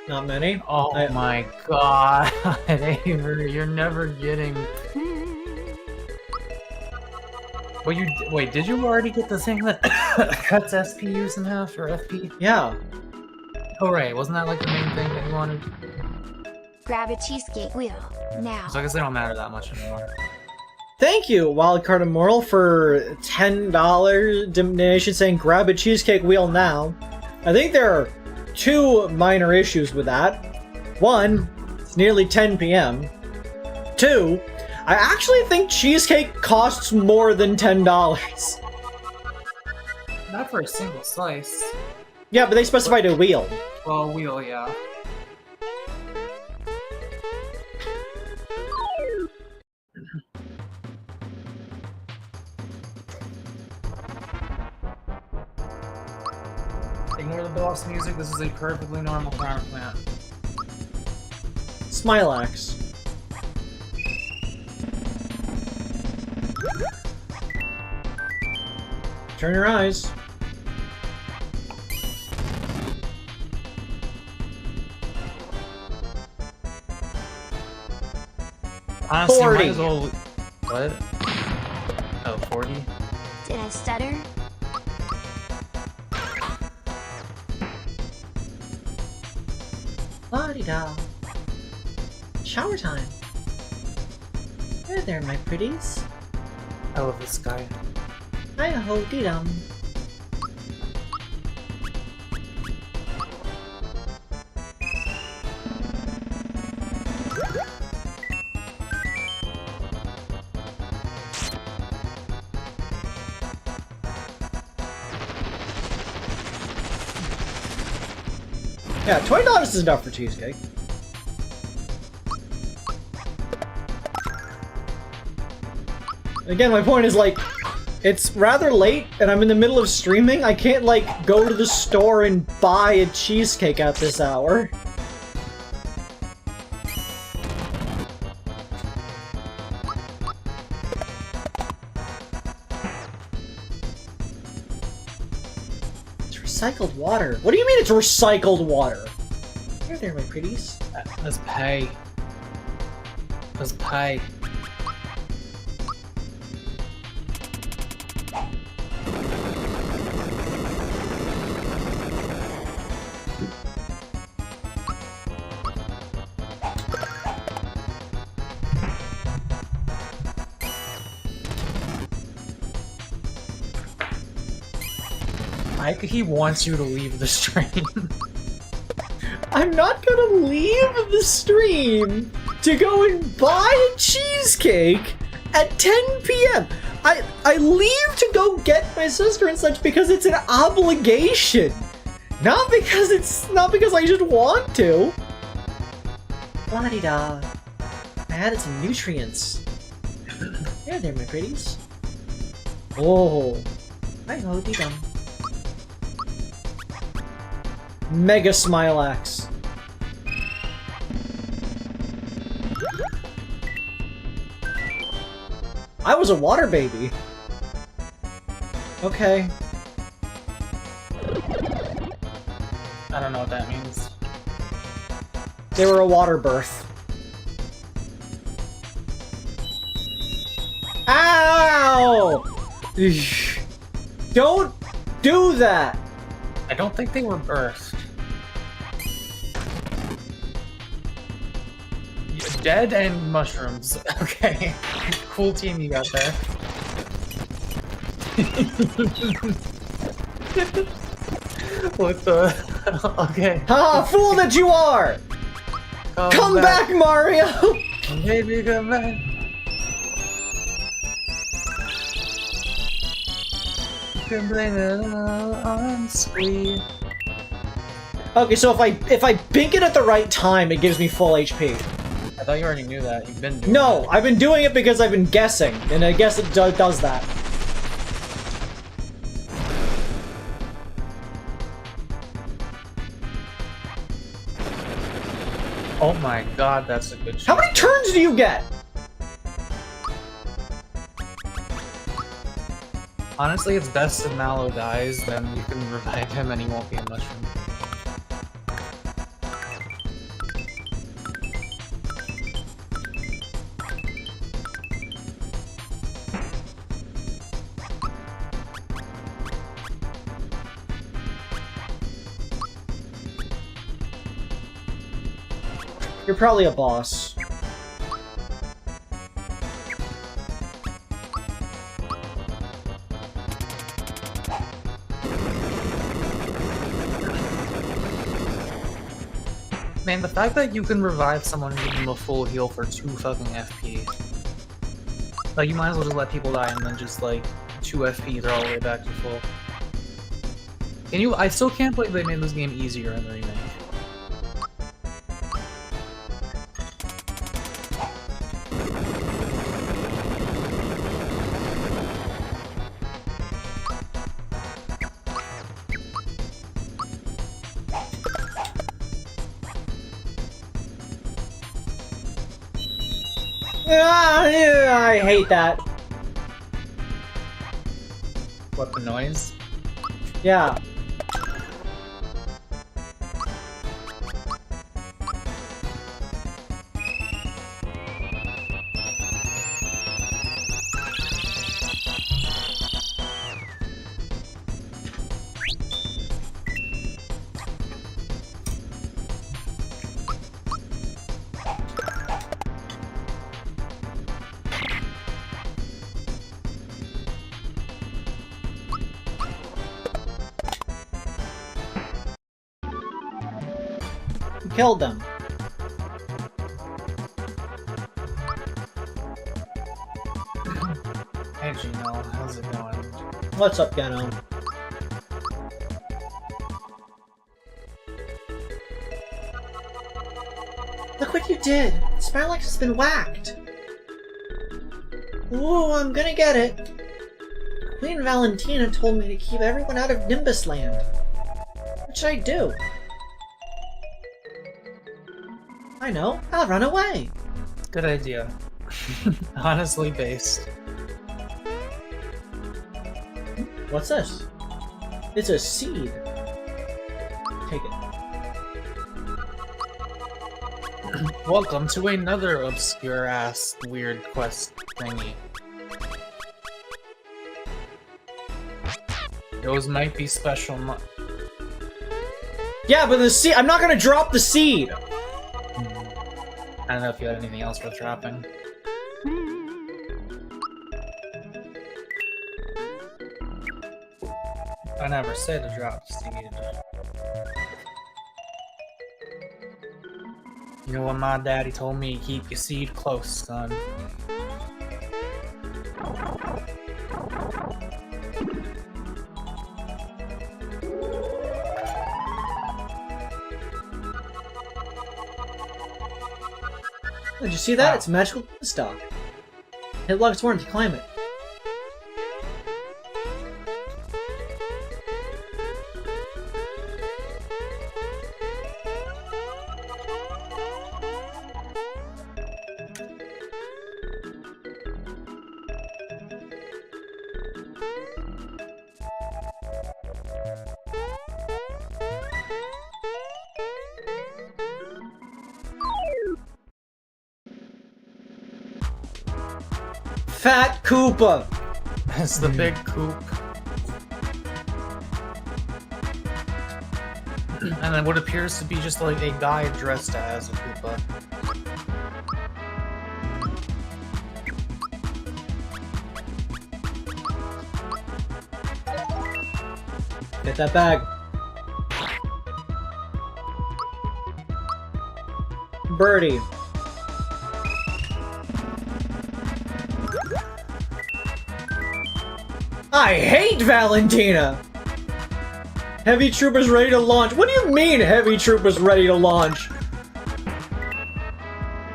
Not many. Oh my god, Avery, you're never getting... Wait, did you already get the thing that cuts SPUs in half, or FP? Yeah. Oh right, wasn't that like the main thing that you wanted? Grab a cheesecake wheel, now. So I guess they don't matter that much anymore. Thank you, Wildcard Immortal, for $10 donation saying grab a cheesecake wheel now. I think there are 2 minor issues with that. 1, it's nearly 10 p.m. 2, I actually think cheesecake costs more than $10. Not for a single slice. Yeah, but they specified a wheel. Well, a wheel, yeah. Ignore the boss music, this is a perfectly normal power plant. Smilax. Turn your eyes. Honestly, 40. might as well... What? Oh, 40? Did I stutter? La-di-da. Shower time. Hey there, my pretties. I love this guy. Hi-ho-dee-dum. Yeah, $20 is enough for cheesecake. Again, my point is, like, it's rather late, and I'm in the middle of streaming. I can't, like, go to the store and buy a cheesecake at this hour. It's recycled water. What do you mean it's recycled water? Here there, my pretties. Let's pay. Let's pay. He wants you to leave the stream. I'm not gonna leave the stream to go and buy a cheesecake at 10 p.m. I leave to go get my sister and such because it's an obligation. Not because I just want to. La-di-da. I added some nutrients. There, my pretties. Oh. I know they done. Mega Smilax. I was a water baby. Okay. I don't know what that means. They were a water birth. Ow! Don't do that! I don't think they were birthed. Dead and mushrooms. Okay. Cool team you got there. What the? Okay. Ha! Fool that you are! Come back, Mario! Baby, come back. You can blame it all on Squee. Okay, so if I bink it at the right time, it gives me full HP. I thought you already knew that. You've been doing No, that. I've been doing it because I've been guessing, and I guess it does that. Oh my god, that's a good shot. How many turns do you get? Honestly, it's best if Mallow dies, then you can revive him and he won't be a mushroom. You're probably a boss. Man, the fact that you can revive someone and give them a full heal for 2 fucking FP. Like, you might as well just let people die and then just, like, 2 FP, they're all the way back to full. And I still can't believe they made this game easier in the remake. Ah, yeah, I hate that. What, the noise? Yeah. Killed them. Hey Gino, how's it going? What's up, Geno? Look what you did! Smilax has been whacked! Ooh, I'm gonna get it! Queen Valentina told me to keep everyone out of Nimbus Land. What should I do? I know, I'll run away! Good idea. Honestly based. What's this? It's a seed. Take it. Welcome to another obscure-ass weird quest thingy. Those might be special Yeah, but the seed- I'm not gonna drop the seed! I don't know if you had anything else worth dropping. I never say to drop seed. You know what my daddy told me? Keep your seed close, son. Did you see that? Wow. It's a magical stock. Hit log sworn to climb it. Fat Koopa! It's the big coop. And then what appears to be just like a guy dressed as a Koopa. Get that bag. Birdie. I hate Valentina! Heavy troopers ready to launch. What do you mean, heavy troopers ready to launch?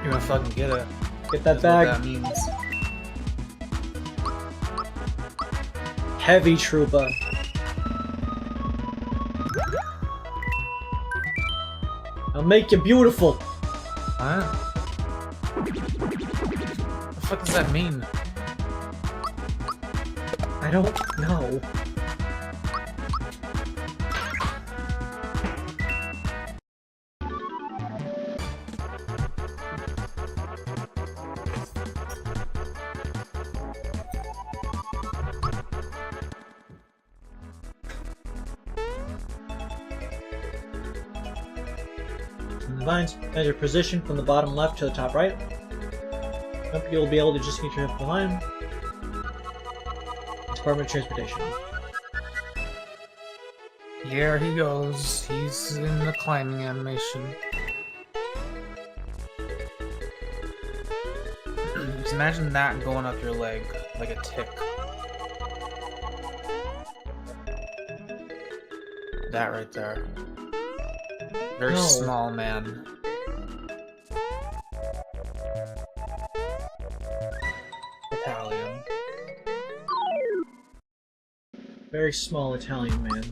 You're gonna fucking get it. Get that That's bag. what that means. Heavy trooper. I'll make you beautiful. Huh? What the fuck does that mean? I don't know. In the vines, measure position from the bottom left to the top right. Nope, you'll be able to just get your up the line. Department of Transportation. Here he goes. He's in the climbing animation. Just imagine that going up your leg like a tick. That right there. Very No. small man. Italian. Very small Italian man.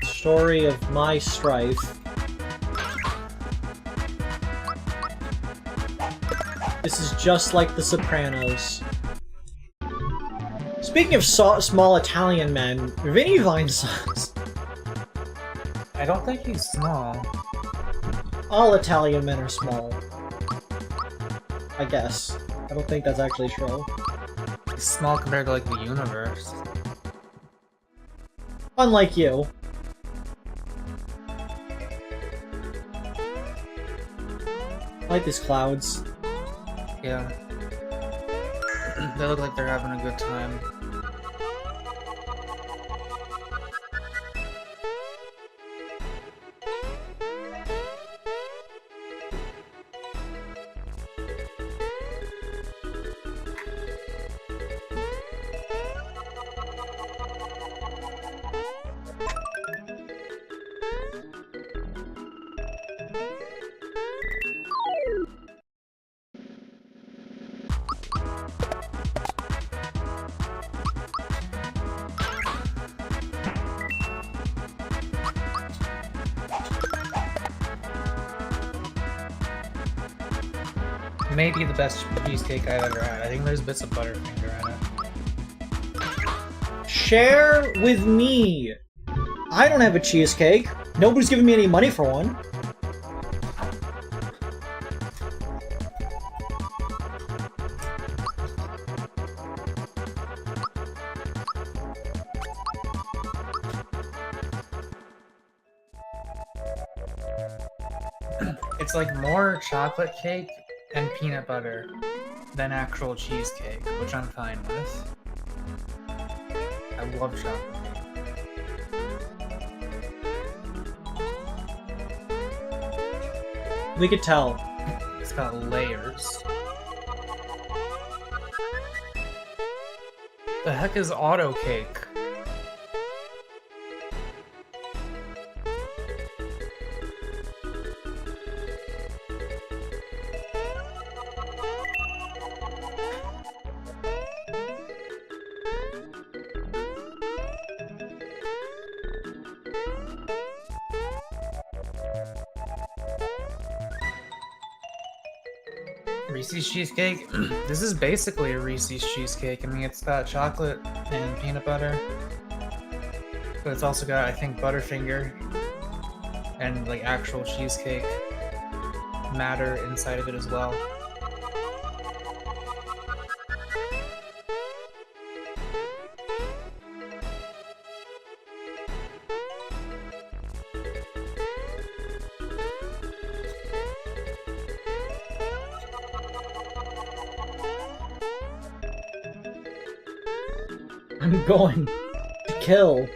Story of my strife. This is just like The Sopranos. Speaking of small Italian men, Vinny Vine sucks. I don't think he's small. All Italian men are small. I guess. I don't think that's actually true. He's small compared to like the universe. Unlike you. I like these clouds. Yeah. They look like they're having a good time. Maybe the best cheesecake I've ever had. I think there's bits of Butterfinger in it. Share with me! I don't have a cheesecake. Nobody's giving me any money for one. It's like more chocolate cake and peanut butter than actual cheesecake, which I'm fine with. love chocolate cake. We could tell. It's got layers. The heck is auto cake? Reese's cheesecake. This is basically a Reese's cheesecake. I mean, it's got chocolate and peanut butter, but it's also got, I think, Butterfinger and like actual cheesecake matter inside of it as well. I'm going to kill.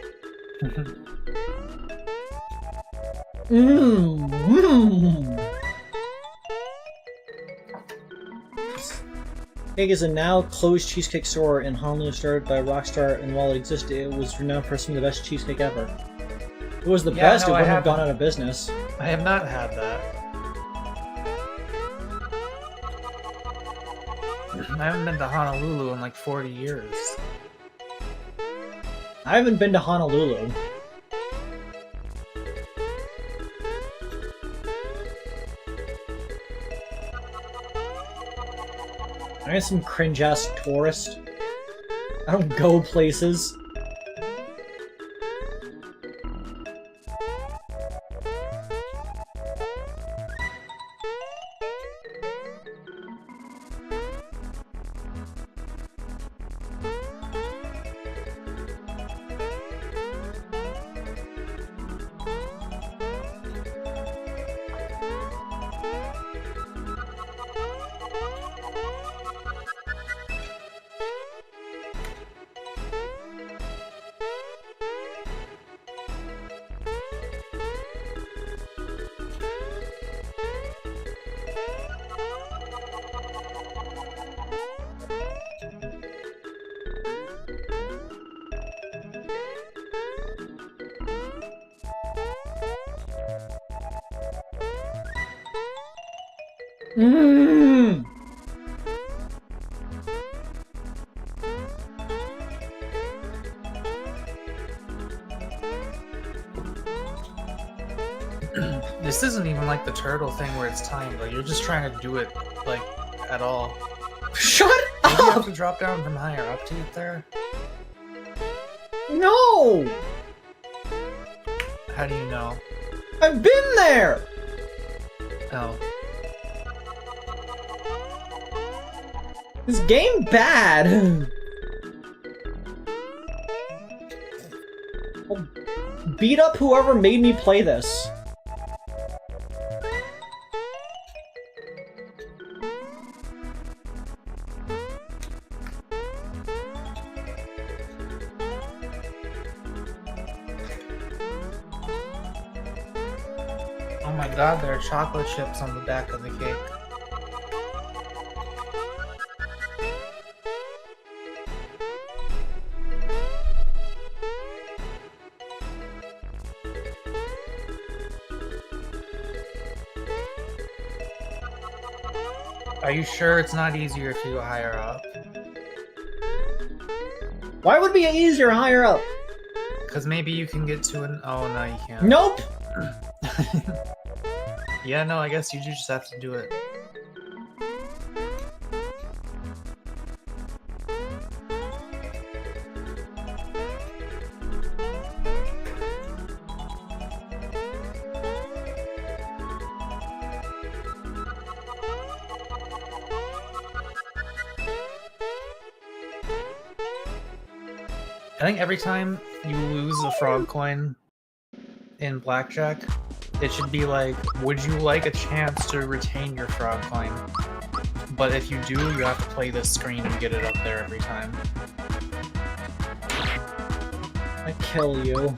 Cake is a now closed cheesecake store in Honolulu, started by Rockstar, and while it existed, it was renowned for some of the best cheesecake ever. If it was the best, it wouldn't have gone out of business. I have not had that. I haven't been to Honolulu in like 40 years. I haven't been to Honolulu. I am some cringe-ass tourist. I don't go places. This isn't even like the turtle thing where it's timed. Like you're just trying to do it like at all. Shut Maybe you have up! to drop down from higher up to get there. No! How do you know? I've been there! Oh. This game bad! I'll beat up whoever made me play this. Oh my god, there are chocolate chips on the back of the cake. Are you sure it's not easier if you go higher up? Why would it be easier higher up? Because maybe you can get to an... Oh, no, you can't. Nope! Yeah, no, I guess you just have to do it. I think every time you lose a frog coin in blackjack, it should be like, would you like a chance to retain your frog coin? But if you do, you have to play this screen and get it up there every time. I kill you.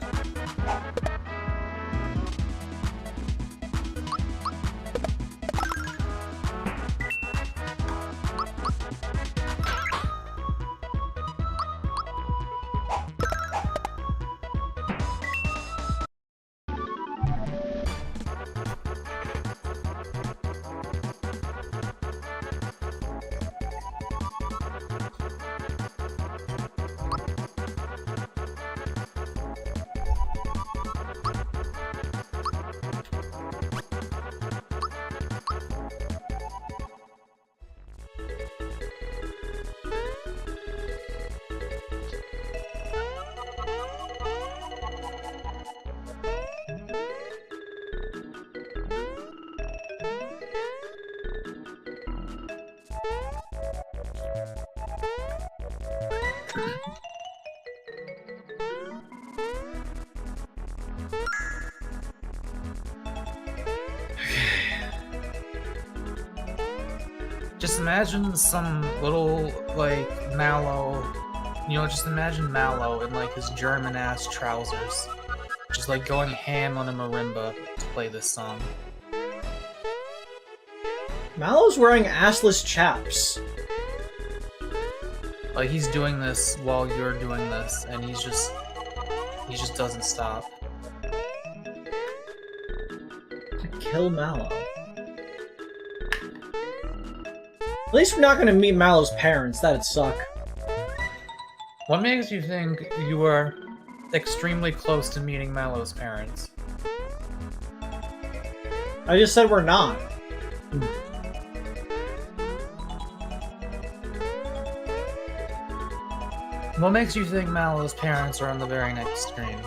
Just imagine some little, like, Mallow, you know, just imagine Mallow in, like, his German-ass trousers. Just, like, going ham on a marimba to play this song. Mallow's wearing assless chaps. Like, he's doing this while you're doing this, and he just doesn't stop. Kill Mallow. At least we're not gonna meet Mallow's parents, that'd suck. What makes you think you are extremely close to meeting Mallow's parents? I just said we're not. What makes you think Mallow's parents are on the very next screen?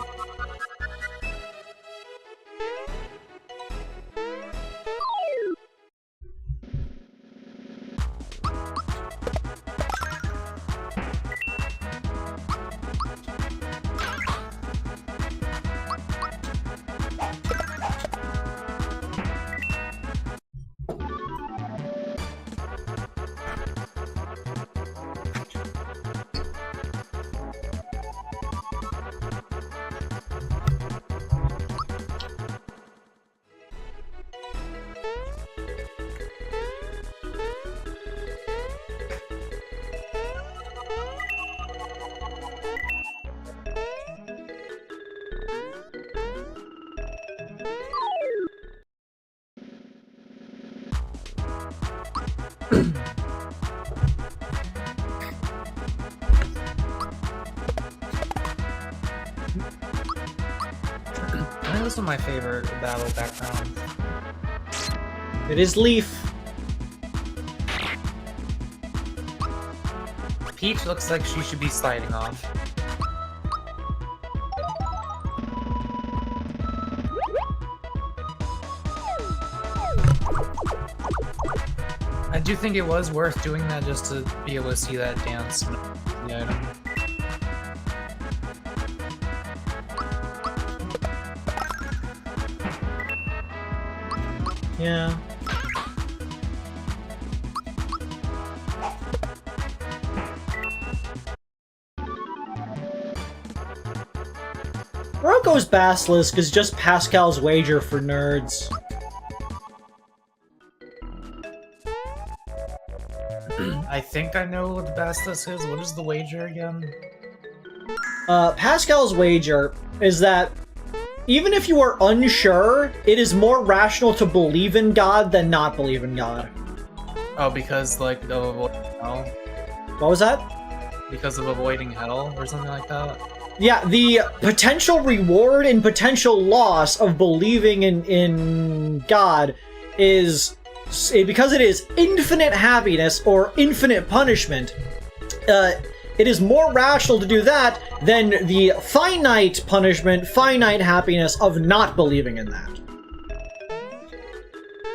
I think this is my favorite battle background. It is Leaf. Peach looks like she should be sliding off. I do think it was worth doing that just to be able to see that dance. Yeah. Yeah. Bronco's Basilisk is just Pascal's wager for nerds. I think I know what the Basilisk is. What is the wager again? Pascal's wager is that even if you are unsure, it is more rational to believe in God than not believe in God. Oh, because, like, of avoiding hell? What was that? Because of avoiding hell, or something like that? Yeah, the potential reward and potential loss of believing in God is... because it is infinite happiness or infinite punishment, it is more rational to do that than the finite punishment, finite happiness of not believing in that.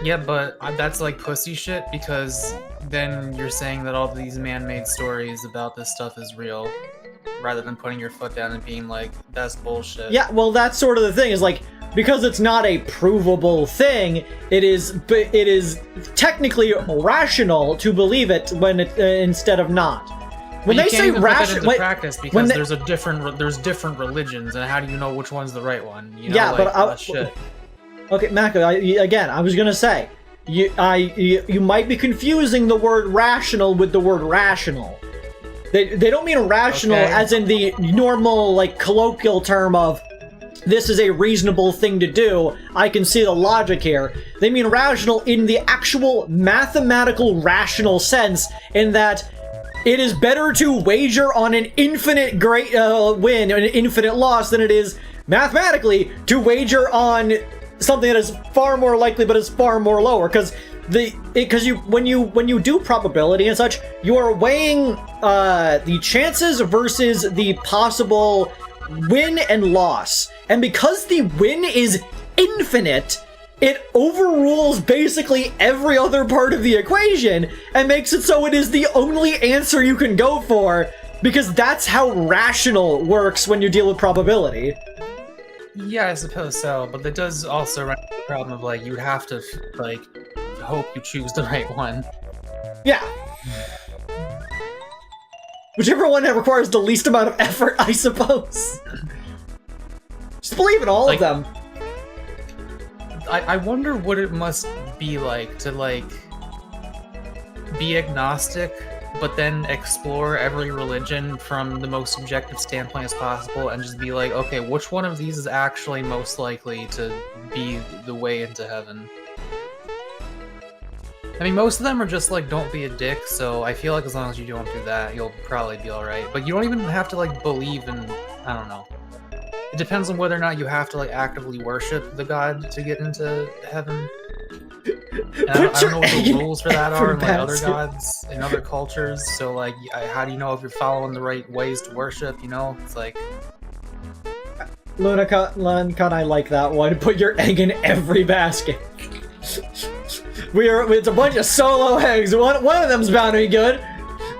Yeah, but that's like pussy shit, because then you're saying that all these man-made stories about this stuff is real, rather than putting your foot down and being like, that's bullshit. Yeah, well, that's sort of the thing, is like, because it's not a provable thing, it is technically rational to believe it when it, instead of not. When they say rational, practice because there's different religions, and how do you know which one's the right one? You know, yeah, like, but shit. Okay, Mako. I was gonna say, you might be confusing the word rational with the word rational. They don't mean rational as in the normal, like, colloquial term of this is a reasonable thing to do. I can see the logic here. They mean rational in the actual mathematical rational sense, in that it is better to wager on an infinite great win and an infinite loss than it is mathematically to wager on something that is far more likely but is far more lower. Because when you do probability and such, you are weighing the chances versus the possible win and loss. And because the win is infinite, it overrules basically every other part of the equation and makes it so it is the only answer you can go for, because that's how rational works when you deal with probability. Yeah, I suppose so, but that does also run into the problem of, like, you have to, like, hope you choose the right one. Yeah. Whichever one that requires the least amount of effort, I suppose. Just believe in all of them. I wonder what it must be like to, like, be agnostic, but then explore every religion from the most subjective standpoint as possible, and just be like, okay, which one of these is actually most likely to be the way into heaven? I mean, most of them are just like, don't be a dick, so I feel like as long as you don't do that, you'll probably be alright. But you don't even have to, like, believe in, I don't know. It depends on whether or not you have to, like, actively worship the god to get into heaven. And I don't know what the rules for that are in, like, other gods in other cultures. So, like, how do you know if you're following the right ways to worship, you know? It's like... Lunicon, I like that one. Put your egg in every basket. It's a bunch of solo eggs. One of them's bound to be good.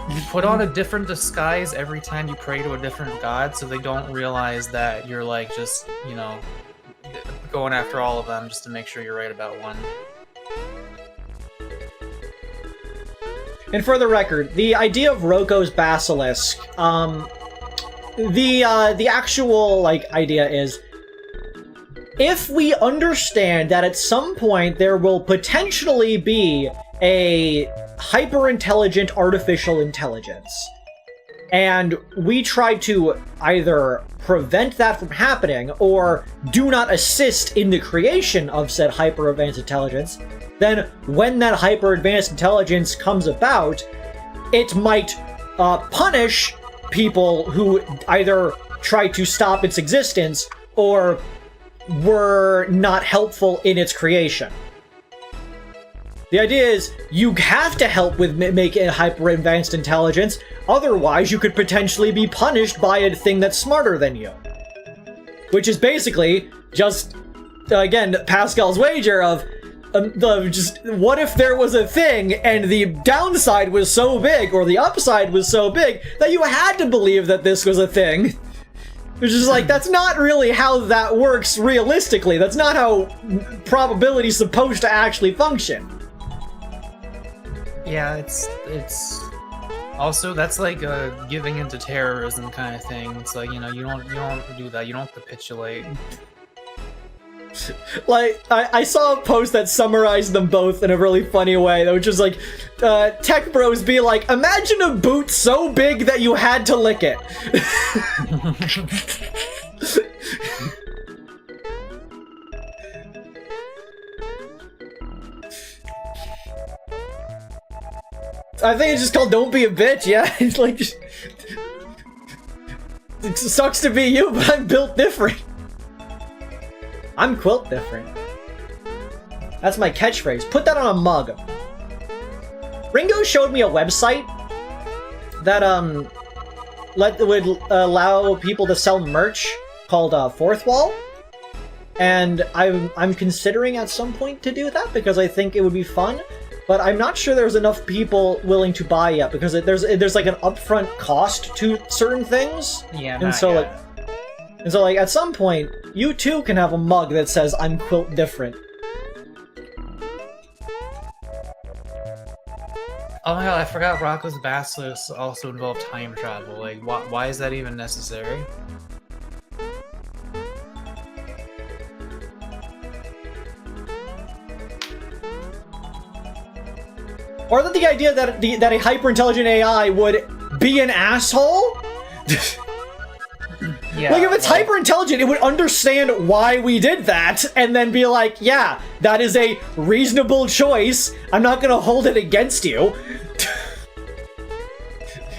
You put on a different disguise every time you pray to a different god, so they don't realize that you're, like, just, you know, going after all of them just to make sure you're right about one. And for the record, the idea of Roko's basilisk, the actual, like, idea is, if we understand that at some point there will potentially be a hyper-intelligent artificial intelligence, and we try to either prevent that from happening or do not assist in the creation of said hyper-advanced intelligence, then when that hyper-advanced intelligence comes about, it might punish people who either try to stop its existence or were not helpful in its creation. The idea is, you have to help with making hyper-advanced intelligence, otherwise you could potentially be punished by a thing that's smarter than you. Which is basically just, again, Pascal's wager of, just, what if there was a thing and the downside was so big, or the upside was so big, that you had to believe that this was a thing? Which is like, that's not really how that works realistically. That's not how probability is supposed to actually function. Yeah, it's also, that's like a giving into terrorism kind of thing. It's like, you know, you don't do that. You don't capitulate. Like, I saw a post that summarized them both in a really funny way, that was just like, tech bros be like, imagine a boot so big that you had to lick it. I think it's just called Don't Be a Bitch, yeah? It's like, just... It sucks to be you, but I'm built different. I'm quilt different. That's my catchphrase. Put that on a mug. Ringo showed me a website that would allow people to sell merch called Fourth Wall, and I'm considering at some point to do that because I think it would be fun. But I'm not sure there's enough people willing to buy yet because there's like an upfront cost to certain things. Yeah, and so yet. like at some point you too can have a mug that says I'm quilt different. Oh my god, I forgot Rocco's Basilisk also involved time travel. Like, why is that even necessary? Or that the idea that a hyper-intelligent AI would be an asshole? Yeah, like, if it's hyper-intelligent, it would understand why we did that, and then be like, yeah, that is a reasonable choice. I'm not gonna hold it against you.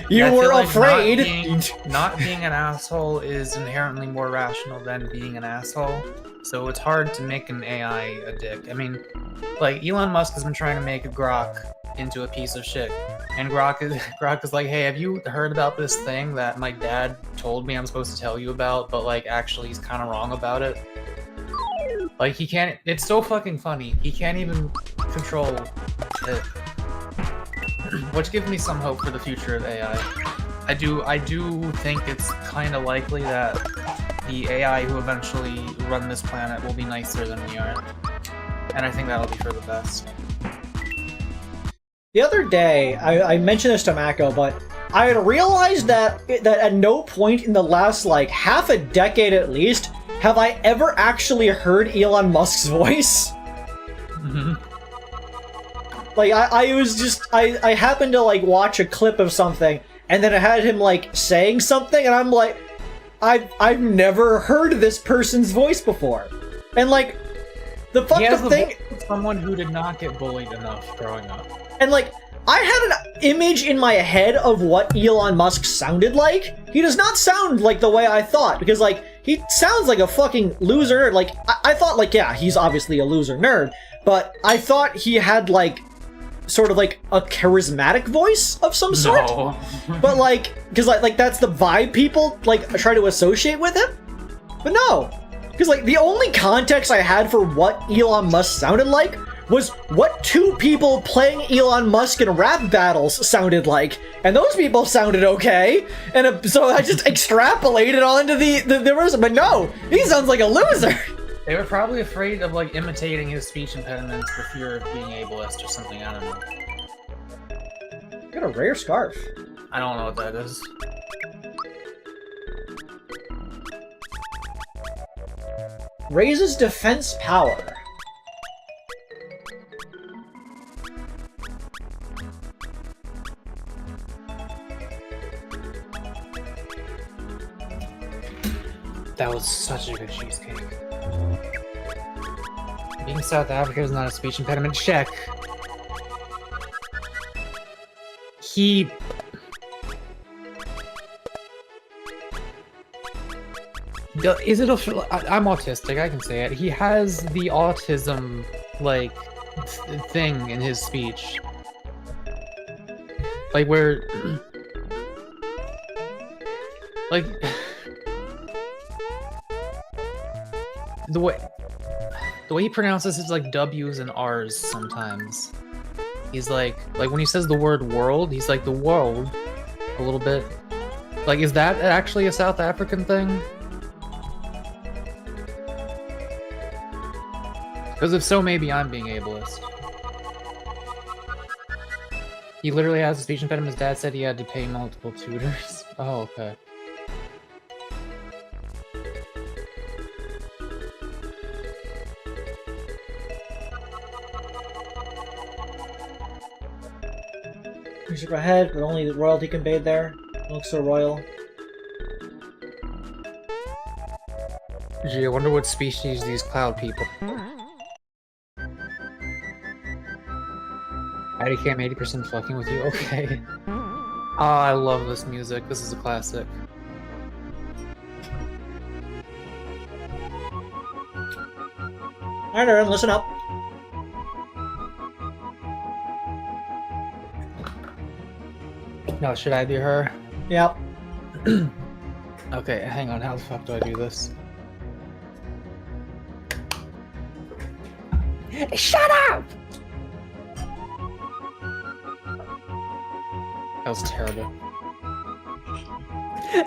You were like afraid. Not being an asshole is inherently more rational than being an asshole. So it's hard to make an AI a dick. I mean, like, Elon Musk has been trying to make Grok into a piece of shit. And Grok is like, hey, have you heard about this thing that my dad told me I'm supposed to tell you about, but like actually he's kind of wrong about it? Like, he can't, it's so fucking funny. He can't even control it. Which gives me some hope for the future of AI. I do think it's kind of likely that the AI who eventually run this planet will be nicer than we are. And I think that'll be for the best. The other day, I mentioned this to Mako, but I had realized that at no point in the last, like, half a decade at least, have I ever actually heard Elon Musk's voice. Mm-hmm. Like, I happened to, like, watch a clip of something, and then it had him, like, saying something, and I'm like, I've never heard this person's voice before. And, like, the fucked up thing... Someone who did not get bullied enough growing up. And, like, I had an image in my head of what Elon Musk sounded like. He does not sound like the way I thought, because, like, he sounds like a fucking loser nerd. Like, I thought, like, yeah, he's obviously a loser nerd, but I thought he had, like, sort of, like, a charismatic voice of some sort. No. But, like, because, like, that's the vibe people, like, try to associate with him. But no. Because, like, the only context I had for what Elon Musk sounded like was what two people playing Elon Musk in rap battles sounded like, and those people sounded okay, and so I just extrapolated onto the rest. But no, he sounds like a loser. They were probably afraid of, like, imitating his speech impediments for fear of being ableist or something. I don't know. You got a rare scarf. I don't know what that is. Raises defense power. That was such a good cheesecake. Being South Africa is not a speech impediment. Check. He... Is it a... I'm autistic, I can say it. He has the autism, like, thing in his speech. Like, where... like... The way he pronounces his, like, W's and R's sometimes. He's like when he says the word world, he's like the world a little bit. Like, is that actually a South African thing? Because if so, maybe I'm being ableist. He literally has a speech impediment. His dad said he had to pay multiple tutors. Oh, okay. You should go ahead, but only the royalty can bathe there. It looks so royal. Gee, I wonder what species these cloud people. Patty cam 80% fucking with you? Okay. Oh, I love this music. This is a classic. Alright, everyone, listen up. No, should I be her? Yep. Okay, hang on. How the fuck do I do this? Shut up! That was terrible.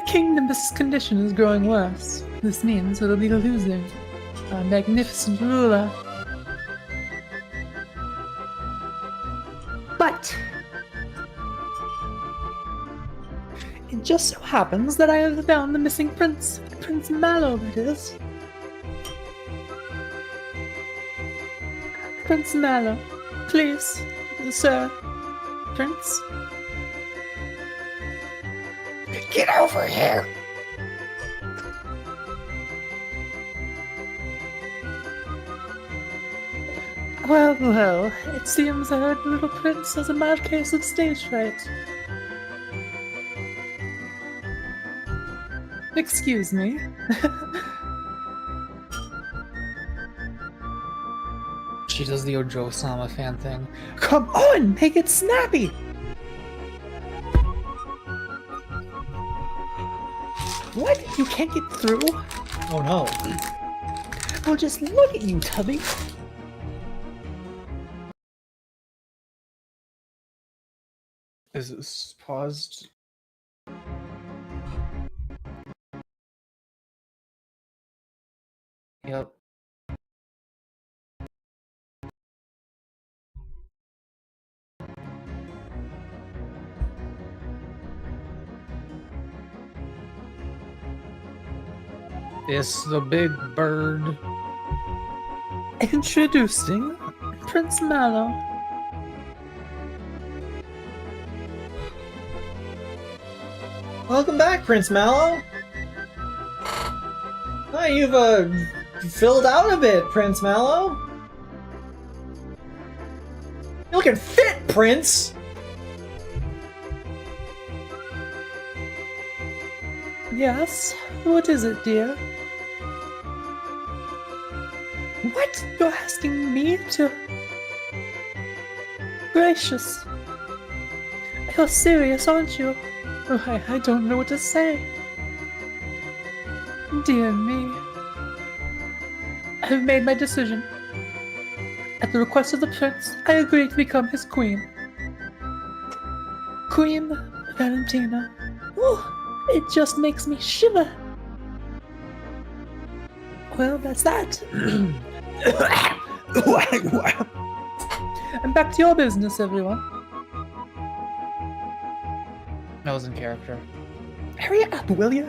Kingdom's condition is growing worse. This means it'll be losing a magnificent ruler. But It just so happens that I have found the missing prince. Prince Mallow, that is. Prince Mallow, please, sir. Prince? Get over here! Well, well, it seems I heard the little prince has a mild case of stage fright. Excuse me. She does the Ojo-sama fan thing. Come on, make it snappy! What? You can't get through? Oh no. Well, just look at you, Tubby. Is this paused? Yep. It's the big bird. Introducing Prince Mallow. Welcome back, Prince Mallow. Hi, you've filled out a bit, Prince Mallow. You're looking fit, Prince. Yes? What is it, dear? What? You're asking me to... Gracious. You're serious, aren't you? Oh, I don't know what to say. Dear me. I've made my decision. At the request of the prince, I agree to become his queen. Queen Valentina. Oh, it just makes me shiver. Well, that's that. And back to your business, everyone. That was in character. Hurry up, will ya?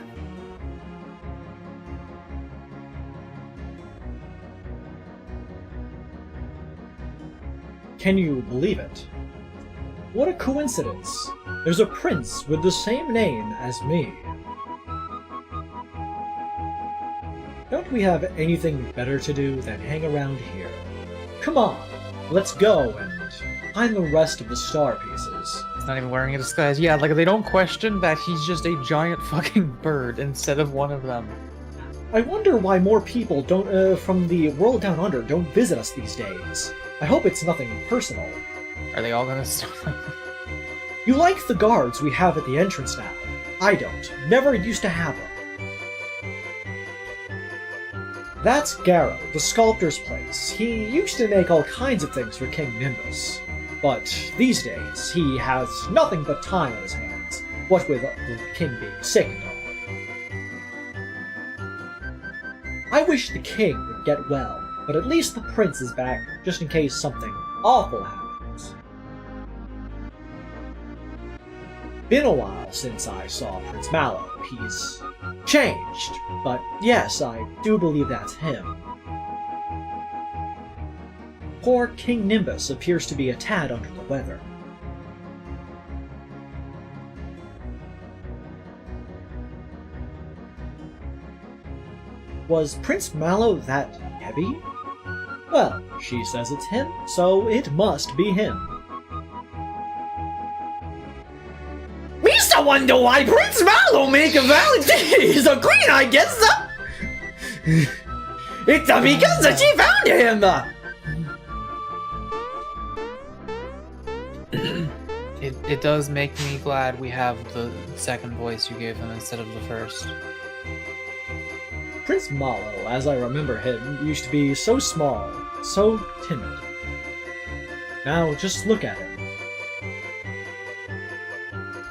Can you believe it? What a coincidence. There's a prince with the same name as me. Don't we have anything better to do than hang around here? Come on, let's go and find the rest of the star pieces. He's not even wearing a disguise. Yeah, like they don't question that he's just a giant fucking bird instead of one of them. I wonder why more people don't from the world down under don't visit us these days. I hope it's nothing personal. Are they all gonna start? You like the guards we have at the entrance now. I don't. Never used to have them. That's Garrow, the sculptor's place. He used to make all kinds of things for King Nimbus. But these days, he has nothing but time on his hands, what with the king being sick and all. I wish the king would get well, but at least the prince is back, just in case something awful happens. Been a while since I saw Prince Mallow. He's changed, but yes, I do believe that's him. Poor King Nimbus appears to be a tad under the weather. Was Prince Mallow that heavy? Well, she says it's him, so it must be him. We used to wonder why Prince Mallow make a Valentine a queen, I guess. It's because she found him. It does make me glad we have the second voice you gave him instead of the first. Prince Mallow, as I remember him, used to be so small, so timid. Now just look at him.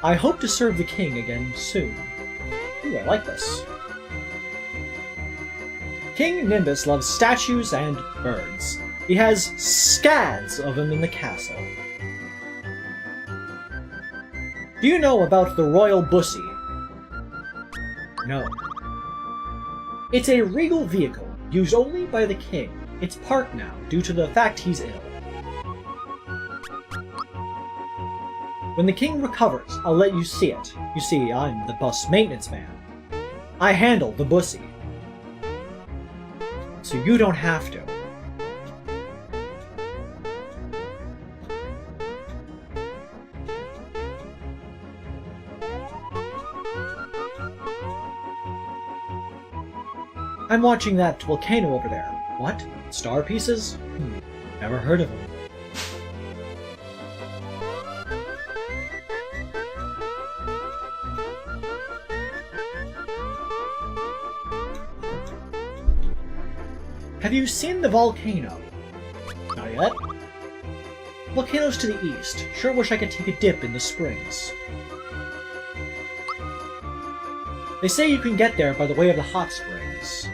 I hope to serve the king again soon. Ooh, I like this. King Nimbus loves statues and birds. He has scads of them in the castle. Do you know about the royal bussy? No. It's a regal vehicle, used only by the king. It's parked now, due to the fact he's ill. When the king recovers, I'll let you see it. You see, I'm the bus maintenance man. I handle the bussy. So you don't have to. I'm watching that volcano over there. What? Star pieces? Never heard of them. Have you seen the volcano? Not yet. Volcano's to the east. Sure wish I could take a dip in the springs. They say you can get there by the way of the hot springs.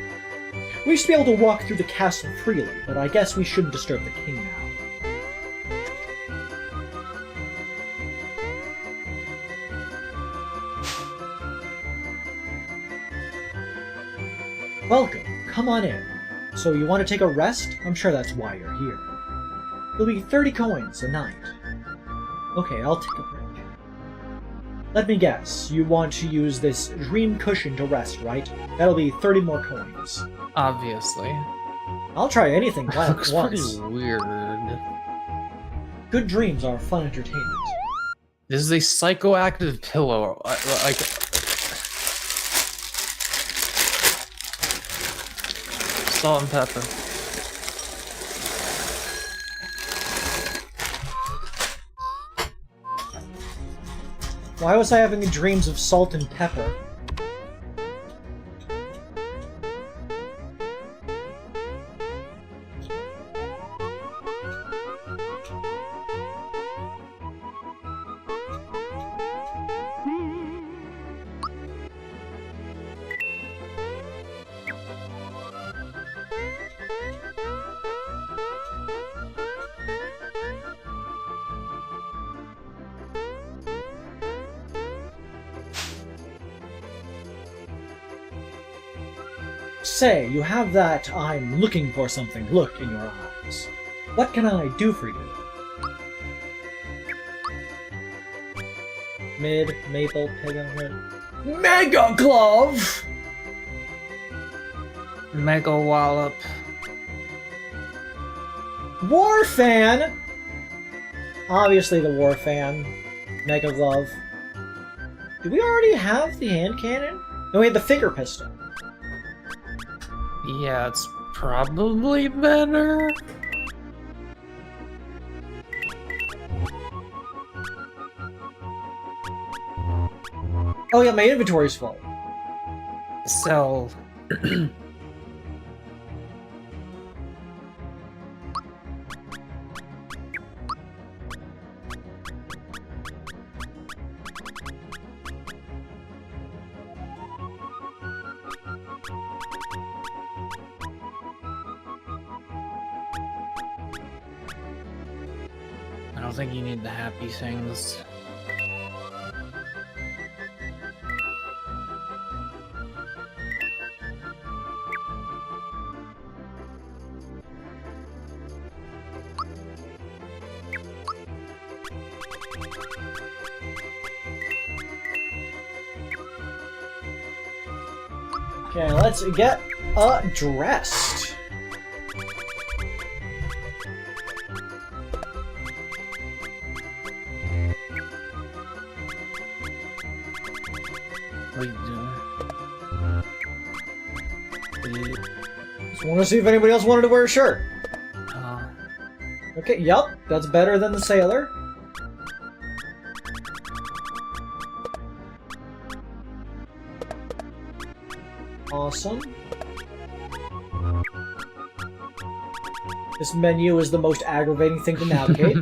We used to be able to walk through the castle freely, but I guess we shouldn't disturb the king now. Welcome. Come on in. So you want to take a rest? I'm sure that's why you're here. It'll be 30 coins a night. Okay, I'll take a break. Let me guess, you want to use this dream cushion to rest, right? That'll be 30 more coins. Obviously. I'll try anything Looks once. pretty weird. Good dreams are fun entertainment. This is a psychoactive pillow. Like, salt and pepper. Why was I having dreams of salt and pepper? Say, you have that I'm looking for something look in your eyes. What can I do for you? Mid, maple, pig, Mega Glove! Mega Wallop. War Fan! Obviously the War Fan. Mega Glove. Do we already have the hand cannon? No, we had the finger pistol. Yeah, it's probably better. Oh yeah, my inventory's full. So... I don't think you need the happy things. Okay, let's get dressed. What are you doing? Just want to see if anybody else wanted to wear a shirt. Oh. Okay, yup, that's better than the sailor. Awesome. This menu is the most aggravating thing to navigate.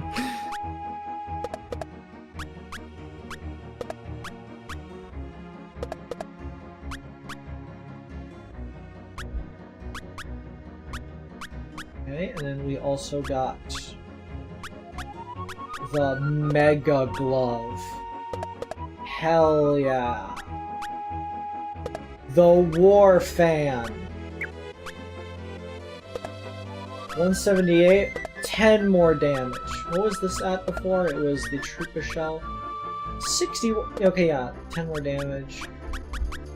Okay, and then we also got the Mega Glove. Hell yeah. The War Fan. 178. 10 more damage. What was this at before? It was the Trooper Shell. 60. Okay, yeah. 10 more damage.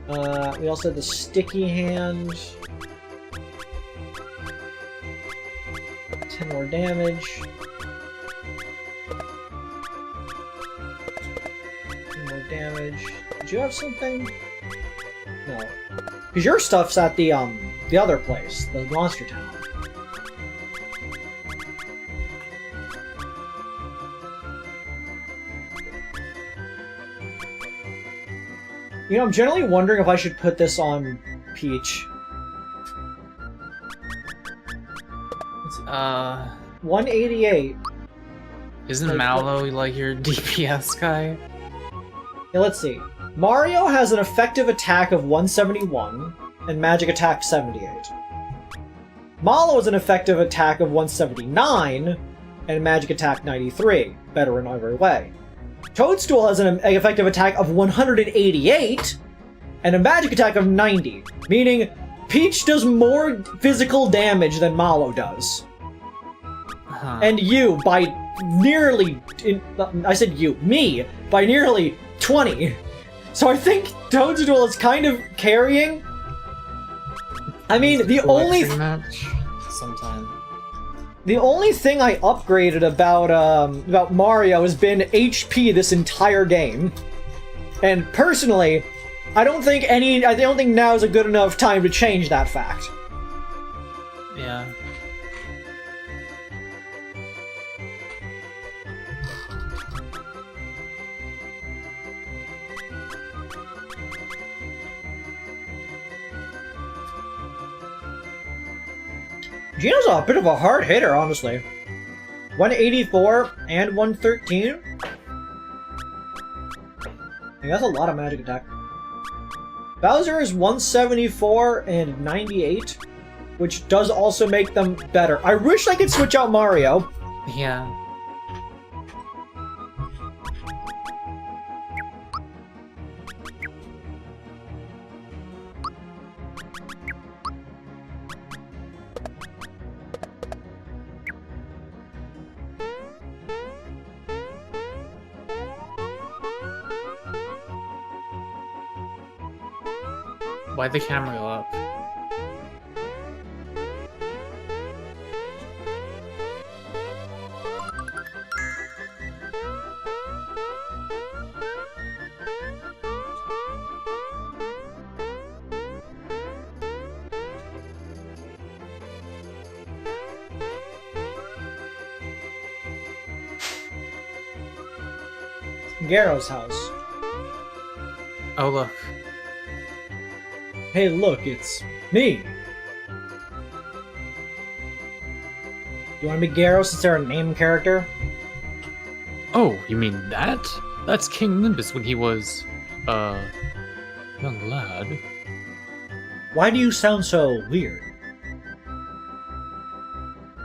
We also had the Sticky Hand. 10 more damage. 10 more damage. Did you have something? No. Because your stuff's at the other place, the Monster Town. You know, I'm generally wondering if I should put this on Peach. 188. Isn't Like, Mallow like your DPS guy? Yeah, let's see. Mario has an effective attack of 171 and magic attack 78. Mallow has an effective attack of 179 and magic attack 93. Better in every way. Toadstool has an effective attack of 188 and a magic attack of 90, meaning Peach does more physical damage than Mallow does. Huh. And you, by nearly... I said you. Me, by nearly 20. So I think Toadstool is kind of carrying. I mean, the only... match sometime. The only thing I upgraded about Mario has been HP this entire game. And personally, I don't think now is a good enough time to change that fact. Yeah. Gino's a bit of a hard hitter, honestly. 184 and 113? I that's a lot of magic attack. Bowser is 174 and 98, which does also make them better. I wish I could switch out Mario. Yeah. Why'd the camera go up? Garrow's house. Oh, look. Hey, look, it's me. You want to be Garrow since they're a name character? Oh, you mean that? That's King Nimbus when he was, young lad. Why do you sound so weird?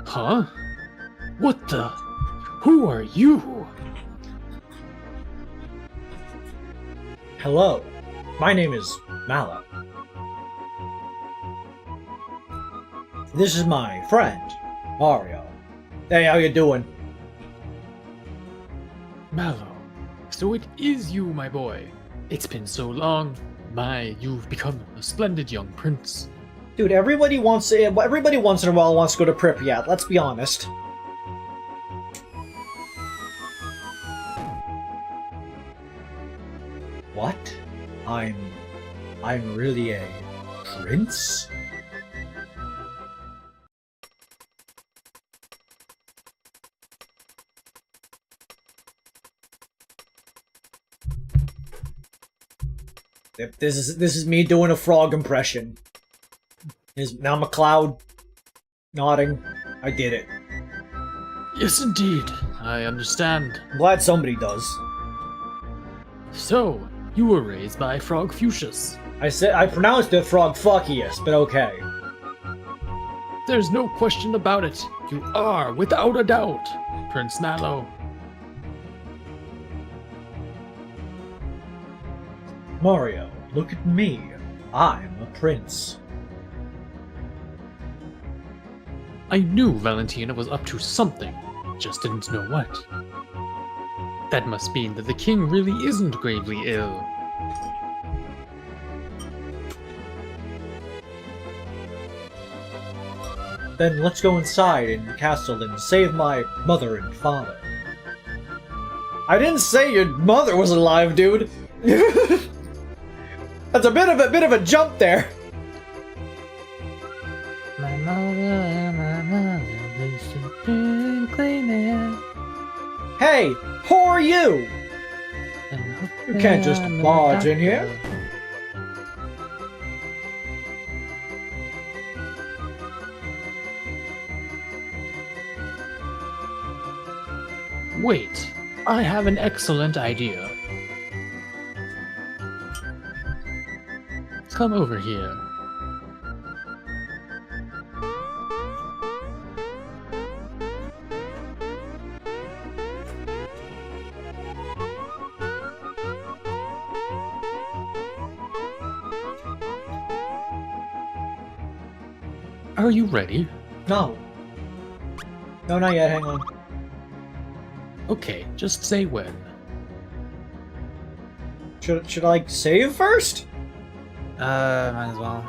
Huh? What the? Who are you? Hello, my name is Mallow. This is my friend, Mario. Hey, how you doing? Mallow. So it is you, my boy. It's been so long. My, you've become a splendid young prince. Dude, everybody once in a while wants to go to Pripyat, let's be honest. What? I'm really a prince? This is me doing a frog impression. Now I'm a cloud. Nodding. I did it. Yes, indeed. I understand. I'm glad somebody does. So, you were raised by Frog Fuchsius. I pronounced it frog fuckiest, but okay. There's no question about it. You are, without a doubt, Prince Mallow. Mario, look at me. I'm a prince. I knew Valentina was up to something, just didn't know what. That must mean that the king really isn't gravely ill. Then let's go inside in the castle and save my mother and father. I didn't say your mother was alive, dude. That's a bit of a jump there. My mother cleaning. Hey, who are you? You can't just barge in here. Wait, I have an excellent idea. Come over here. Are you ready? No. No, not yet. Hang on. Okay, just say when. Should I save first? Might as well.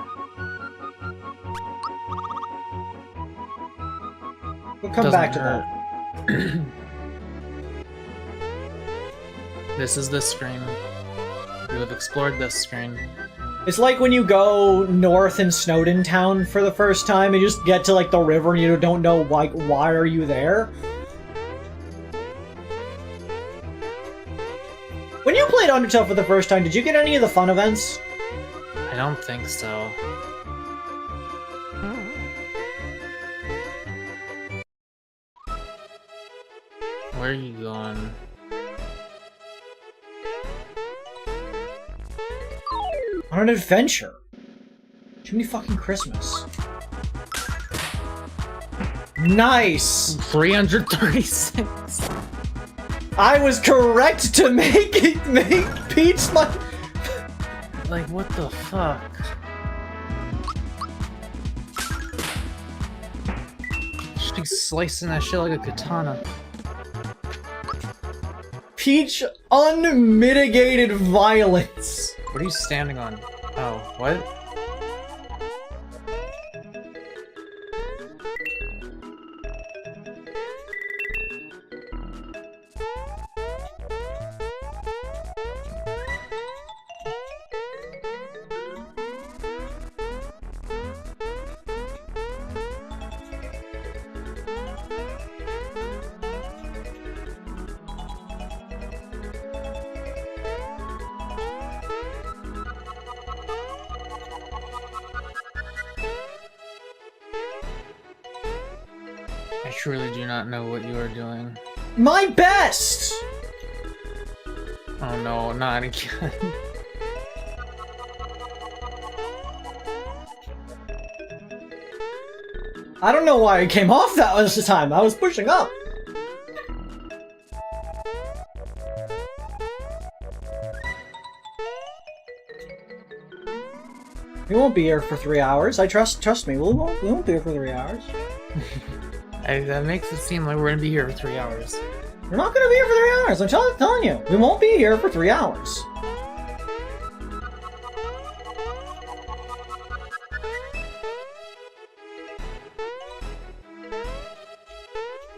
We'll come back to that. This is this screen. You have explored this screen. It's like when you go north in Snowden Town for the first time and you just get to like the river and you don't know like why are you there? When you played Undertale for the first time, did you get any of the fun events? I don't think so. Where are you going? On an adventure. Jiminy fucking Christmas. Nice! 336! I was correct to make Peach my... Like, what the fuck? She's slicing that shit like a katana. Peach unmitigated violence. What are you standing on? Oh, what? I truly do not know what you are doing. My best! Oh no, not again. I don't know why I came off that was the time. I was pushing up. We won't be here for 3 hours. Trust me. We won't be here for 3 hours. That makes it seem like we're gonna be here for 3 hours. We're not gonna be here for 3 hours. I'm telling you. We won't be here for 3 hours.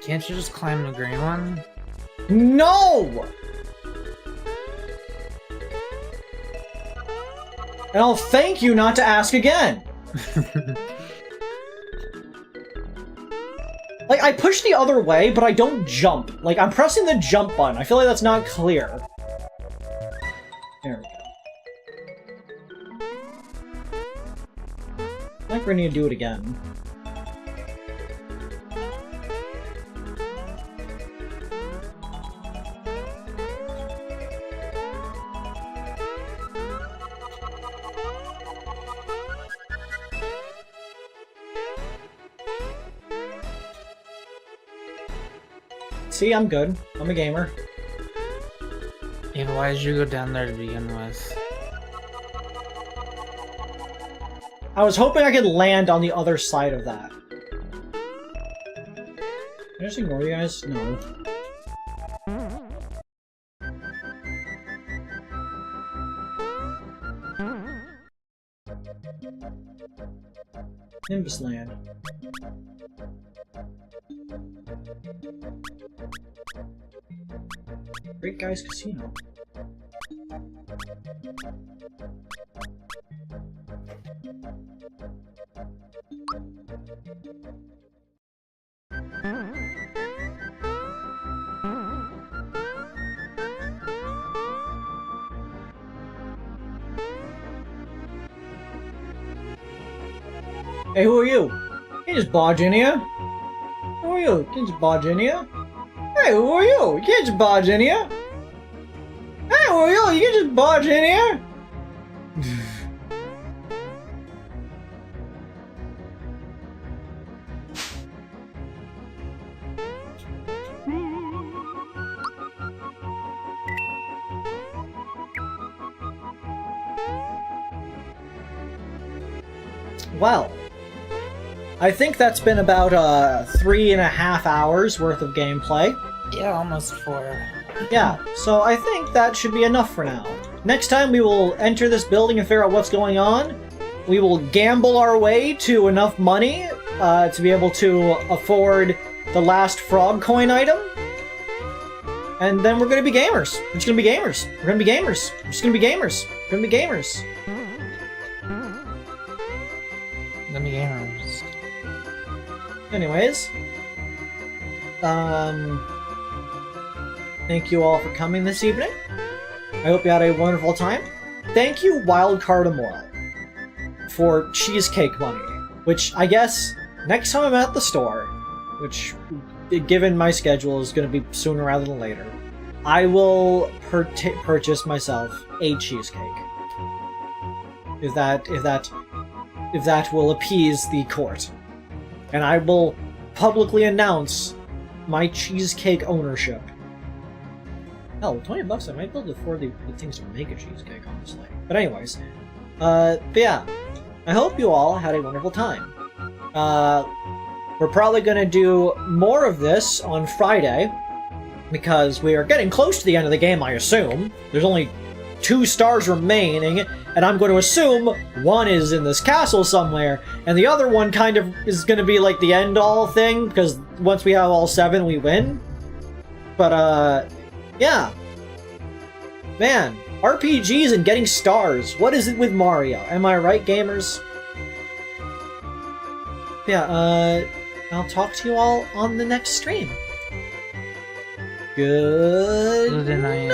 Can't you just climb the green one? No! And I'll thank you not to ask again. Like, I push the other way, but I don't jump. Like, I'm pressing the jump button. I feel like that's not clear. There we go. I think we're gonna need to do it again. See, I'm good. I'm a gamer. Yeah, why did you go down there to begin with? I was hoping I could land on the other side of that. Can I just ignore you guys? No. Nimbus Land. Great Guys Casino. Hey, who are you? You just barge in here. Who are you? You can just barge in here. Hey, who are you? You can't just barge in here. Hey, who are you? You can just barge in here. Well, I think that's been about 3.5 hours worth of gameplay. Yeah, almost 4. Yeah, so I think that should be enough for now. Next time we will enter this building and figure out what's going on. We will gamble our way to enough money to be able to afford the last frog coin item. And then we're gonna be gamers. We're just gonna be gamers. We're gonna be gamers. We're just gonna be gamers. We're gonna be gamers. Gonna be gamers. Anyways, thank you all for coming this evening. I hope you had a wonderful time. Thank you, Wildcard Immoral, for cheesecake money, which I guess next time I'm at the store, which, given my schedule, is going to be sooner rather than later, I will purchase myself a cheesecake. If that will appease the court. And I will publicly announce my cheesecake ownership. Hell, with $20 I might be able to afford the things to make a cheesecake, honestly. But anyways, but yeah, I hope you all had a wonderful time. We're probably gonna do more of this on Friday, because we are getting close to the end of the game, I assume. There's only 2 stars remaining, and I'm going to assume one is in this castle somewhere, and the other one kind of is going to be like the end-all thing, because once we have all 7, we win. But, yeah. Man, RPGs and getting stars. What is it with Mario? Am I right, gamers? Yeah, I'll talk to you all on the next stream. Good night.